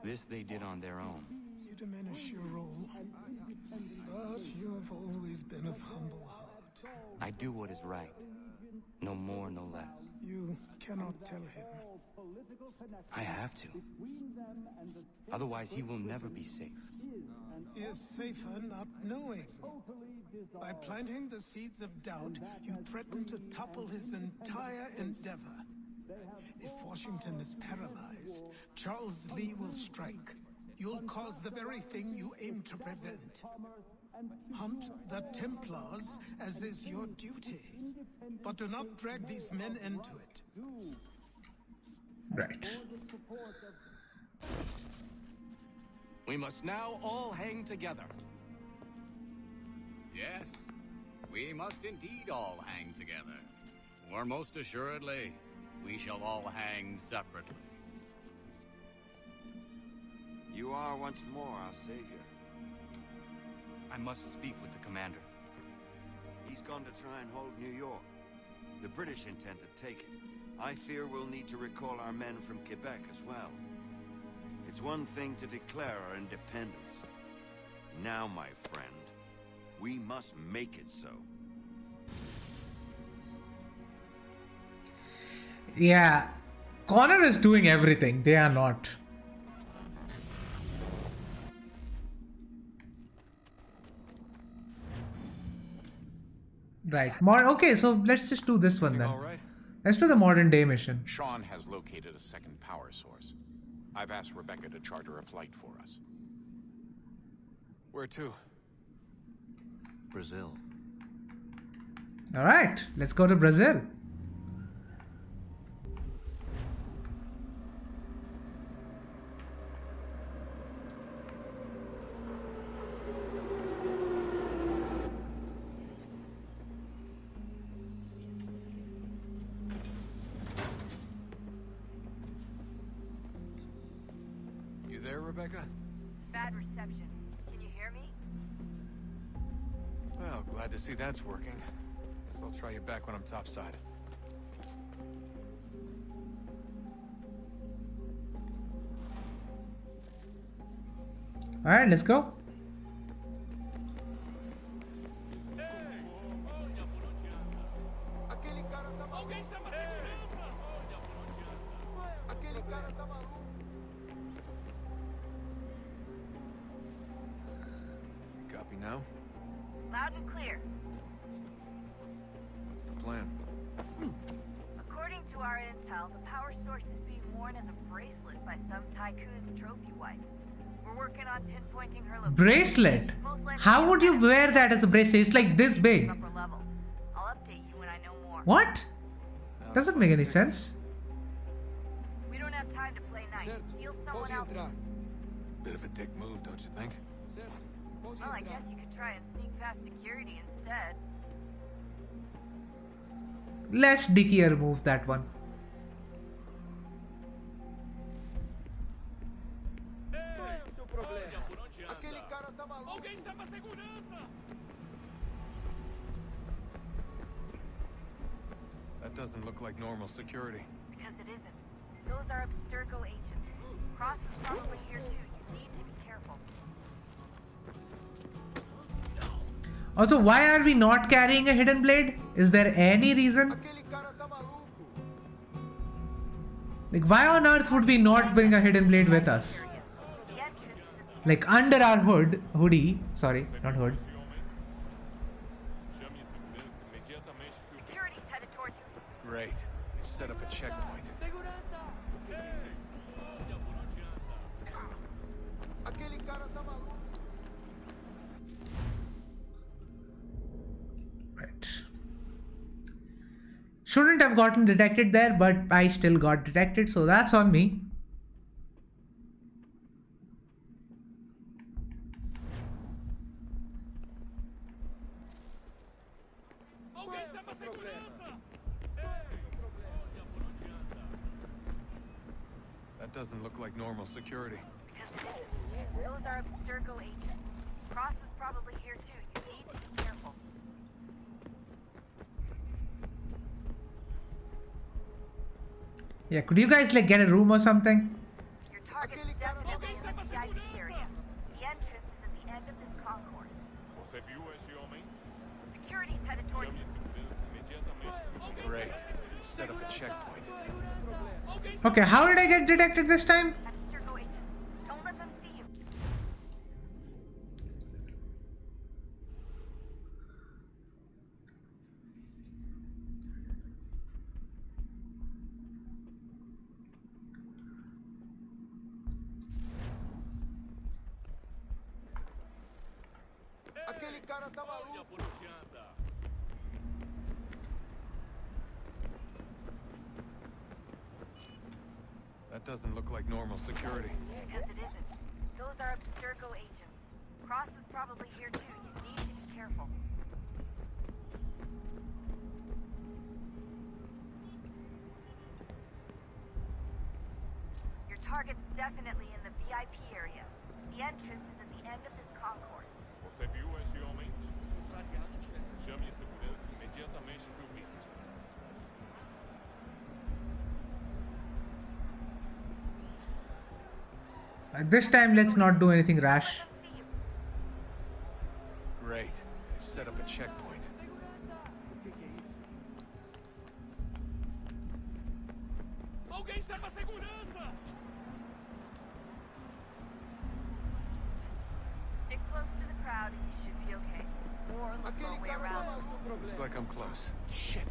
This they did on their own. You diminish your role. But you have always been of humble heart. I do what is right. No more, no less. You cannot tell him. I have to. Otherwise, he will never be safe. He is safer not knowing. By planting the seeds of doubt, you threaten to topple his entire endeavor. If Washington is paralyzed, Charles Lee will strike. You'll cause the very thing you aim to prevent. Hunt the Templars, as is your duty. But do not drag these men into it. Right. We must now all hang together. Yes, we must indeed all hang together. Or most assuredly, we shall all hang separately. You are once more our savior. I must speak with the commander. He's gone to try and hold New York. The British intend to take it. I fear we'll need to recall our men from Quebec as well. It's one thing to declare our independence. Now, my friend, we must make it so. Yeah, Connor is doing everything. They are not. Right. Okay, so let's just do this one then. All right? Let's do the modern day mission. Sean has located a second power source. I've asked Rebecca to charter a flight for us. Where to? Brazil. All right, let's go to Brazil. You there, Rebecca? Bad reception. Can you hear me? Well, glad to see that's working. Guess I'll try you back when I'm topside. All right, let's go. Copy now? Loud and clear. What's the plan? According to our intel, the power source is being worn as a bracelet by some tycoon's trophy wife. We're working on pinpointing her location. Bracelet? How would you wear that as a bracelet? It's like this big. Upper level. I'll update you when I know more. What? Doesn't make any sense. We don't have time to play nice. Steal someone else. Bit of a dick move, don't you think? Well, I guess you could try and sneak past security instead. Let's dickier remove that one. That doesn't look like normal security. Because it isn't. Those are Abstergo agents. Cross is probably here too. You need to be careful. Also, why are we not carrying a hidden blade? Is there any reason? Like, why on earth would we not bring a hidden blade with us? Like, under our hoodie, sorry, not hood. Security's headed towards you. Great. They've set up a checkpoint. Right. Shouldn't have gotten detected there, but I still got detected, so that's on me. That doesn't look like normal security. Because it isn't. Those are Abstergo agents. Cross is probably here too. You need to be careful. Yeah, could you guys like get a room or something? Your target's definitely in the VIP area. The entrance is at the end of this concourse. Você viu esse homem? Security's headed towards you. Great. Set up a checkpoint. Okay, how did I get detected this time? Abstergo agents. Don't let them see you. Aquele cara tá maluco. That doesn't look like normal security. Because it isn't. Those are Abstergo agents. Cross is probably here too. You need to be careful. Your target's definitely in the VIP area. The entrance is at the end of this concourse. Você viu esse homem? Chame a segurança imediatamente, seu vídeo. This time, let's not do anything rash. Great. They've set up a checkpoint. Alguém chama a segurança! Stick close to the crowd and you should be okay. Or look for a way around. Looks like I'm close. Shit.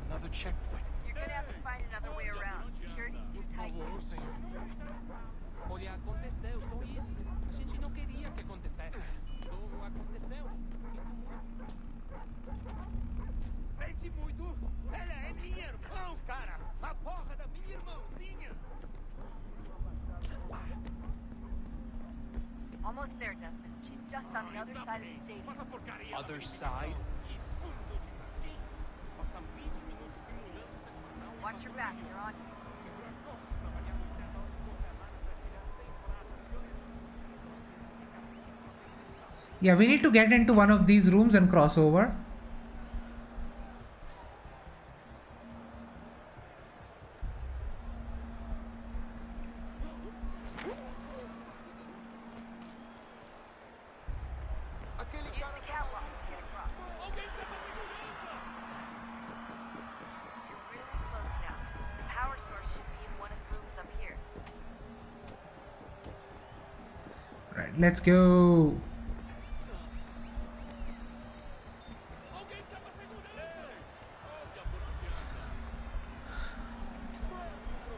Another checkpoint. You're gonna have to find another way around. Security's too tight. Olha, aconteceu, só isso. A gente não queria que acontecesse. Só aconteceu. Sente muito? Ela é minha irmã, cara! A porra da minha irmãzinha! Almost there, Desmond. She's just on the other side of the stadium. Other side? Watch your back, you're on. Yeah, we need to get into one of these rooms and cross over. Right, let's go.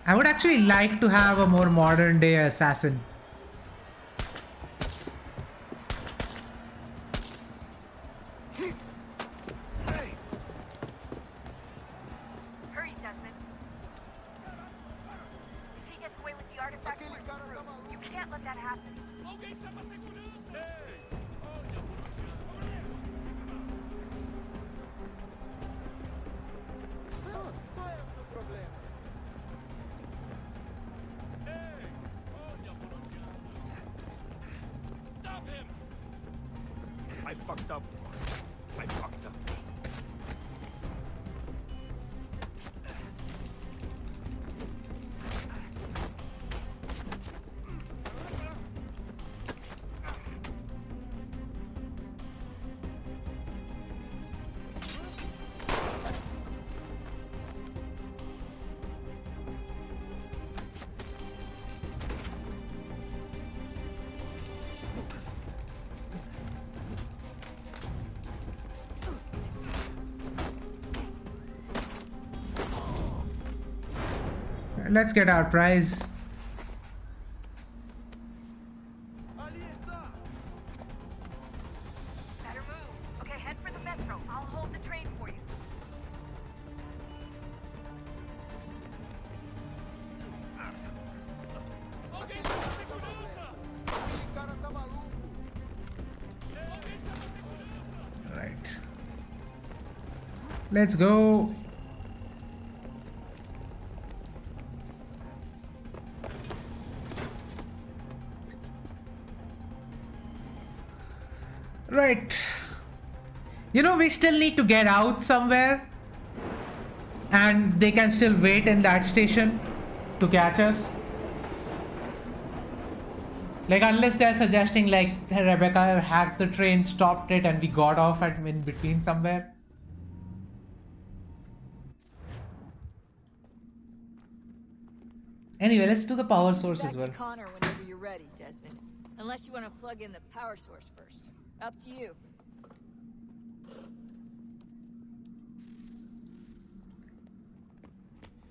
I would actually like to have a more modern day assassin. Hurry, Desmond. If he gets away with the artifact, we're screwed. You can't let that happen. Qual é o seu problema? Stop him! I fucked up. I fucked up. Let's get our prize. Better move. Okay, head for the metro. I'll hold the train for you. Right. Let's go. Right. You know, we still need to get out somewhere. And they can still wait in that station to catch us. Like, unless they're suggesting, like, Rebecca hacked the train, stopped it, and we got off at in between somewhere. Anyway, let's do the power source as well. Back to Connor whenever you're ready, Desmond. Unless you want to plug in the power source first. Up to you.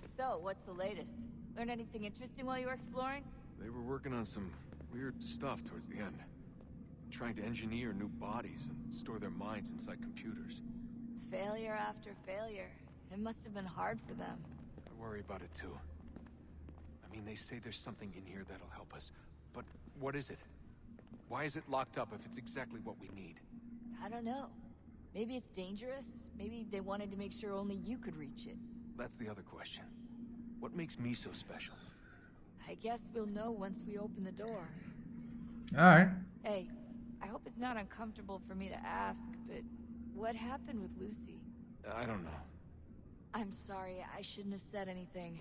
So, what's the latest? Learn anything interesting while you were exploring? They were working on some weird stuff towards the end. Trying to engineer new bodies and store their minds inside computers. Failure after failure. It must have been hard for them. I worry about it too. I mean, they say there's something in here that'll help us. But what is it? Why is it locked up if it's exactly what we need? I don't know. Maybe it's dangerous. Maybe they wanted to make sure only you could reach it. That's the other question. What makes me so special? I guess we'll know once we open the door. Alright. Hey, I hope it's not uncomfortable for me to ask, but what happened with Lucy? I don't know. I'm sorry, I shouldn't have said anything.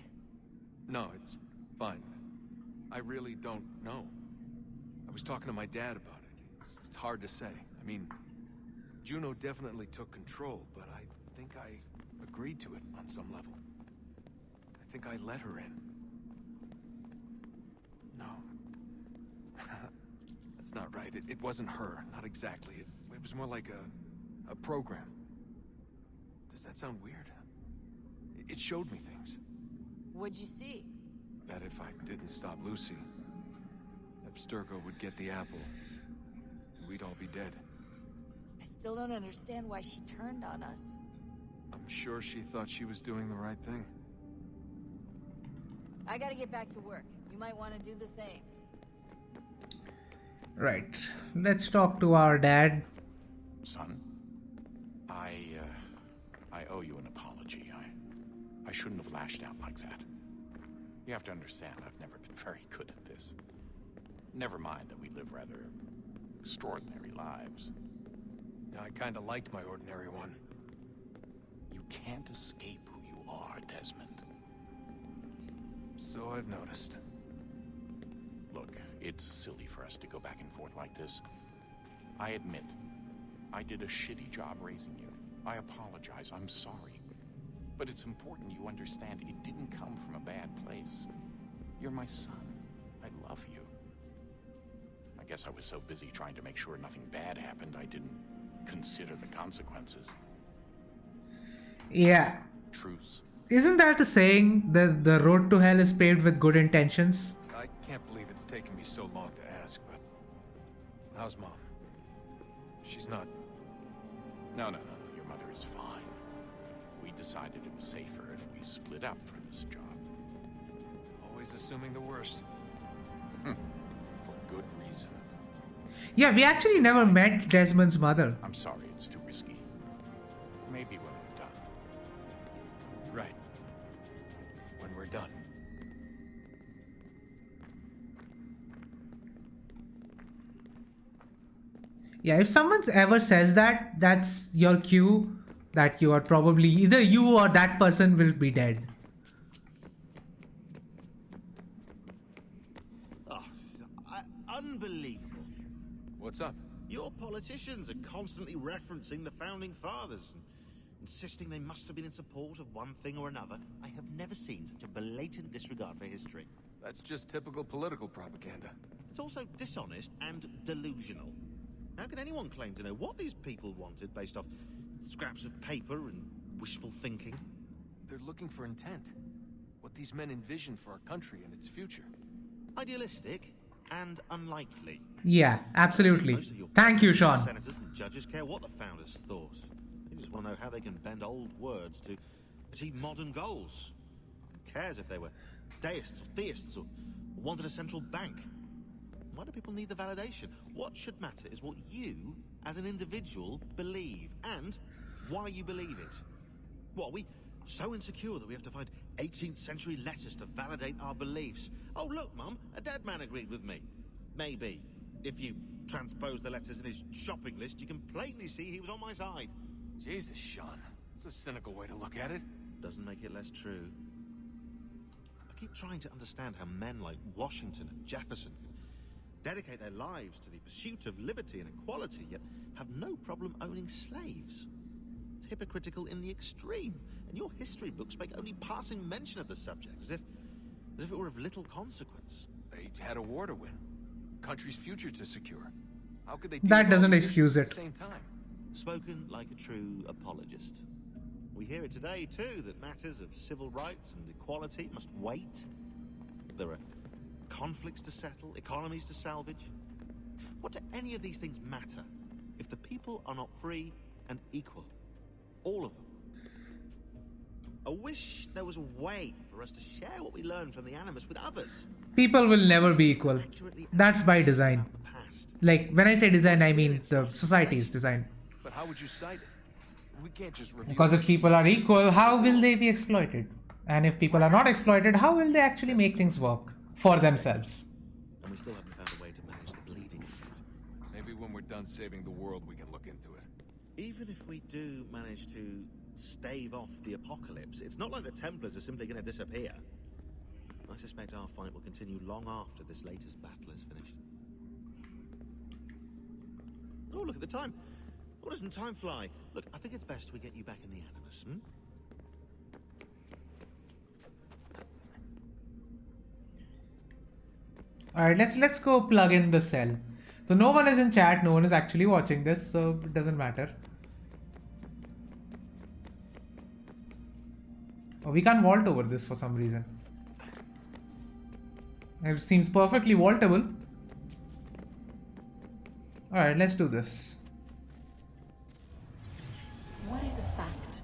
No, it's fine. I really don't know. I was talking to my dad about it. It's hard to say. I mean, Juno definitely took control, but I think I agreed to it on some level. I think I let her in. No. That's not right. It wasn't her. Not exactly. It was more like a program. Does that sound weird? It showed me things. What'd you see? That if I didn't stop Lucy, Abstergo would get the apple, and we'd all be dead. I still don't understand why she turned on us. I'm sure she thought she was doing the right thing. I gotta get back to work. You might want to do the same. Right. Let's talk to our dad. Son, I owe you an apology. I shouldn't have lashed out like that. You have to understand, I've never been very good at this. Never mind that we live rather extraordinary lives. Yeah, I kinda liked my ordinary one. You can't escape who you are, Desmond. So I've noticed. Look, it's silly for us to go back and forth like this. I admit, I did a shitty job raising you. I apologize, I'm sorry. But it's important you understand it didn't come from a bad place. You're my son. I love you. I guess I was so busy trying to make sure nothing bad happened, I didn't consider the consequences. Yeah. Truce. Isn't that a saying that the road to hell is paved with good intentions? I can't believe it's taken me so long to ask, but... How's Mom? She's not... No. Your mother is fine. We decided it was safer if we split up for this job. Always assuming the worst. For good reason. Yeah, we actually never met Desmond's mother. I'm sorry, it's too risky. Maybe when we're done. Right. When we're done. Yeah, if someone ever says that, that's your cue that you are probably either you or that person will be dead. Oh, unbelievable. What's up? Your politicians are constantly referencing the founding fathers and insisting they must have been in support of one thing or another. I have never seen such a blatant disregard for history. That's just typical political propaganda. It's also dishonest and delusional. How can anyone claim to know what these people wanted based off scraps of paper and wishful thinking? They're looking for intent. What these men envision for our country and its future. Idealistic and unlikely. Yeah, absolutely. Thank you, Sean. Senators and judges care what the founders thought. They just want to know how they can bend old words to achieve modern goals. Who cares if they were deists or theists or wanted a central bank? Why do people need the validation? What should matter is what you, as an individual, believe, and why you believe it. What, are we so insecure that we have to find 18th century letters to validate our beliefs? Oh, look, Mum, a dead man agreed with me. Maybe. If you transpose the letters in his shopping list, you can plainly see he was on my side. Jesus, Sean. That's a cynical way to look at it. Doesn't make it less true. I keep trying to understand how men like Washington and Jefferson can dedicate their lives to the pursuit of liberty and equality, yet have no problem owning slaves. It's hypocritical in the extreme, and your history books make only passing mention of the subject, as if it were of little consequence. They had a war to win. Country's future to secure. How could they That doesn't excuse it. At the same time? Spoken like a true apologist. We hear it today, too, that matters of civil rights and equality must wait. There are conflicts to settle, economies to salvage. What do any of these things matter if the people are not free and equal? All of them. I wish there was a way for us to share what we learn from the Animus with others. People will never be equal. That's by design. Like, when I say design, I mean the society's design. But how would you cite it? We can't just review. Because if people are equal, how will they be exploited? And if people are not exploited, how will they actually make things work for themselves? And we still haven't found a way to manage the bleeding. Maybe when we're done saving the world, we can look into it. Even if we do manage to stave off the apocalypse, it's not like the Templars are simply going to disappear. I suspect our fight will continue long after this latest battle is finished. Oh, look at the time. Oh, doesn't time fly? Look, I think it's best we get you back in the Animus, Alright, let's go plug in the cell. So no one is in chat, no one is actually watching this, so it doesn't matter. Oh, we can't vault over this for some reason. It seems perfectly vaultable. Alright, let's do this. What is a fact?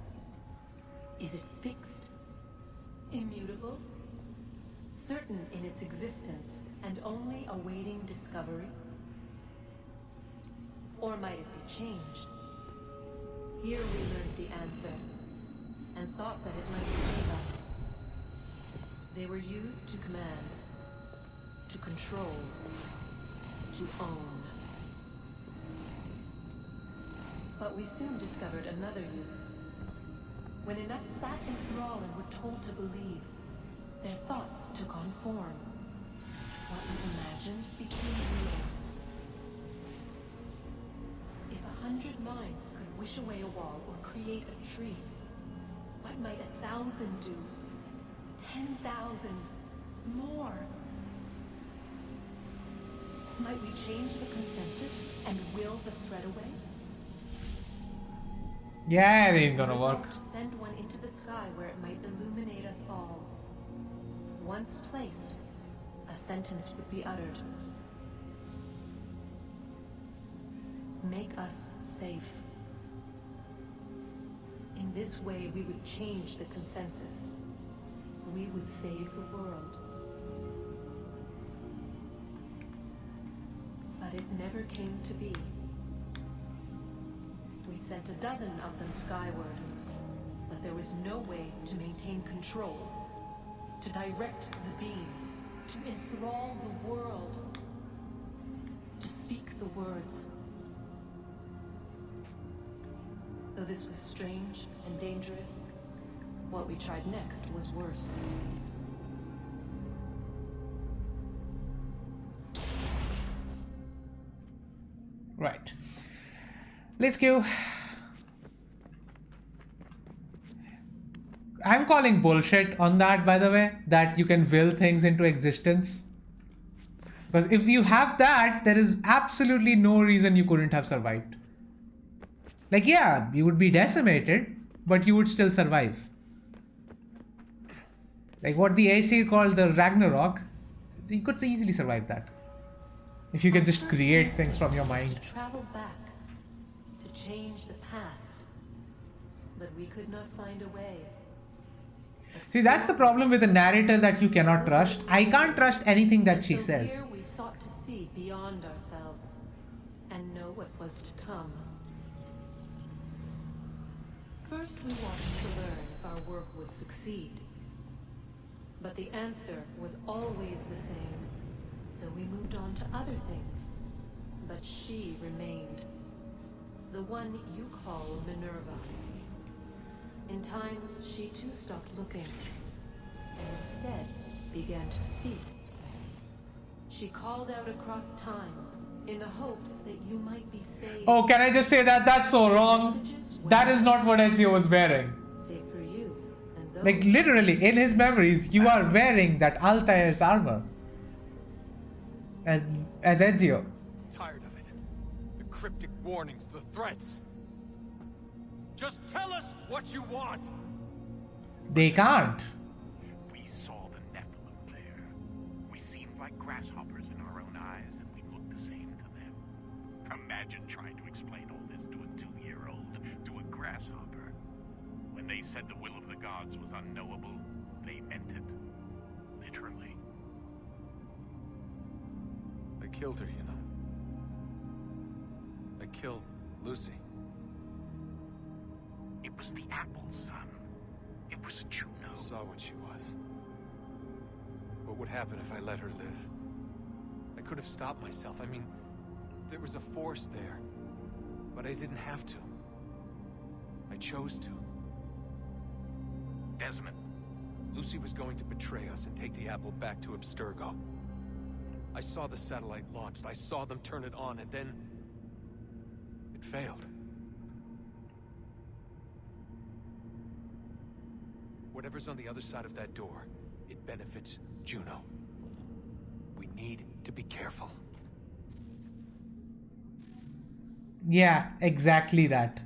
Is it fixed? Immutable? Certain in its existence and only awaiting discovery? Or might it be changed? Here we learned the answer, and thought that it might save us. They were used to command, to control, to own. But we soon discovered another use. When enough sat in thrall and were told to believe, their thoughts took on form. What was imagined became real. If 100 minds could wish away a wall or create a tree, what might 1,000 do? 10,000? More? Might we change the consensus and will the threat away? Yeah, it ain't gonna work. To send one into the sky where it might illuminate us all. Once placed, a sentence would be uttered. Make us safe. In this way, we would change the consensus. We would save the world. But it never came to be. We sent a dozen of them skyward, but there was no way to maintain control, to direct the beam, to enthrall the world, to speak the words. Though this was strange and dangerous, what we tried next was worse. Right. Let's go. I'm calling bullshit on that, by the way, that you can will things into existence. Because if you have that, there is absolutely no reason you couldn't have survived. Like, yeah, you would be decimated, but you would still survive. Like what the AC called the Ragnarok, you could easily survive that. If you can just create things from your mind. To travel back, to change the past, but we could not find a way. See, that's the problem with a narrator that you cannot trust. I can't trust anything that she So says. here we sought to see beyond ourselves and know what was to come. First, we wanted to learn if our work would succeed. But the answer was always the same, so we moved on to other things. but she remained. The one you call Minerva. In time, she too stopped looking, and instead began to speak. She called out across time in the hopes that you might be saved. Oh, can I just say that? That's so wrong. That is not what Ezio was wearing. Save for you and those. Like literally, in his memories, you are wearing that Altair's armor. As Ezio. Tired of it. The cryptic warnings, the threats. Just tell us what you want. They can't. We saw the Nephilim there. We seemed like grasshoppers in our own eyes, and we looked the same to them. Imagine trying to explain all this to a 2-year-old, to a grasshopper. When they said the will of the gods was unknowable, they meant it. Literally. I killed her, you know. I killed Lucy. It was the apple, son. It was Juno. I saw what she was. What would happen if I let her live? I could have stopped myself. I mean, there was a force there. But I didn't have to. I chose to. Desmond. Lucy was going to betray us and take the apple back to Abstergo. I saw the satellite launched. I saw them turn it on, and then it failed. Whatever's on the other side of that door, it benefits Juno. We need to be careful. Yeah, exactly that.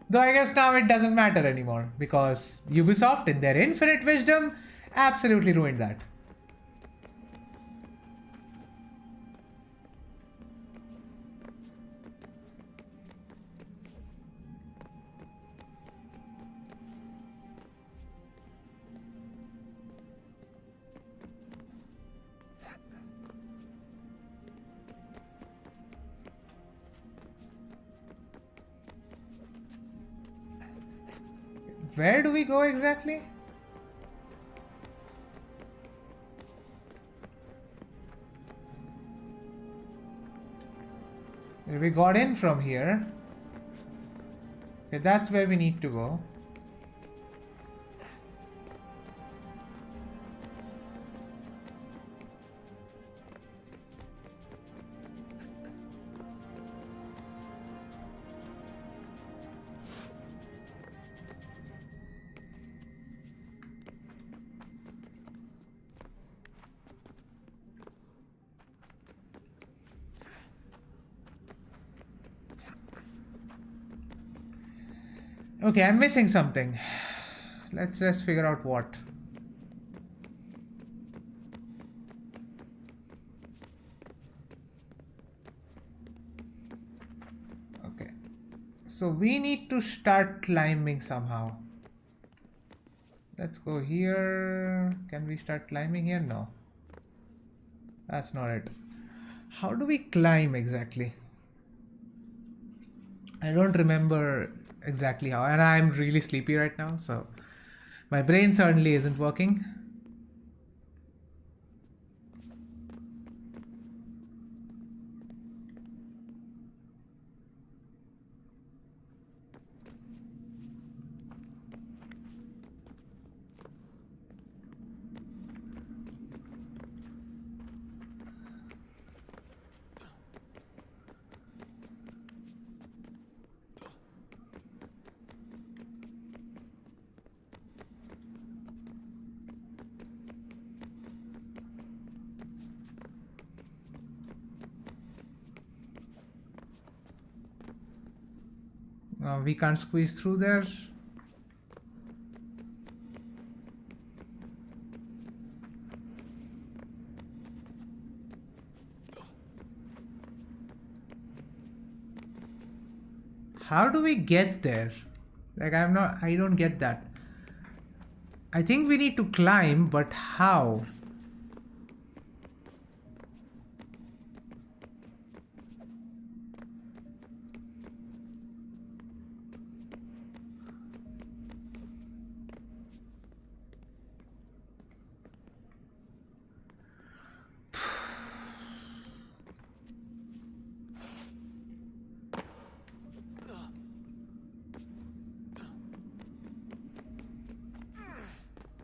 Though I guess now it doesn't matter anymore because Ubisoft in their infinite wisdom absolutely ruined that. Where do we go exactly? We got in from here. Okay, that's where we need to go. Okay, I'm missing something. Let's just figure out what. Okay. So we need to start climbing somehow. Let's go here. Can we start climbing here? No. That's not it. How do we climb exactly? I don't remember exactly how, and I'm really sleepy right now, so my brain certainly isn't working. We can't squeeze through there. How do we get there? Like, I don't get that. I think we need to climb, but how?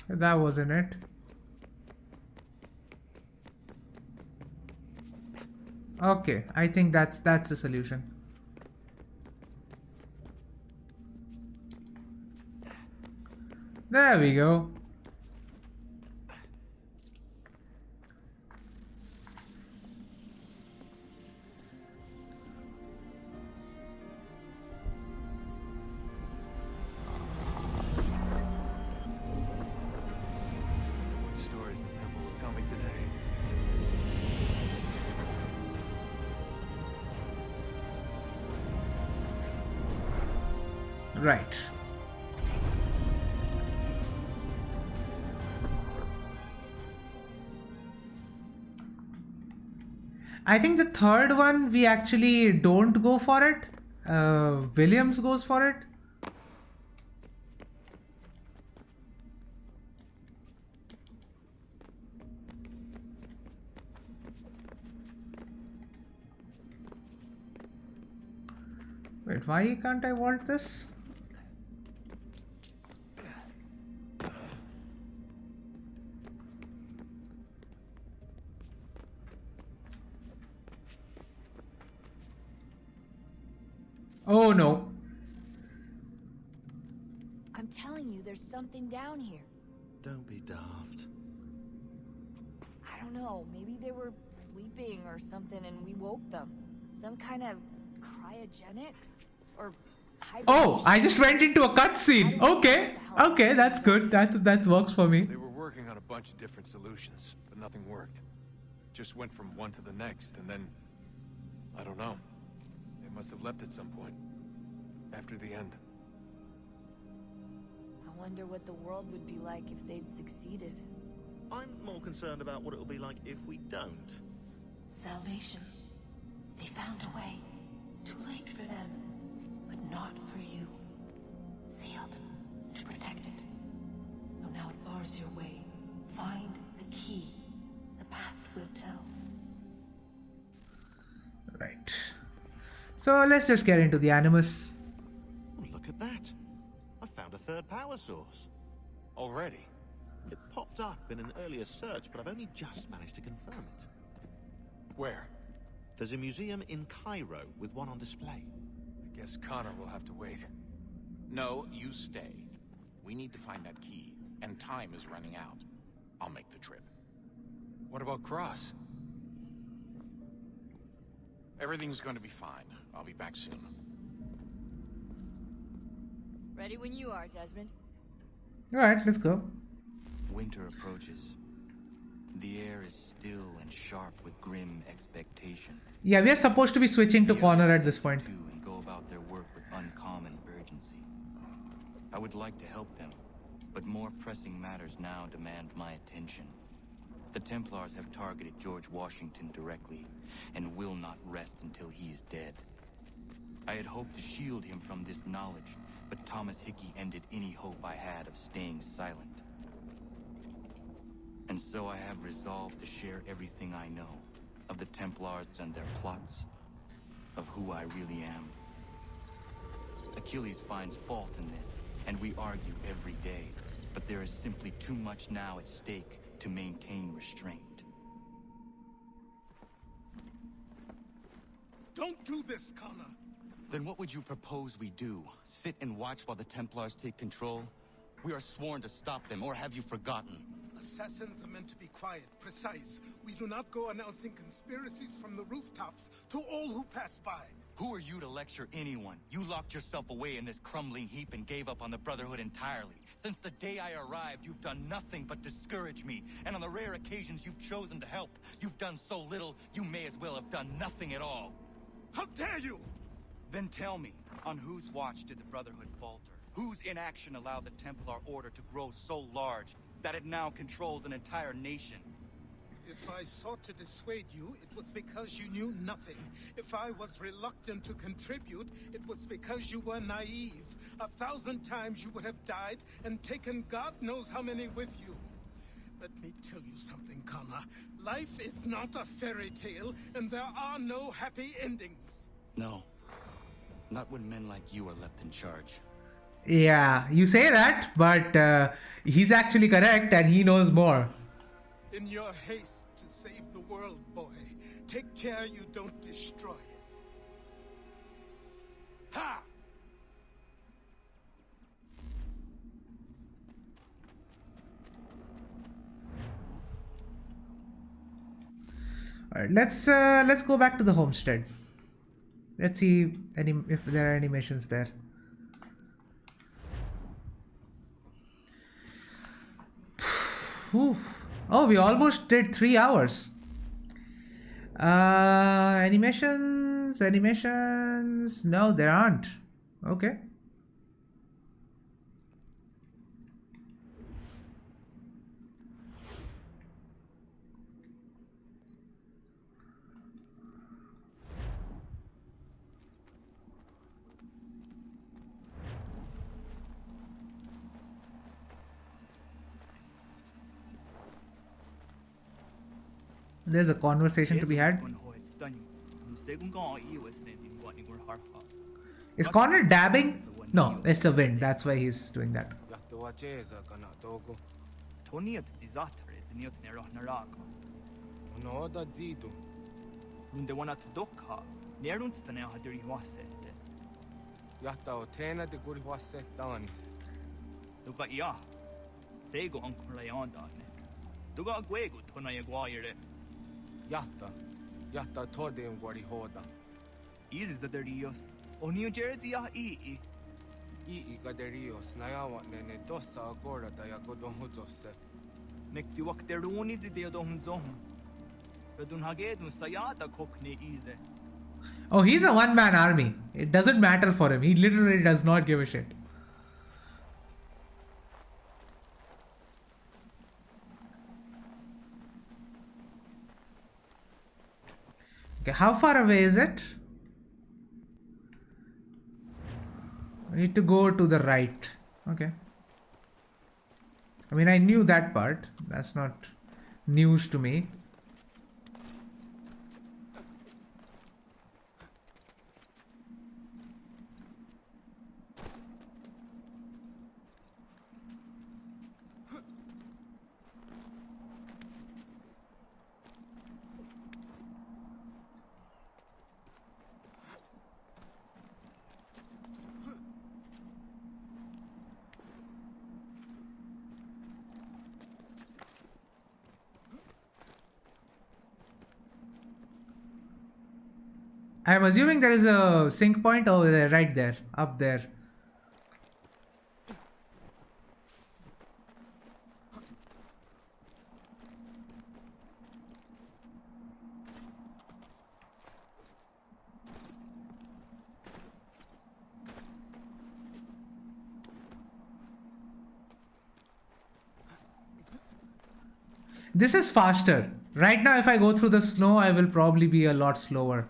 That wasn't it. Okay, I think that's the solution. There we go. What stories the temple will tell me today. Right. I think the third one we actually don't go for it. Williams goes for it. Wait, why can't I vault this? Oh no. I'm telling you, there's something down here. Don't be daft. I don't know, maybe they were sleeping or something and we woke them. Some kind of cryogenics? Or Oh, I just went into a cutscene. Okay. Okay, that's good. That works for me. They were working on a bunch of different solutions, but nothing worked. Just went from one to the next, and then... I don't know. They must have left at some point. After the end. I wonder what the world would be like if they'd succeeded. I'm more concerned about what it'll be like if we don't. Salvation. They found a way. Too late for them, but not for you. Sealed to protect it. So now it bars your way. Find the key. The past will tell. Right. So let's just get into the Animus. Look at that. I found a third power source. Already? It popped up in an earlier search, but I've only just managed to confirm it. Where? There's a museum in Cairo with one on display. I guess Connor will have to wait. No, you stay. We need to find that key, and time is running out. I'll make the trip. What about Cross? Everything's going to be fine. I'll be back soon. Ready when you are, Desmond. Alright, let's go. Winter approaches. The air is still and sharp with grim expectation. Yeah, we are supposed to be switching to Connor at this point. And go about their work with uncommon urgency. I would like to help them, but more pressing matters now demand my attention. The Templars have targeted George Washington directly, and will not rest until he is dead. I had hoped to shield him from this knowledge, but Thomas Hickey ended any hope I had of staying silent. And so I have resolved to share everything I know of the Templars and their plots, of who I really am. Achilles finds fault in this, and we argue every day, but there is simply too much now at stake to maintain restraint. Don't do this, Connor. Then what would you propose we do? Sit and watch while the Templars take control? We are sworn to stop them, or have you forgotten? Assassins are meant to be quiet, precise. We do not go announcing conspiracies from the rooftops to all who pass by. Who are you to lecture anyone? You locked yourself away in this crumbling heap and gave up on the Brotherhood entirely. Since the day I arrived, you've done nothing but discourage me. And on the rare occasions you've chosen to help, you've done so little, you may as well have done nothing at all. How dare you! Then tell me, on whose watch did the Brotherhood falter? Whose inaction allowed the Templar Order to grow so large that it now controls an entire nation? If I sought to dissuade you, it was because you knew nothing. If I was reluctant to contribute, it was because you were naive. 1,000 times you would have died and taken God knows how many with you. Let me tell you something, Connor. Life is not a fairy tale, and there are no happy endings. No. Not when men like you are left in charge. Yeah, you say that, but he's actually correct and he knows more. In your haste to save the world, boy, take care you don't destroy it. Ha! All right, let's go back to the homestead. Let's see if there are any missions there. Whew. Oh, we almost did 3 hours. Animations. No, there aren't. Okay. There's a conversation to be had. Is Connor dabbing? No, it's the wind. That's why he's doing that. Easy Zadarios. O New Jersey ii. Ii gaderios na yawa nene dosa agora da yagodonhuzose. Nekti wakteruni di deodonzom. Gadun hagedun sayata kokne easy. Oh, he's a one-man army. It doesn't matter for him. He literally does not give a shit. Okay, how far away is it? I need to go to the right. Okay. I mean, I knew that part. That's not news to me. I'm assuming there is a sync point over there, right there, up there. This is faster. Right now, if I go through the snow, I will probably be a lot slower.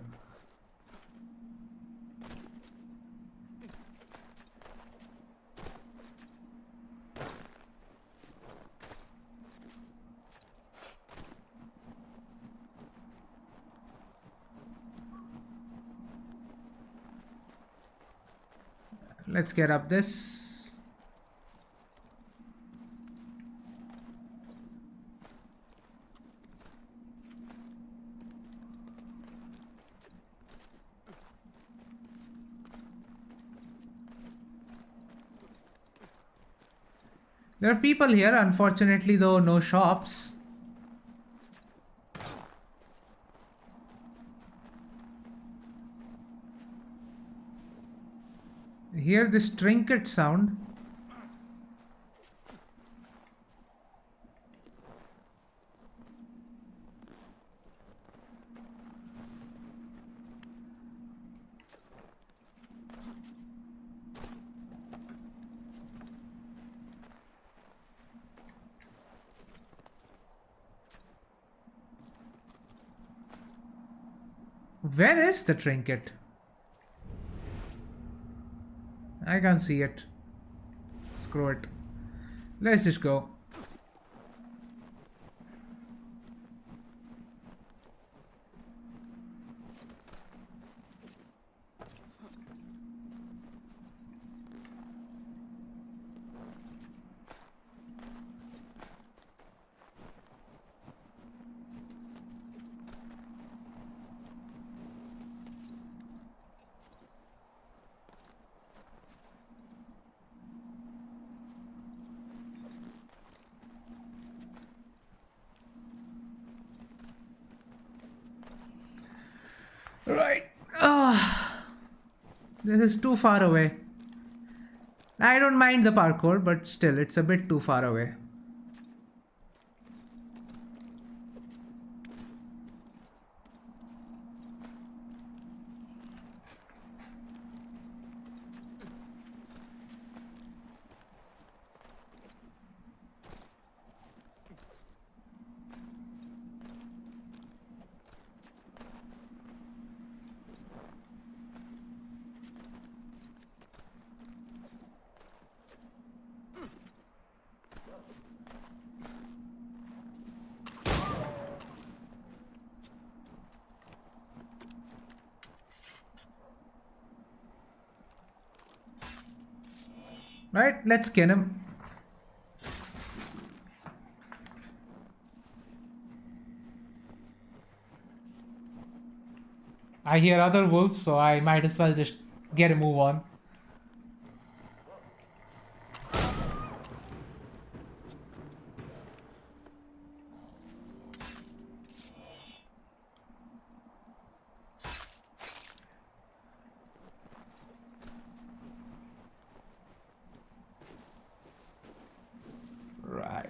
Let's get up this. There are people here, unfortunately, though no shops. Hear this trinket sound. Where is the trinket? I can't see it. Screw it. Let's just go. Right. This is too far away. I don't mind the parkour, but still, it's a bit too far away. Right, let's skin him. I hear other wolves, so I might as well just get a move on. Right.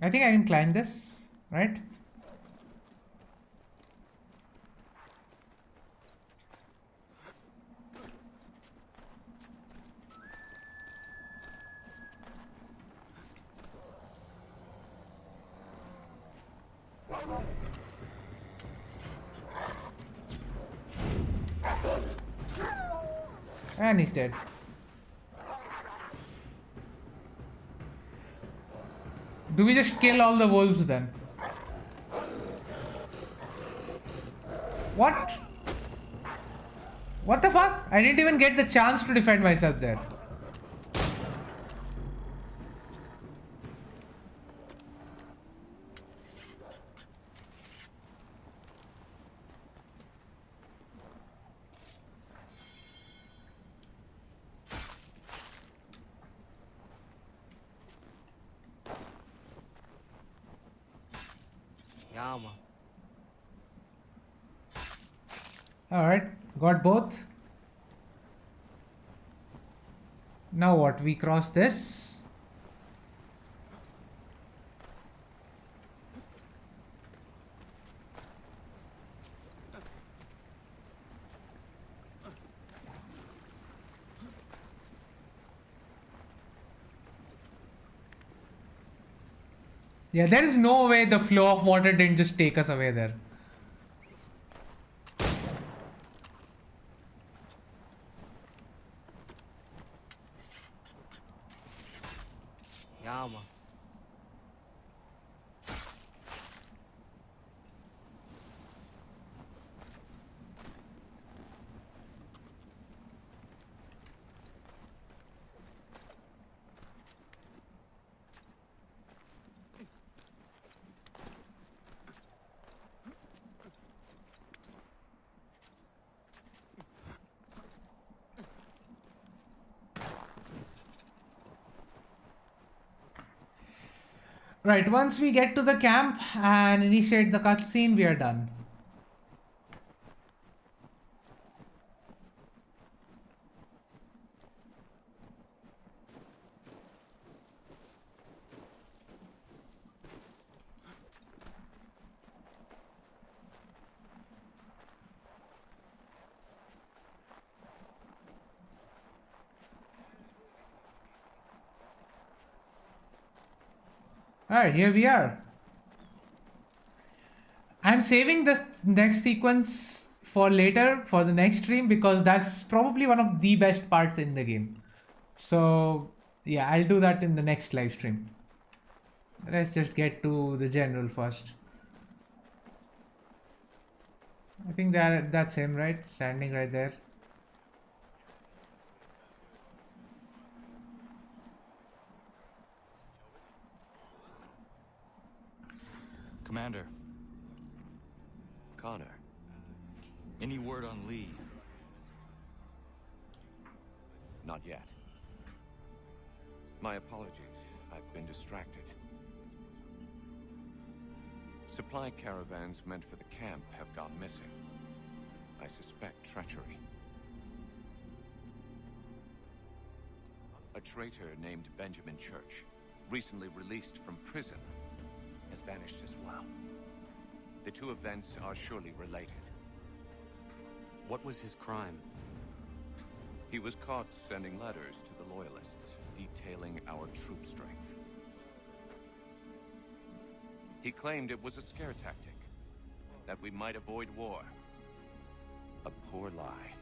I think I can climb this, right? And he's dead. Do we just kill all the wolves then? What? What the fuck? I didn't even get the chance to defend myself there. Alright, got both. Now what? We cross this. Yeah, there is no way the flow of water didn't just take us away there. Right, once we get to the camp and initiate the cutscene, we are done. Alright, here we are. I'm saving this next sequence for later, for the next stream, because that's probably one of the best parts in the game. So, yeah, I'll do that in the next live stream. Let's just get to the general first. I think that's him, right? Standing right there. Commander. Connor. Any word on Lee? Not yet. My apologies. I've been distracted. Supply caravans meant for the camp have gone missing. I suspect treachery. A traitor named Benjamin Church, recently released from prison, has vanished as well. The two events are surely related. What was his crime? He was caught sending letters to the Loyalists, detailing our troop strength. He claimed it was a scare tactic, that we might avoid war. A poor lie.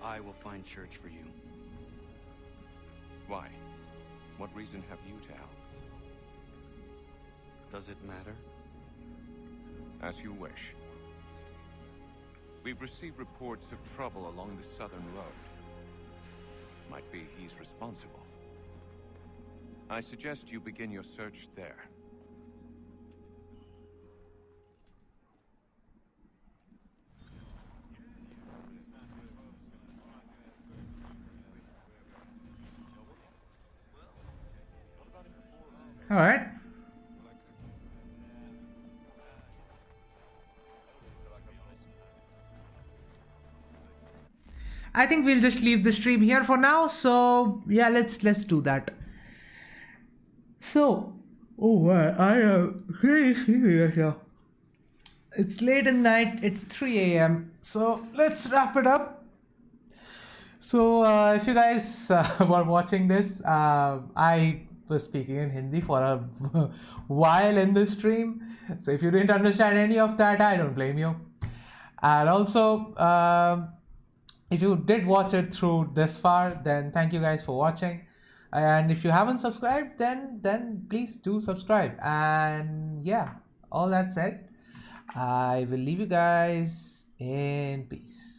I will find Church for you. Why? What reason have you to help? Does it matter? As you wish. We've received reports of trouble along the southern road. Might be he's responsible. I suggest you begin your search there. All right. I think we'll just leave the stream here for now. So yeah, let's do that. So, oh, I am very serious here. It's late in night. It's 3 a.m. So let's wrap it up. So if you guys were watching this, I was speaking in Hindi for a while in the stream. So if you didn't understand any of that, I don't blame you. And also, if you did watch it through this far, then thank you guys for watching. And if you haven't subscribed, then please do subscribe. And yeah, all that said, I will leave you guys in peace.